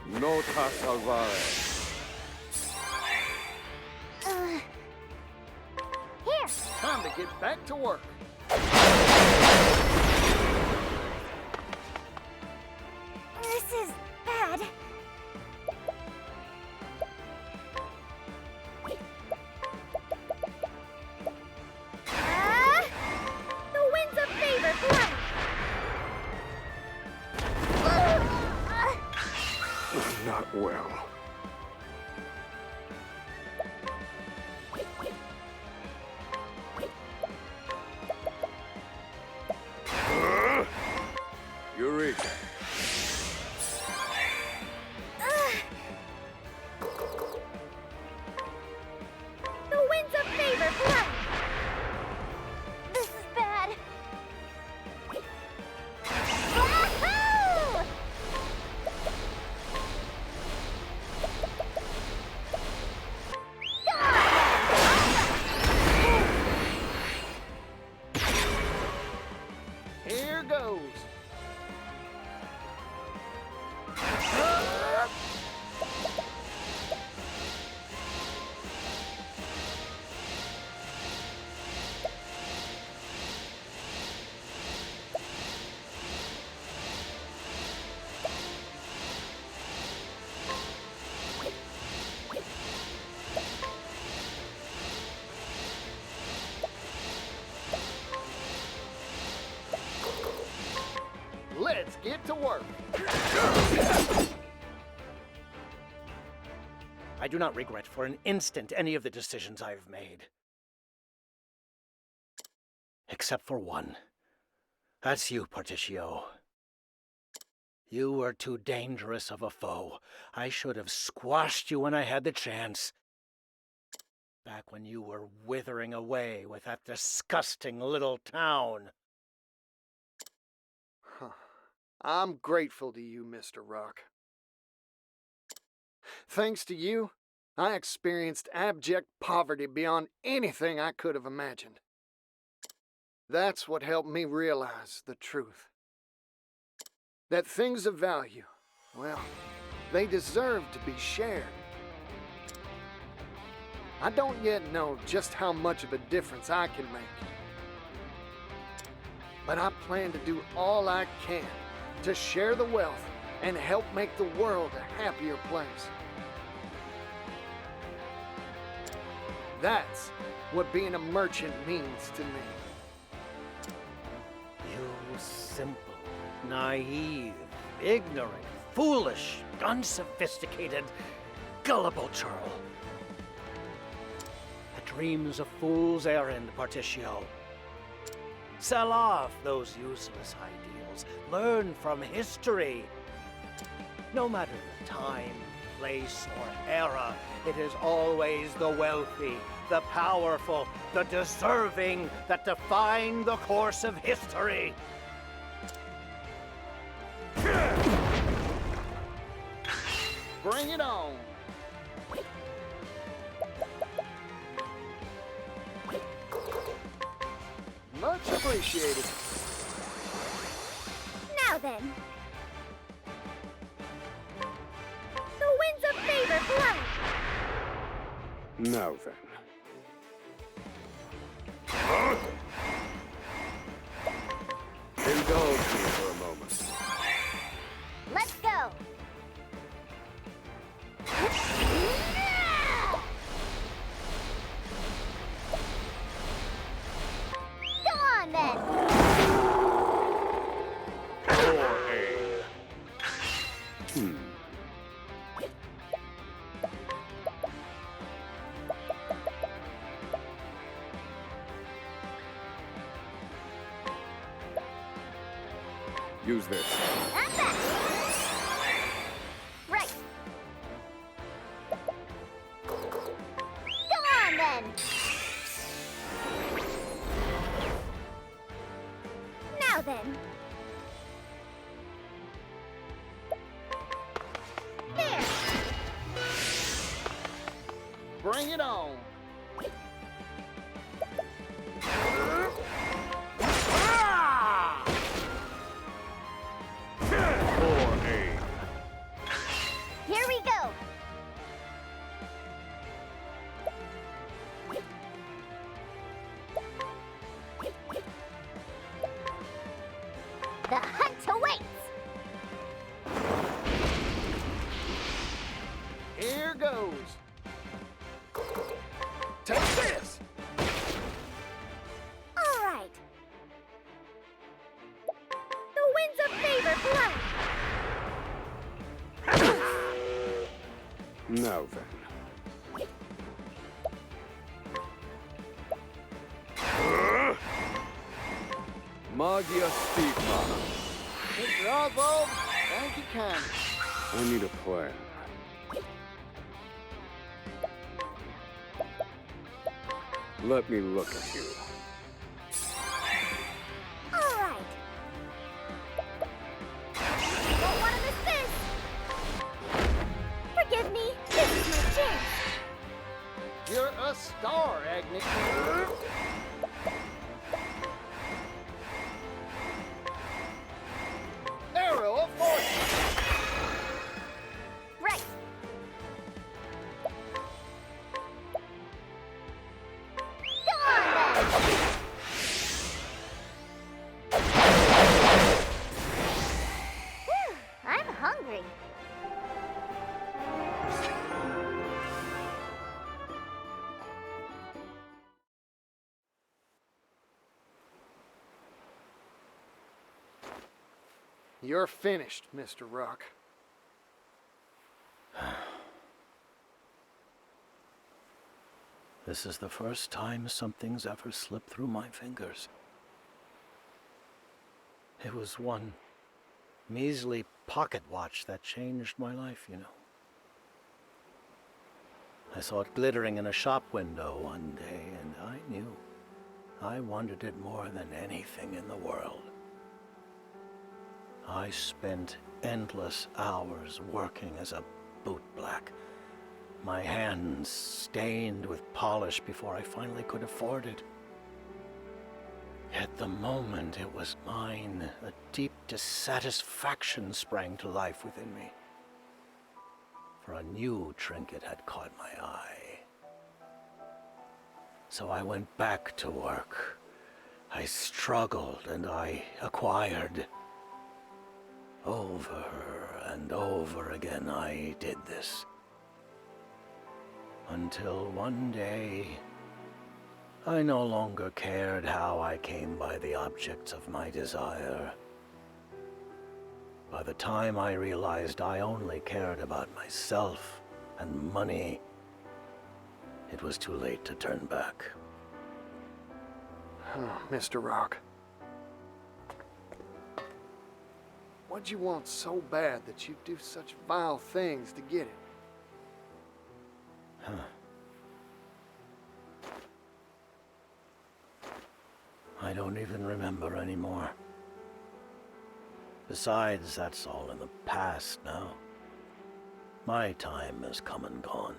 Nota salvare. Here. Time to get back to work. This is bad. The winds of favor fly. I'm not well. Eureka. The winds of favor fly. This is bad. Wahoo! Here goes. Let's get to work. I do not regret for an instant any of the decisions I've made. Except for one. That's you, Particio. You were too dangerous of a foe. I should have squashed you when I had the chance. Back when you were withering away with that disgusting little town. I'm grateful to you, Mr. Rock. Thanks to you, I experienced abject poverty beyond anything I could have imagined. That's what helped me realize the truth. That things of value, well, They deserve to be shared. I don't yet know just how much of a difference I can make. But I plan to do all I can to share the wealth and help make the world a happier place. That's what being a merchant means to me. You simple, naive, ignorant, foolish, unsophisticated, gullible churl. A dream's a fool's errand, Particio. Sell off those useless ideals. Learn from history. No matter the time, place, or era, it is always the wealthy, the powerful, the deserving that define the course of history. Bring it on. Much appreciated. Now then. The winds of favor blow. Now then. Indulge me for a moment. Let's go. Go on then. Use this. And that. Right. Go on then. Now then. There. Bring it on. Here we go. The hunt awaits. Here goes. Take this. All right. The winds of favor blow. Now then. Magia Stigma. Mr. Oswald, thank you kindly. I need a plan. Let me look at you. All right. Don't want to miss this. Forgive me. This is my chance. You're a star, Agnes. Arrow of fortune. Right. Go on then. Whew, I'm hungry. You're finished, Mr. Rock. This is the first time something's ever slipped through my fingers. It was one measly pocket watch that changed my life, you know. I saw it glittering in a shop window one day, and I knew I wanted it more than anything in the world. I spent endless hours working as a bootblack, my hands stained with polish before I finally could afford it. At the moment it was mine, a deep dissatisfaction sprang to life within me. for a new trinket had caught my eye. So I went back to work. I struggled and I acquired. Over and over again I did this. Until one day, I no longer cared how I came by the objects of my desire. By the time I realized I only cared about myself and money, it was too late to turn back. Oh, Mr. Rock. What'd you want so bad that you'd do such vile things to get it? Huh. I don't even remember anymore. Besides, that's all in the past now. My time has come and gone.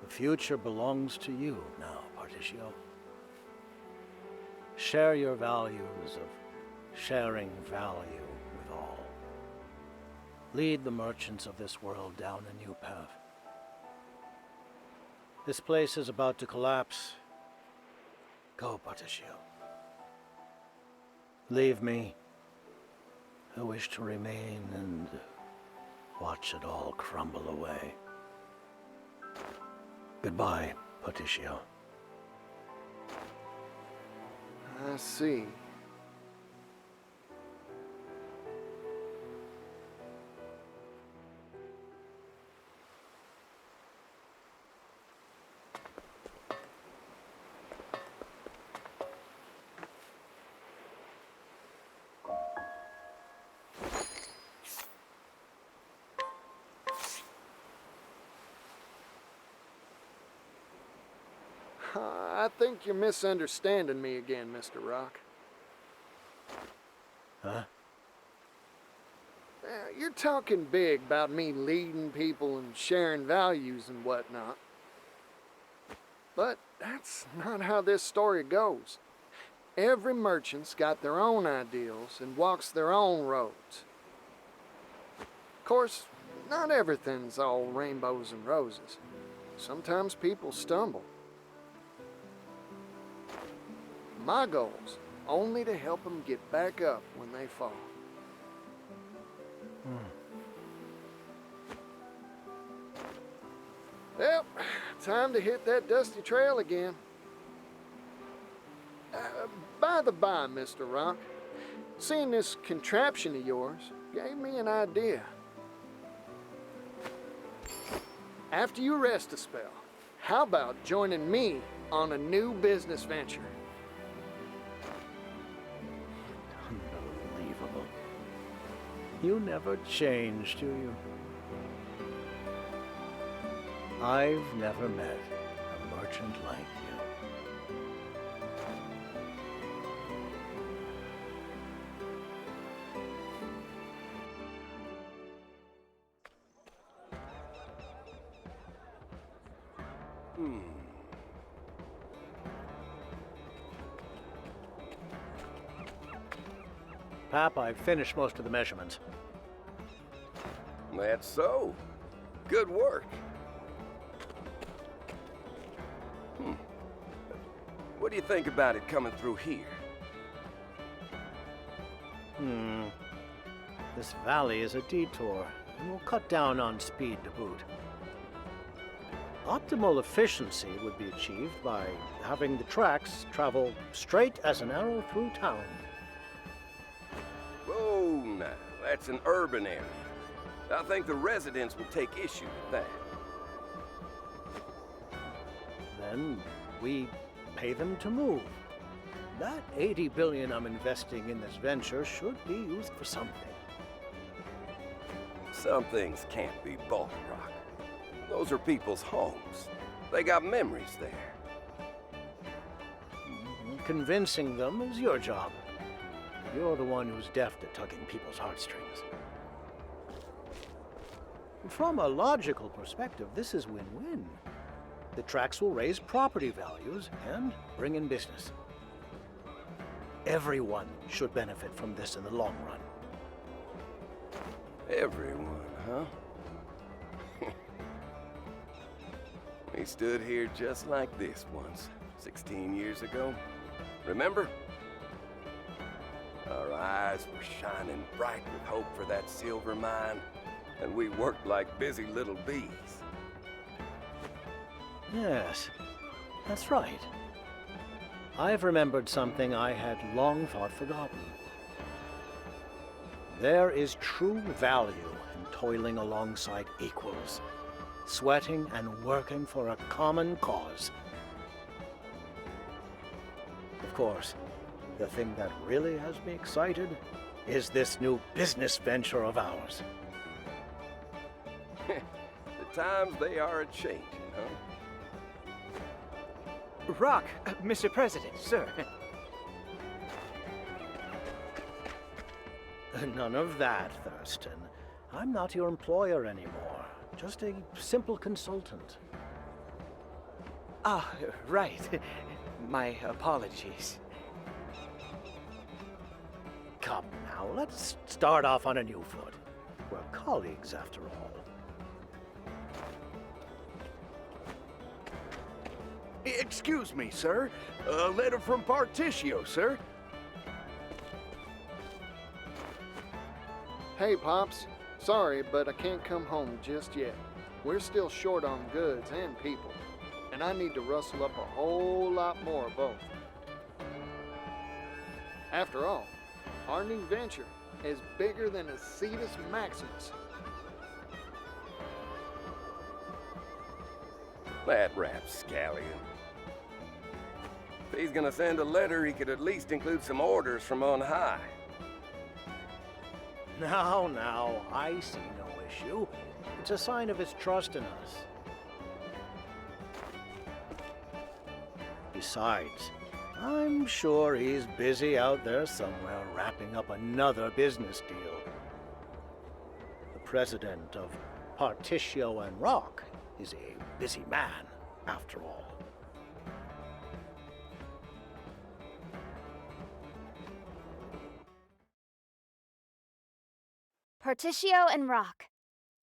The future belongs to you now, Particio. Share your values of sharing value with all. Lead the merchants of this world down a new path. This place is about to collapse. Go, Particio. Leave me. I wish to remain and watch it all crumble away. Goodbye, Particio. I see. I think you're misunderstanding me again, Mr. Rock. Huh? You're talking big about me leading people and sharing values and whatnot. But that's not how this story goes. Every merchant's got their own ideals and walks their own roads. Of course, not everything's all rainbows and roses. Sometimes people stumble. My goal's only to help them get back up when they fall. Well, time to hit that dusty trail again. By the by, Mr. Rock, seeing this contraption of yours gave me an idea. After you rest a spell, how about joining me on a new business venture? Unbelievable. You never change, do you? I've never met a merchant like you. Pap, I've finished most of the measurements. That's so. Good work. What do you think about it coming through here? This valley is a detour, and will cut down on speed to boot. Optimal efficiency would be achieved by having the tracks travel straight as an arrow through town. Whoa, now, that's an urban area. I think the residents will take issue with that. Then we pay them to move. That $80 billion I'm investing in this venture should be used for something. Some things can't be bought, Rock. Those are people's homes. They got memories there. Convincing them is your job. You're the one who's deft at tugging people's heartstrings. From a logical perspective, this is win-win. The tracks will raise property values and bring in business. Everyone should benefit from this in the long run. Everyone, huh? We stood here just like this once, 16 years ago. Remember? Our eyes were shining bright with hope for that silver mine, and we worked like busy little bees. Yes, that's right. I've remembered something I had long thought forgotten. There is true value in toiling alongside equals, sweating and working for a common cause. Of course, the thing that really has me excited is this new business venture of ours. The times they are a-changing, huh? Rock, Mr. President, sir. None of that, Thurston. I'm not your employer anymore. Just a simple consultant. Ah, right. My apologies. Come now, let's start off on a new foot. We're colleagues, after all. Excuse me, sir. A letter from Partitio, sir. Hey, Pops. Sorry, but I can't come home just yet. We're still short on goods and people, and I need to rustle up a whole lot more of both. After all, our new venture is bigger than a Cetus Maximus. That rapscallion. If he's gonna send a letter, he could at least include some orders from on high. Now, I see no issue. It's a sign of his trust in us. Besides, I'm sure he's busy out there somewhere wrapping up another business deal. The president of Partitio and Rock is a busy man, after all. Partitio and Rock.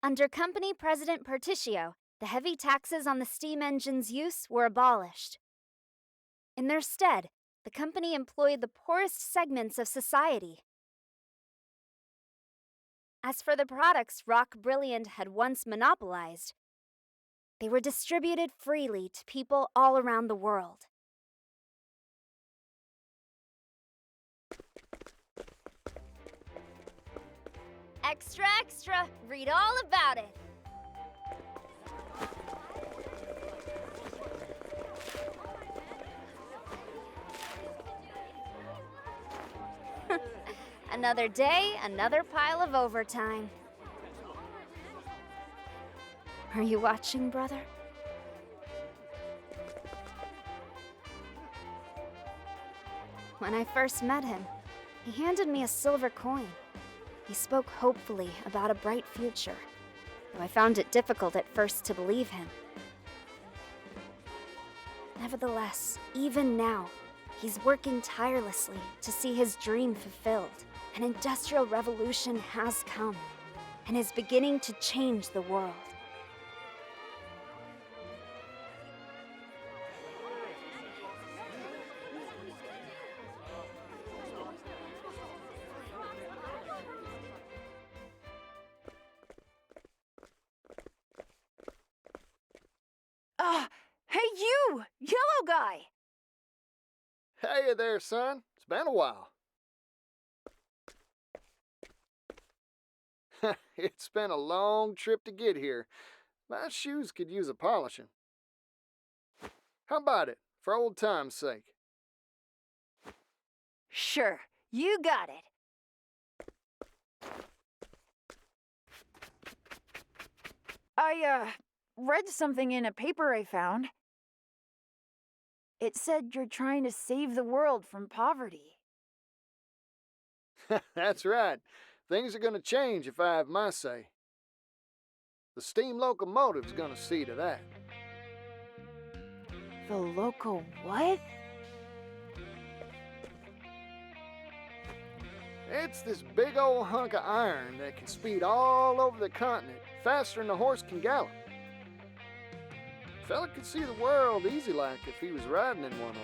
Under Company President Partitio, the heavy taxes on the steam engine's use were abolished. In their stead, the company employed the poorest segments of society. As for the products Rock Brilliant had once monopolized, they were distributed freely to people all around the world. Extra, extra! Read all about it! Another day, another pile of overtime. Are you watching, brother? When I first met him, he handed me a silver coin. He spoke hopefully about a bright future, though I found it difficult at first to believe him. Nevertheless, even now, he's working tirelessly to see his dream fulfilled. An industrial revolution has come and is beginning to change the world. Hey you! Yellow guy! Hey there, son. It's been a while. It's been a long trip to get here. My shoes could use a polishing. How about it, for old time's sake? Sure, you got it. I read something in a paper I found. It said you're trying to save the world from poverty. That's right. Things are gonna change if I have my say. The steam locomotive's gonna see to that. The local what? It's this big old hunk of iron that can speed all over the continent faster than a horse can gallop. Fella could see the world easy like if he was riding in one of them.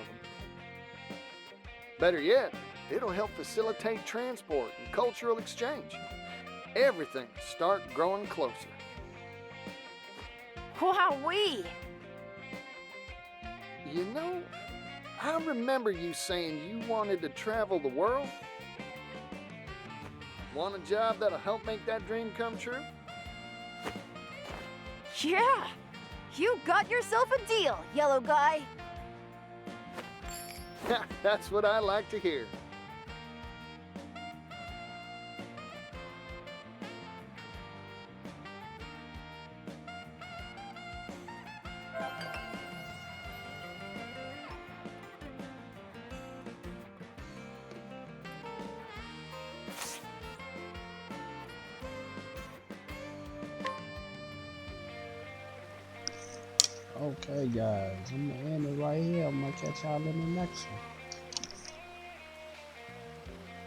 Better yet, it'll help facilitate transport and cultural exchange. Everything start growing closer. Wowee! You know, I remember you saying you wanted to travel the world. Want a job that'll help make that dream come true? Yeah! You got yourself a deal, yellow guy. That's what I like to hear. Okay, guys, I'm gonna end it right here. I'm gonna catch y'all in the next one.